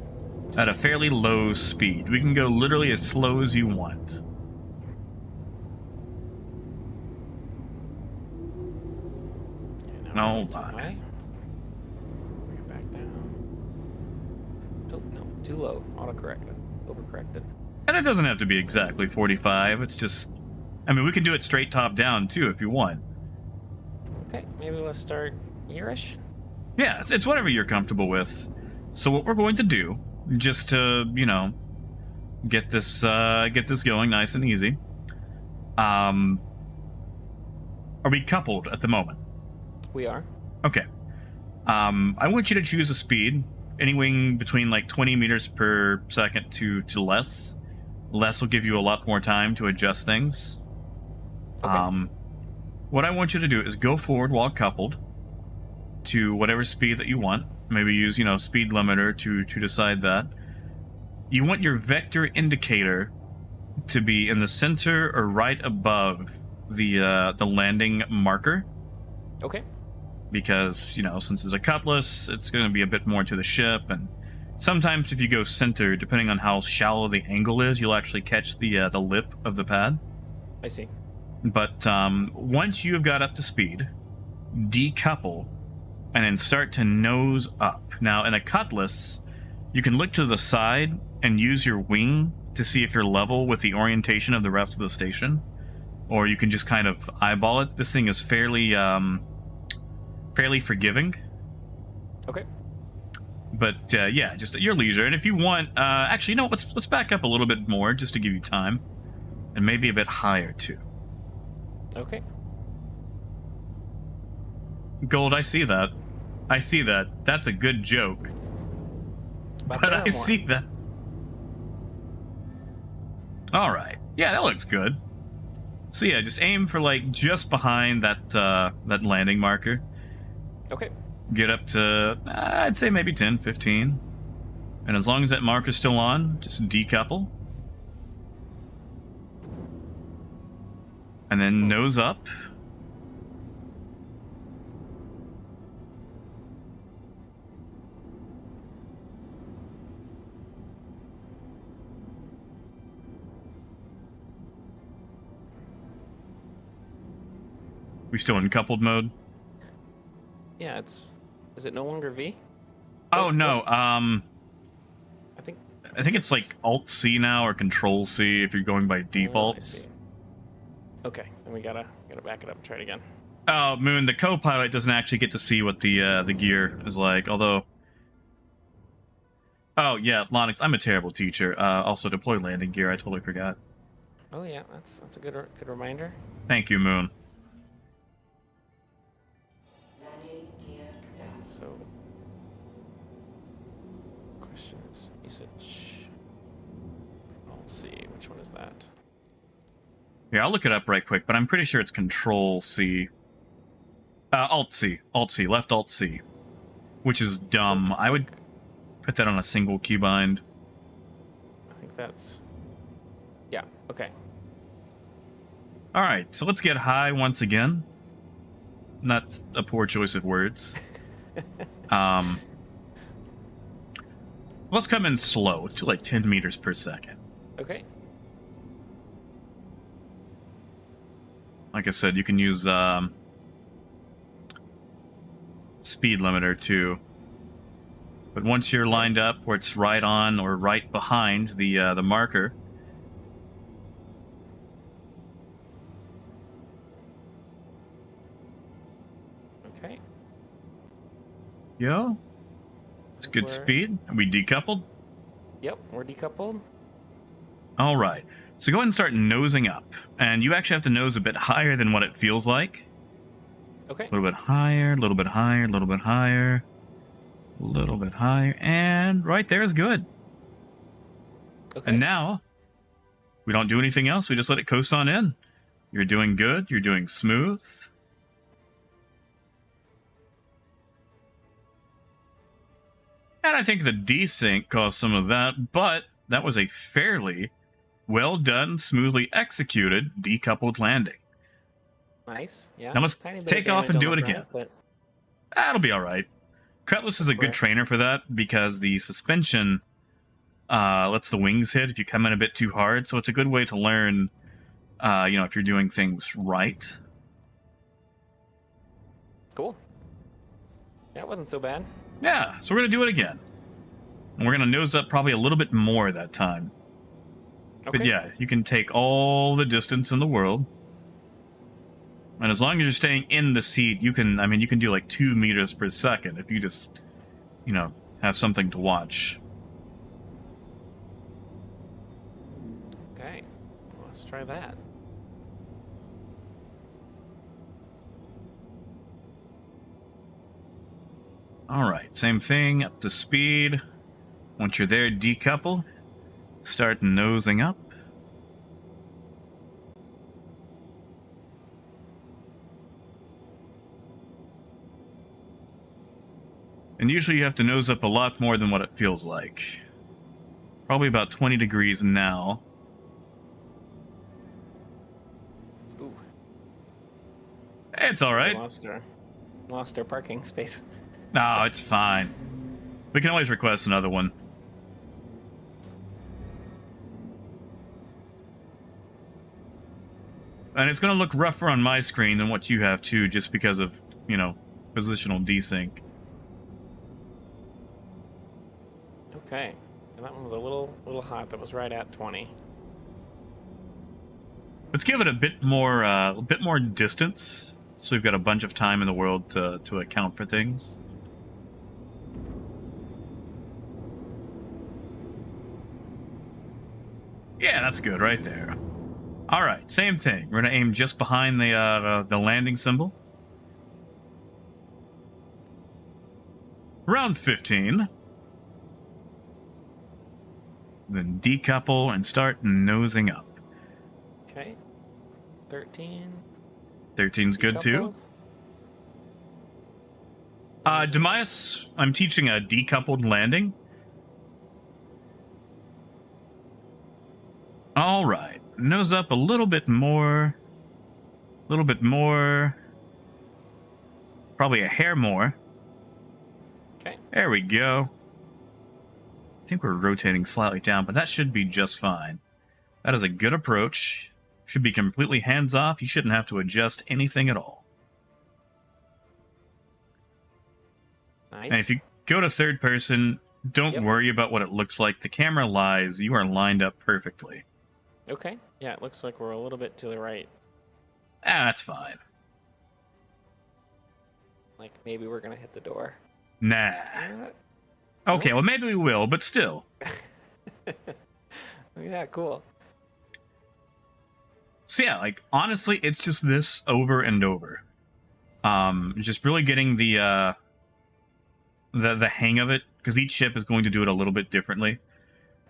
at a fairly low speed. We can go literally as slow as you want. Okay, No, we're too lie. high. Bring it back down. Oh, no, too low. Autocorrected. Overcorrected. And it doesn't have to be exactly 45. It's just, I mean, we can do it straight top down too if you want. Okay, maybe let's start here-ish. Yeah, it's whatever you're comfortable with. So what we're going to do, just to, get this going nice and easy. Are we coupled at the moment? We are. Okay. I want you to choose a speed anywhere between like 20 meters per second to less. Less will give you a lot more time to adjust things. Okay. What I want you to do is go forward while coupled. to whatever speed that you want. Maybe use, speed limiter to decide that. You want your vector indicator to be in the center or right above the landing marker. Okay. Because, since it's a Cutlass, it's going to be a bit more to the ship, and sometimes if you go center, depending on how shallow the angle is, you'll actually catch the lip of the pad. I see. But once you've got up to speed, decouple, and then start to nose up. Now, in a Cutlass, you can look to the side and use your wing to see if you're level with the orientation of the rest of the station, or you can just kind of eyeball it. This thing is fairly forgiving. Okay. But yeah, just at your leisure. And if you want, actually, let's back up a little bit more just to give you time, and maybe a bit higher too. Okay. Gold, I see that. That's a good joke. About But there or I more? see that. All right. Yeah, that looks good. So yeah, just aim for like just behind that landing marker. Okay. Get up to, I'd say maybe 10, 15. And as long as that marker's still on, just decouple. And then nose up. We still in coupled mode? Yeah, is it no longer V? Oh no, I think I think it's like Alt C now or Control C if you're going by I defaults. see. Okay, then we gotta back it up and try it again. Oh, Moon, the co-pilot doesn't actually get to see what the gear is like, although... Oh, yeah, Lonix, I'm a terrible teacher. Also, deploy landing gear, I totally forgot. Oh yeah, that's a good reminder. Thank you, Moon. Landing gear down. So, question is usage. Let's see, which one is that? Yeah, I'll look it up right quick, but I'm pretty sure it's Control C. Alt C, left Alt C. Which is dumb. I would put that on a single keybind. I think that's. Yeah. Okay. Alright, so let's get high once again. Not a poor choice of words. Let's come in slow. Let's do like 10 meters per second. Okay. Like I said, you can use speed limiter too. But once you're lined up where it's right on or right behind the marker, Okay. yo, it's good We're- speed. Are we decoupled? Yep, we're decoupled. All right. So go ahead and start nosing up, and you actually have to nose a bit higher than what it feels like. Okay. A little bit higher, a little bit higher, a little bit higher, a little bit higher, and right there is good. Okay. And now, we don't do anything else. We just let it coast on in. You're doing good. You're doing smooth. And I think the desync caused some of that, but that was a fairly well done, smoothly executed decoupled landing. Nice. Yeah. Now let's Tiny bit take of off and damage do on it the again. front, That'll be all right. Cutlass is a good Right. trainer for that because the suspension lets the wings hit if you come in a bit too hard. So it's a good way to learn, if you're doing things right. but cool. That wasn't so bad. Yeah, so we're going to do it again. And we're going to nose up probably a little bit more that time. Okay. But yeah, you can take all the distance in the world. And as long as you're staying in the seat, you can do like 2 meters per second if you just, have something to watch. Okay. Well, let's try that. All right, same thing, up to speed. Once you're there, decouple. Start nosing up. And usually you have to nose up a lot more than what it feels like. Probably about 20 degrees now. Ooh. It's alright. Lost our parking space. No, it's fine. We can always request another one. And it's going to look rougher on my screen than what you have too, just because of, you know, positional desync. Okay. And that one was a little hot. That was right at 20. Let's give it a bit more distance, so we've got a bunch of time in the world to account for things. Yeah, that's good right there. All right, same thing. We're gonna aim just behind the landing symbol. Around 15. Then decouple and start nosing up. Okay. 13. 13's good too. Demias, I'm teaching a decoupled landing. All right, nose up a little bit more. A little bit more. Probably a hair more. Okay. There we go. I think we're rotating slightly down, but that should be just fine. That is a good approach. Should be completely hands off. You shouldn't have to adjust anything at all. Nice. And if you go to third person, don't worry about what it looks like. The camera lies. You are lined up perfectly. Okay. Yeah, it looks like we're a little bit to the right. Ah, that's fine. Like maybe we're gonna hit the door. Nah. Okay, well maybe we will, but still. Yeah, cool. So yeah, like honestly, it's just this over and over. Just really getting the hang of it, because each ship is going to do it a little bit differently.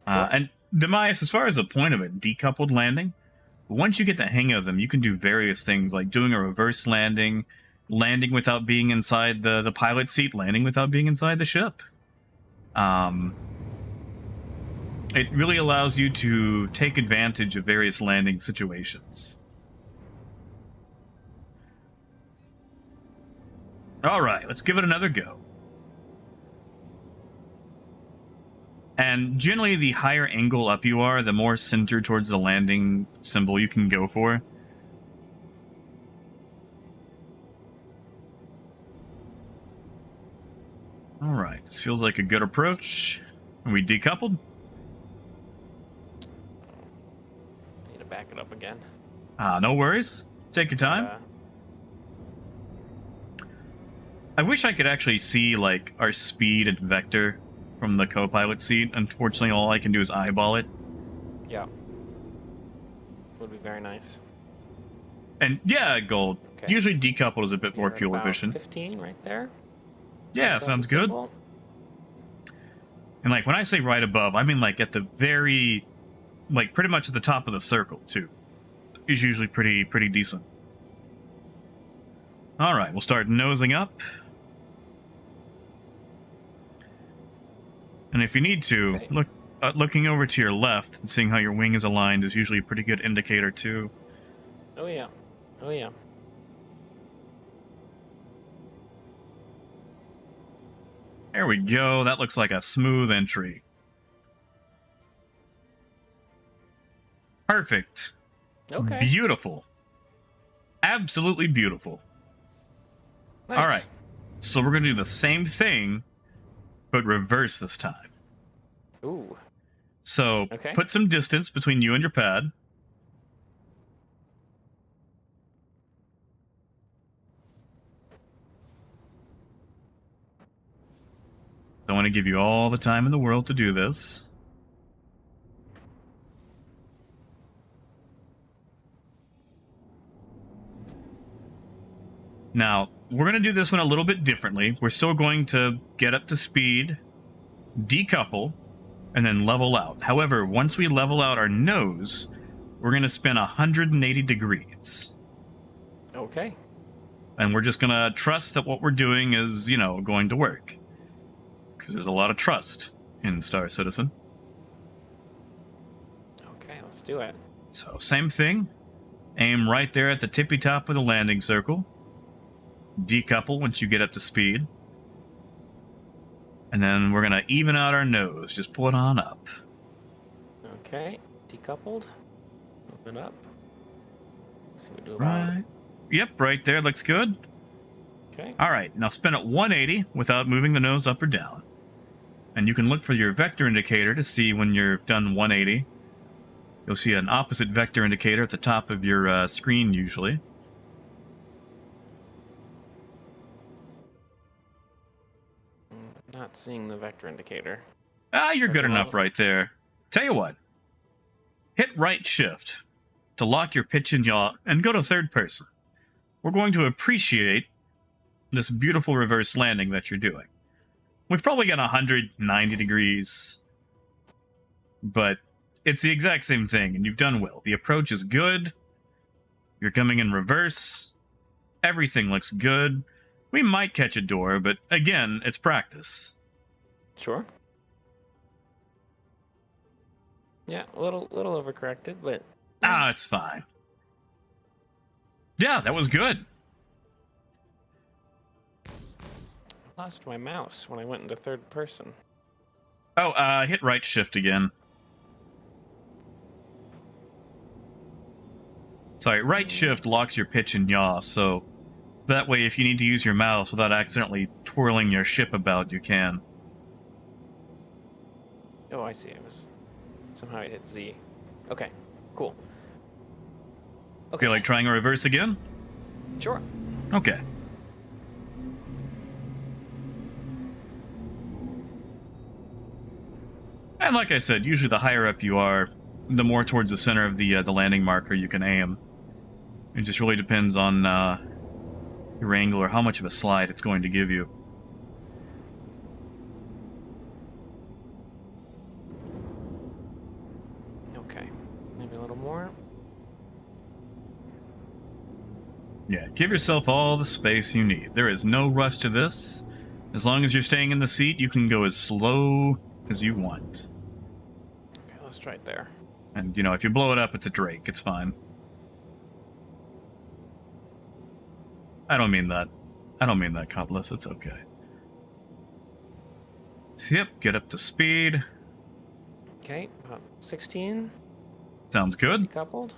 And Demias, as far as the point of it, decoupled landing, once you get the hang of them, you can do various things like doing a reverse landing, landing without being inside the pilot seat, landing without being inside the ship. It really allows you to take advantage of various landing situations. All right, let's give it another go. And generally, the higher angle up you are, the more centered towards the landing symbol you can go for. All right, this feels like a good approach. Are we decoupled? Need to back it up again. No worries. Take your time. I wish I could actually see, like, our speed and vector from the co-pilot seat. Unfortunately, all I can do is eyeball it. Yeah. Would be very nice. And yeah, gold. Okay. Usually decoupled is a bit more You're fuel about efficient. 15 right there. Yeah, Right sounds above the good. symbol. And like when I say right above, I mean like at the very, like pretty much at the top of the circle too. Is usually pretty decent. All right, we'll start nosing up. And if you need to, Okay. looking over to your left and seeing how your wing is aligned is usually a pretty good indicator too. Oh yeah. Oh yeah. There we go. That looks like a smooth entry. Perfect. Okay. Beautiful. Absolutely beautiful. Nice. All right. So we're going to do the same thing, but reverse this time. Ooh. So Okay. put some distance between you and your pad. I want to give you all the time in the world to do this. Now, we're going to do this one a little bit differently. We're still going to get up to speed, decouple, and then level out. However, once we level out our nose, we're going to spin 180 degrees. Okay. And we're just going to trust that what we're doing is, you know, going to work. because there's a lot of trust in Star Citizen. Okay, let's do it. So, same thing. Aim right there at the tippy top of the landing circle. Decouple once you get up to speed. And then we're going to even out our nose. Just pull it on up. Okay, decoupled. Move it up. See what we do about Right. Yep, right there. Looks good. Okay. All right, now spin it 180 without moving the nose up or down. And you can look for your vector indicator to see when you've done 180. You'll see an opposite vector indicator at the top of your screen usually. Not seeing the vector indicator. Ah, you're good Okay, enough well- right there. Tell you what. Hit right shift to lock your pitch and yaw and go to third person. We're going to appreciate this beautiful reverse landing that you're doing. We've probably got 190 degrees, but it's the exact same thing, and you've done well. The approach is good. You're coming in reverse. Everything looks good. We might catch a door, but again, it's practice. Sure. Yeah, a little overcorrected, but Ah, it's fine. Yeah, that was good. I lost my mouse when I went into third person. Oh, hit right shift again. Sorry, right shift locks your pitch and yaw, so that way if you need to use your mouse without accidentally twirling your ship about, you can. Oh, I see. It was somehow I hit Z. Okay, cool. Okay, Feel like trying a reverse again? sure. Okay. And like I said, usually the higher up you are, the more towards the center of the landing marker you can aim. It just really depends on your angle or how much of a slide it's going to give you. Okay, maybe a little more. Yeah, give yourself all the space you need. There is no rush to this. As long as you're staying in the seat, you can go as slow as you want. Okay, let's try it there. And, you know, if you blow it up, it's a Drake. It's fine. I don't mean that. I don't mean that, Cutlass. It's okay. So, yep, get up to speed. Okay, about 16. Sounds good. Decoupled.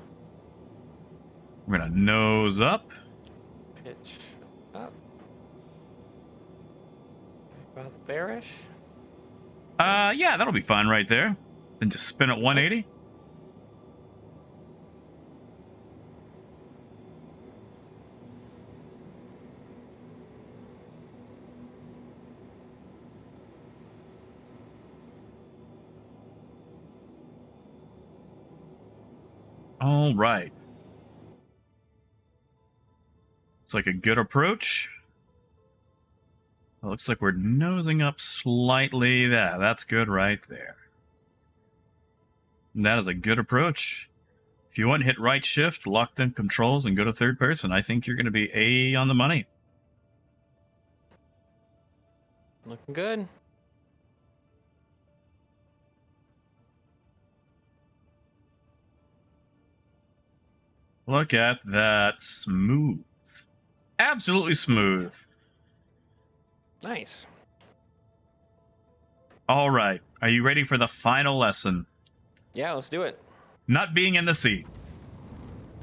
We're gonna nose up. Pitch up. About there-ish. Yeah, that'll be fine right there. Then just spin it 180. All right. It's like a good approach. It looks like we're nosing up slightly. That's good right there. And that is a good approach. If you want, hit right shift, lock them controls, and go to third person. I think you're going to be A on the money. Looking good. Look at that. Smooth. Absolutely smooth. Nice. All right. Are you ready for the final lesson? Yeah, let's do it. Not being in the seat.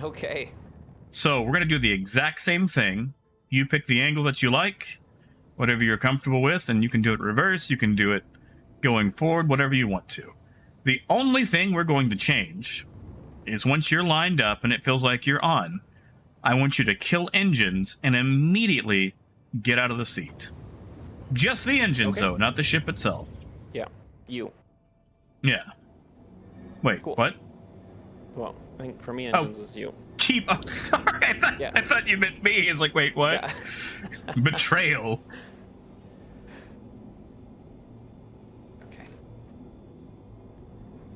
Okay. So we're going to do the exact same thing. You pick the angle that you like, whatever you're comfortable with, and you can do it reverse, you can do it going forward, whatever you want to. The only thing we're going to change is once you're lined up and it feels like you're on, I want you to kill engines and immediately get out of the seat. Just the engines, Okay. though, not the ship itself. Yeah. You. Yeah. Wait, Cool. what? Well, I think for me, Oh. engines is you. Keep. Oh, sorry. Yeah. I thought you meant me. It's like, wait, what? Yeah. Betrayal. Okay.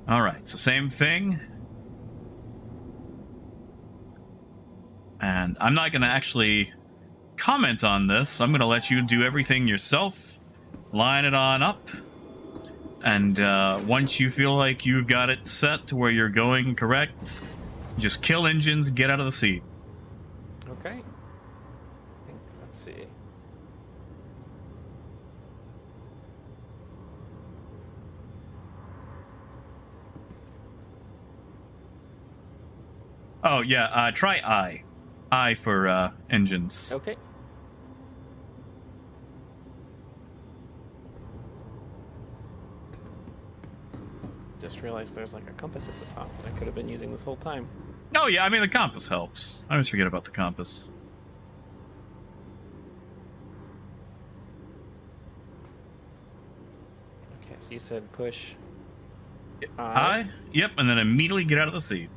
All right, so same thing. And I'm not going to actually comment on this. I'm going to let you do everything yourself. line it on up. And once you feel like you've got it set to where you're going correct, just kill engines, get out of the seat. Okay. Let's see. Oh, yeah, try I. I for engines. Okay. Just realized there's like a compass at the top that I could have been using this whole time. Oh, yeah, I mean, the compass helps. I always forget about the compass. Okay, so you said push I? Yep, and then immediately get out of the seat.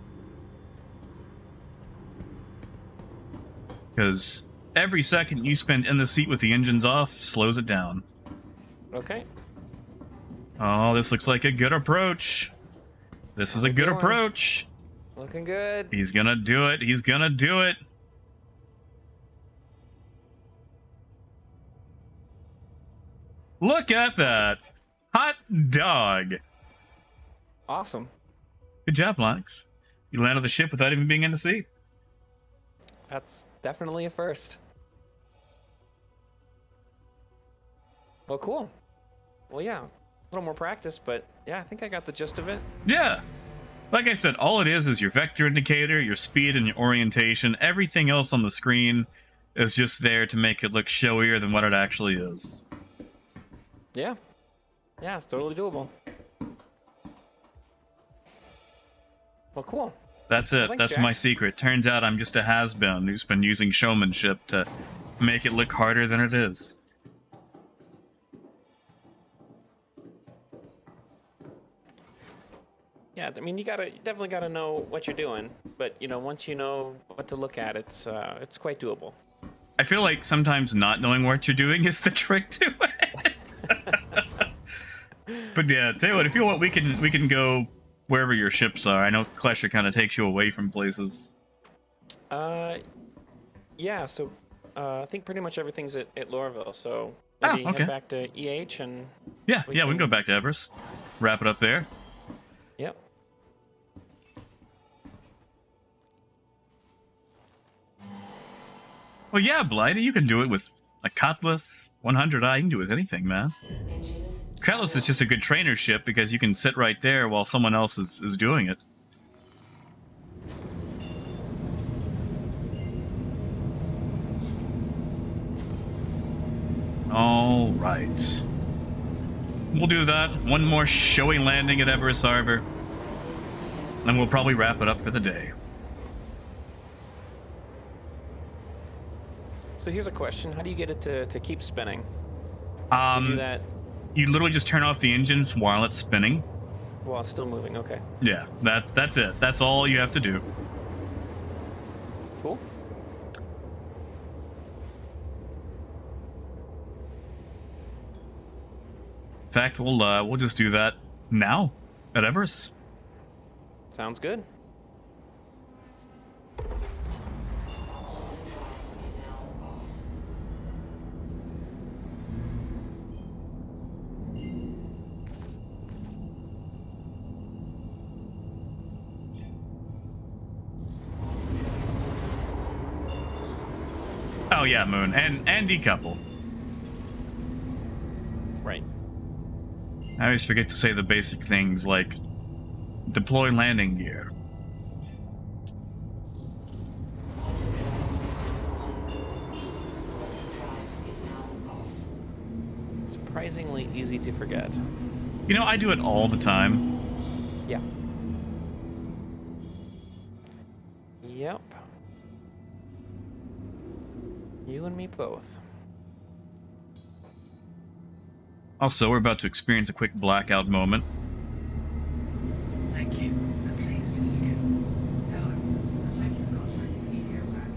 Because every second you spend in the seat with the engines off slows it down. Okay. Oh, this looks like a good approach. This is a good approach. Looking good. He's gonna do it. He's gonna do it. Look at that. Hot dog. Awesome. Good job, Lennox. You landed the ship without even being in the seat. That's definitely a first. Well, cool. Well, yeah. A little more practice, but yeah, I think I got the gist of it. Yeah. Like I said, all it is your vector indicator, your speed, and your orientation. Everything else on the screen is just there to make it look showier than what it actually is. Yeah. Yeah, it's totally doable. Well, cool. That's it. Thanks, That's Jack. my secret. Turns out I'm just a has-been who's been using showmanship to make it look harder than it is. Yeah, I mean, you definitely gotta know what you're doing, but you know, once you know what to look at, it's quite doable. I feel like sometimes not knowing what you're doing is the trick to it. But yeah, tell you what, if you want, we can go wherever your ships are. I know Klesher kind of takes you away from places. Yeah. So, I think pretty much everything's at Lorville. So Oh, maybe okay. head back to EH and. Yeah, We we can can- go back to Everest. Wrap it up there. Yep. Well, yeah, Blighty, you can do it with a Cutlass, 100i. You can do it with anything, man. Engines. Cutlass is just a good trainer ship because you can sit right there while someone else is doing it. All right. We'll do that. One more showy landing at Everest Harbor. And we'll probably wrap it up for the day. So here's a question: how do you get it to keep spinning? You do that You literally just turn off the engines while it's spinning. while it's still moving. Okay. Yeah, that's it. That's all you have to do. Cool. In fact, we'll just do that now at Everest. Sounds good. Oh yeah, Moon, and decouple. Right. I always forget to say the basic things like deploy landing gear. Surprisingly easy to forget. You know, I do it all the time. Yeah. Yep. You and me both. Also, we're about to experience a quick blackout moment. Thank you. And please, Mrs. Gill. Hello. I'd like you to contact me here back.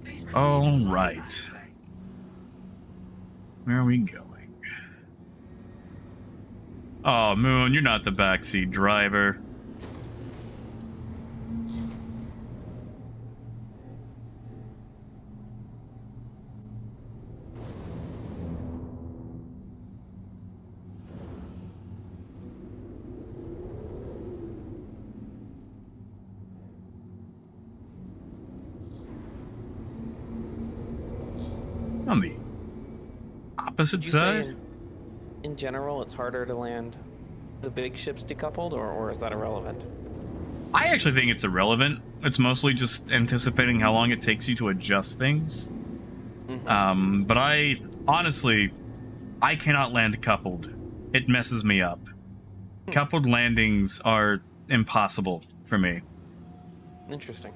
Please proceed All to sign right. pathway. Where are we going? Oh, Moon, you're not the backseat driver. On the opposite Would you say side? in general, it's harder to land the big ships decoupled, or is that irrelevant? I actually think it's irrelevant. It's mostly just anticipating how long it takes you to adjust things. But I honestly, I cannot land coupled. It messes me up. Coupled landings are impossible for me. Interesting.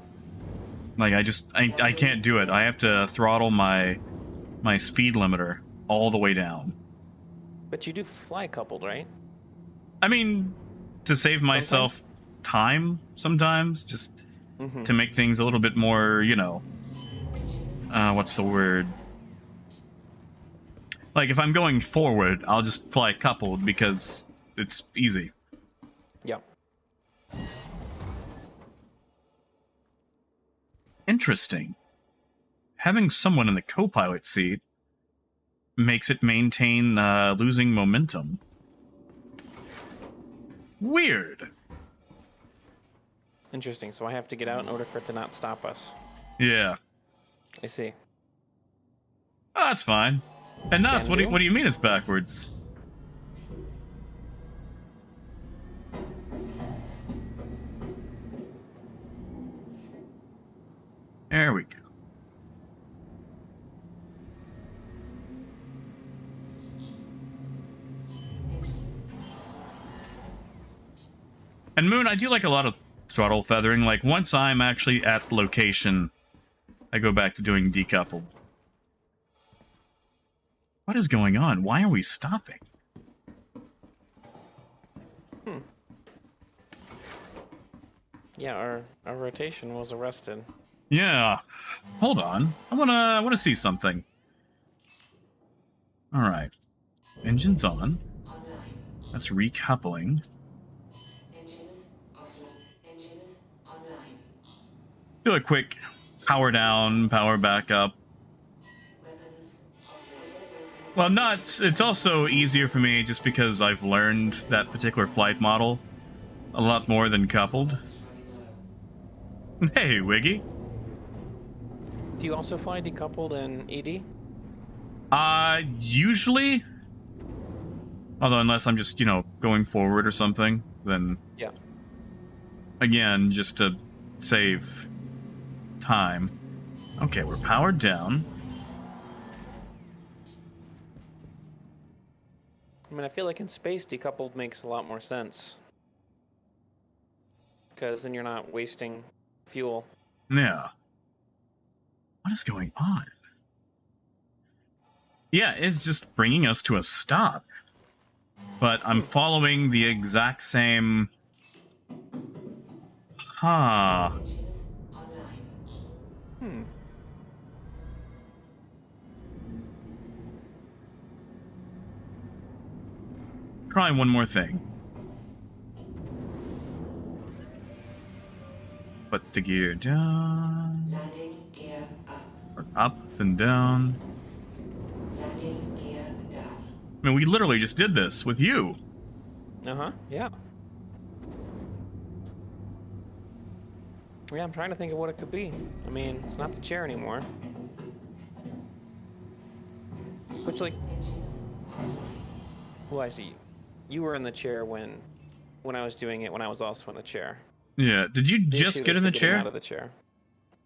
Like I can't do it. I have to throttle my speed limiter all the way down. But you do fly coupled, right? I mean, to save myself time sometimes, just to make things a little bit more, you know, what's the word? Like, if I'm going forward, I'll just fly coupled because it's easy. Yep. Interesting. Having someone in the co-pilot seat makes it maintain losing momentum. Weird. Interesting. So I have to get out in order for it to not stop us. Yeah. I see. Oh, that's fine. And nuts, Can what do you mean it's backwards? There we go. And Moon, I do like a lot of throttle feathering. Like, once I'm actually at location, I go back to doing decoupled. What is going on? Why are we stopping? Yeah, our rotation was arrested. Yeah. Hold on. I wanna see something. Alright. Engine's on. That's recoupling. Engines offline. Engines online. Do a quick power down, power back up. Weapons offline. Well, nuts. It's also easier for me just because I've learned that particular flight model a lot more than coupled. Hey, Wiggy. Do you also fly decoupled in ED? Usually. Although, unless I'm just, you know, going forward or something, then... Yeah. Again, just to save time. Okay, we're powered down. I mean, I feel like in space, decoupled makes a lot more sense. Because then you're not wasting fuel. Yeah. What is going on? Yeah, it's just bringing us to a stop. But I'm following the exact same... Huh. Engines online. Try one more thing. Put the gear down. Landing gear up. Or up and down. Landing gear down. I mean, we literally just did this with you. Uh-huh, yeah. Yeah, I'm trying to think of what it could be. I mean, it's not the chair anymore. Which, like... Well, I see. You were in the chair when I was doing it, when I was also in the chair. Yeah, did you The just issue get is in the getting chair? out of the chair.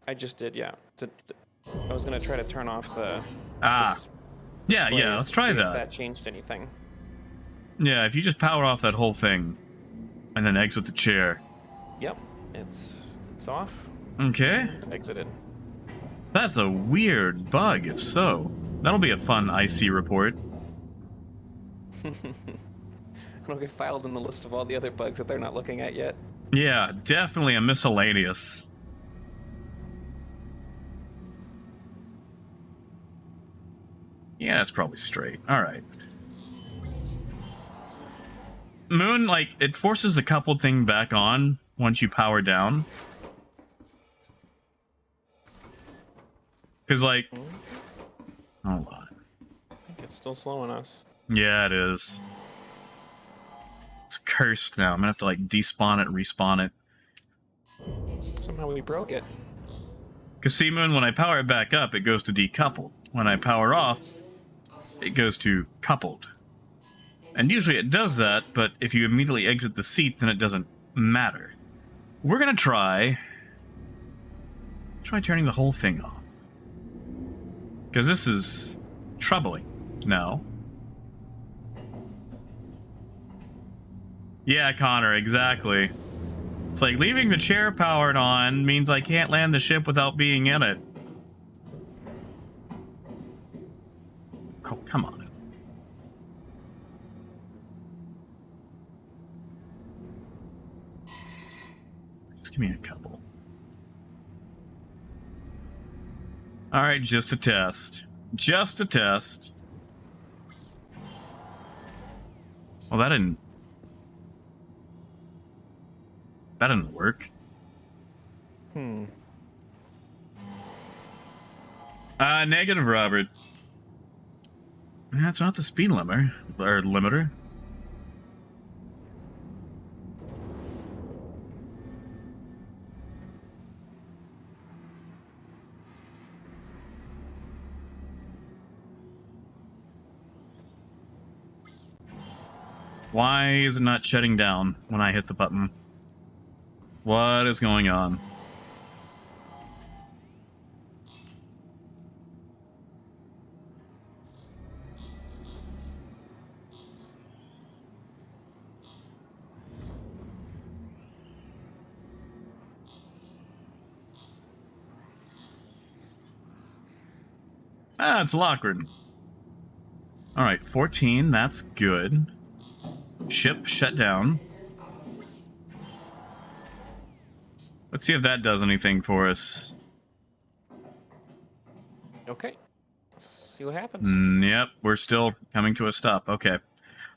I just did, yeah. I was gonna try to turn off the... Ah. Yeah, displays yeah, let's to try see if that. that changed anything. Yeah, if you just power off that whole thing, and then exit the chair. Yep, it's off. Okay. Exited. That's a weird bug, if so. That'll be a fun IC report. It'll get filed in the list of all the other bugs that they're not looking at yet. Yeah, definitely a miscellaneous. Yeah, that's probably straight. Alright. Moon, like, it forces the coupled thing back on once you power down. Because, like... Hold on. I think it's still slowing us. Yeah, it is. It's cursed now. I'm gonna have to, like, despawn it, respawn it. Somehow we broke it. Because, see, Moon, when I power it back up, it goes to decouple. when I power off, it goes to coupled. And usually it does that, but if you immediately exit the seat, then it doesn't matter. We're gonna try turning the whole thing off. Because this is troubling. No. Yeah, Connor, exactly. It's like leaving the chair powered on means I can't land the ship without being in it. Oh, come on. Just give me a couple. Alright, just a test. Just a test. Well, that didn't work. Negative, Robert. That's not the speed limiter. Or limiter. Why is it not shutting down when I hit the button? What is going on? Ah, it's Lockwood. Alright, 14, that's good. Ship shut down. Let's see if that does anything for us. Okay. See what happens. Yep, we're still coming to a stop. Okay.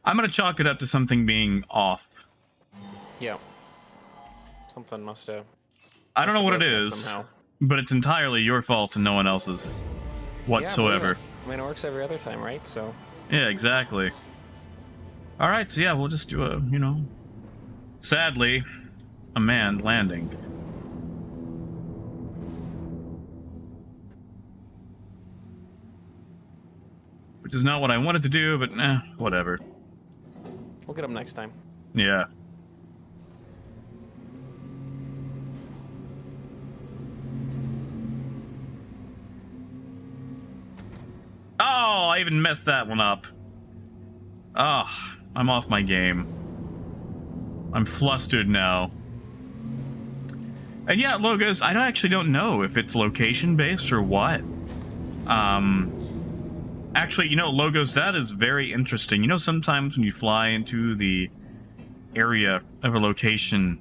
I'm gonna chalk it up to something being off. Yeah. Something must have. I don't know what it broken is, somehow. but it's entirely your fault and no one else's whatsoever. Yeah, I mean, it works every other time, right? So. Yeah, exactly. Alright, so yeah, we'll just do a, sadly, a manned landing. Which is not what I wanted to do, but whatever. We'll get them next time. Yeah. Oh, I even messed that one up. Oh, I'm off my game. I'm flustered now. And yeah, logos, I actually don't know if it's location-based or what. Actually, logos, that is very interesting. Sometimes when you fly into the area of a location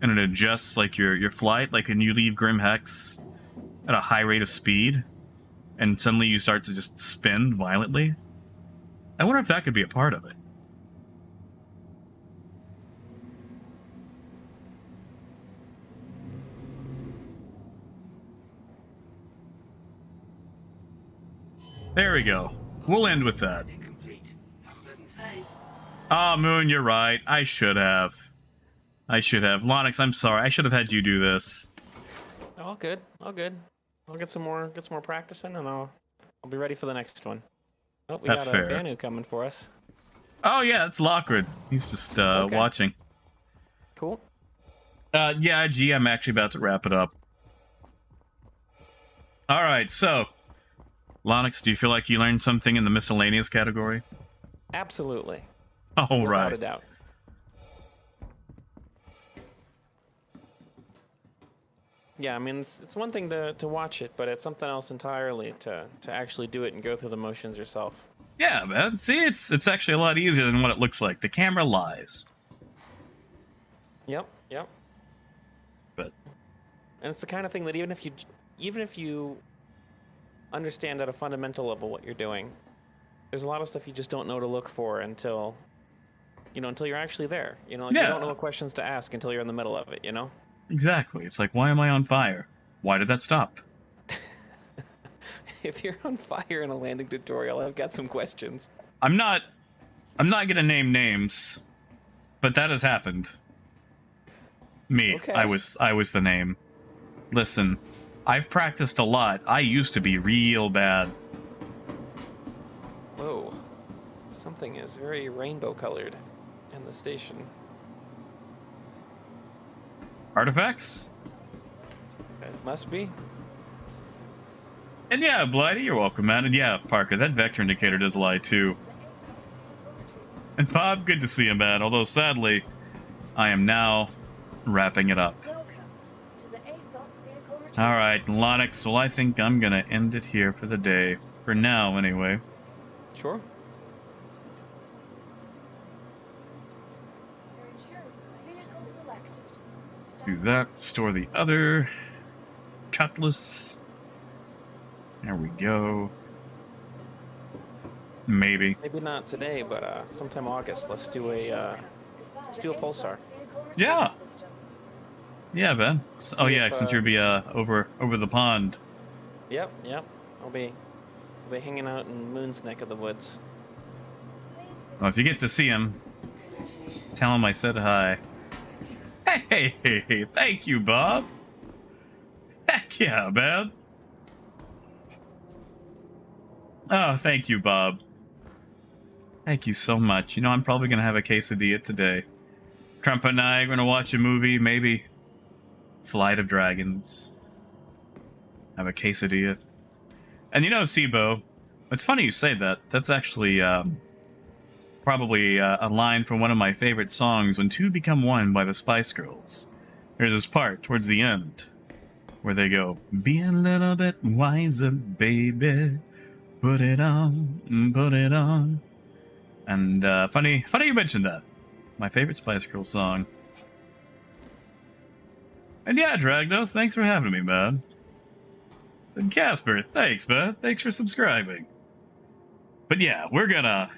and it adjusts, like, your flight, like when you leave Grim Hex at a high rate of speed, and suddenly you start to just spin violently. I wonder if that could be a part of it. There we go. We'll end with that. Incomplete. Have a pleasant stay. Ah, Moon, you're right. I should have. Lonix, I'm sorry. I should have had you do this. All good. All good. I'll get some more practice in, and I'll be ready for the next one. Oh, we That's got fair. a Banu coming for us. Oh yeah, it's Lockwood. He's just Okay. watching. Cool. Yeah, G, I'm actually about to wrap it up. All right, so Lonix, do you feel like you learned something in the miscellaneous category? Absolutely. All right. Without a doubt. Yeah, I mean, it's one thing to watch it, but it's something else entirely to actually do it and go through the motions yourself. Yeah, man. See, it's actually a lot easier than what it looks like. The camera lies. Yep. But And it's the kind of thing that even if you understand at a fundamental level what you're doing, there's a lot of stuff you just don't know to look for until you're actually there. You don't know what questions to ask until you're in the middle of it, exactly. It's like, why am I on fire? Why did that stop? If you're on fire in a landing tutorial, I've got some questions. I'm not gonna name names, but that has happened. Me. Okay. I was the name. Listen, I've practiced a lot. I used to be real bad. Something is very rainbow colored in the station. Artifacts? It must be. And yeah, Blighty, you're welcome, man. And yeah, Parker, that vector indicator does lie too. And Bob, good to see you, man. Although sadly, I am now wrapping it up. All right, Lonix. Well, I think I'm gonna end it here for the day. For now, anyway. Sure. Do that. Store the other. Cutlass. There we go. Maybe. Maybe not today, but sometime August. Let's do a pulsar. Yeah. Yeah, Ben. Oh yeah, if, since you'll be over the pond. Yep. I'll be hanging out in Moon's neck of the woods. Well, if you get to see him, tell him I said hi. Hey, thank you, Bob. Heck yeah, man. Oh, thank you, Bob. Thank you so much. You know, I'm probably gonna have a quesadilla today. Crumpet and I are gonna watch a movie, maybe Flight of Dragons. Have a quesadilla. And you know, Sibo, it's funny you say that. That's actually probably a line from one of my favorite songs, When Two Become One by the Spice Girls. There's this part towards the end where they go, be a little bit wiser, baby. Put it on, put it on. And funny you mentioned that. My favorite Spice Girls song. And yeah, Dragnos, thanks for having me, man. And Casper, thanks, man. Thanks for subscribing. But yeah, we're gonna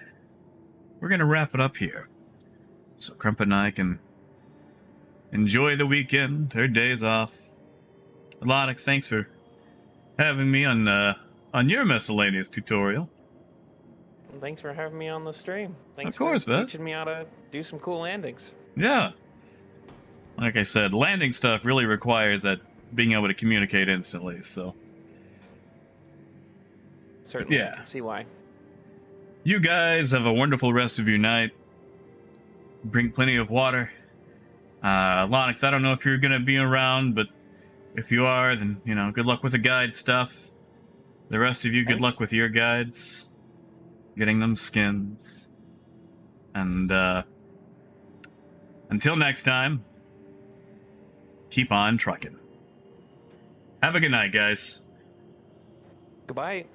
wrap it up here. So Crumpet and I can enjoy the weekend, her days off. Lonix, thanks for having me on your miscellaneous tutorial. And thanks for having me on the stream. Thanks Of course, for man. teaching me how to do some cool landings. Yeah. Like I said, landing stuff really requires that being able to communicate instantly, so. Certainly, Yeah. I can see why. You guys have a wonderful rest of your night. Bring plenty of water. Lonix, I don't know if you're gonna be around, but if you are, then, you know, good luck with the guide stuff. The rest of you, good Thanks. luck with your guides. Getting them skins. And, until next time, keep on trucking. Have a good night, guys. Goodbye.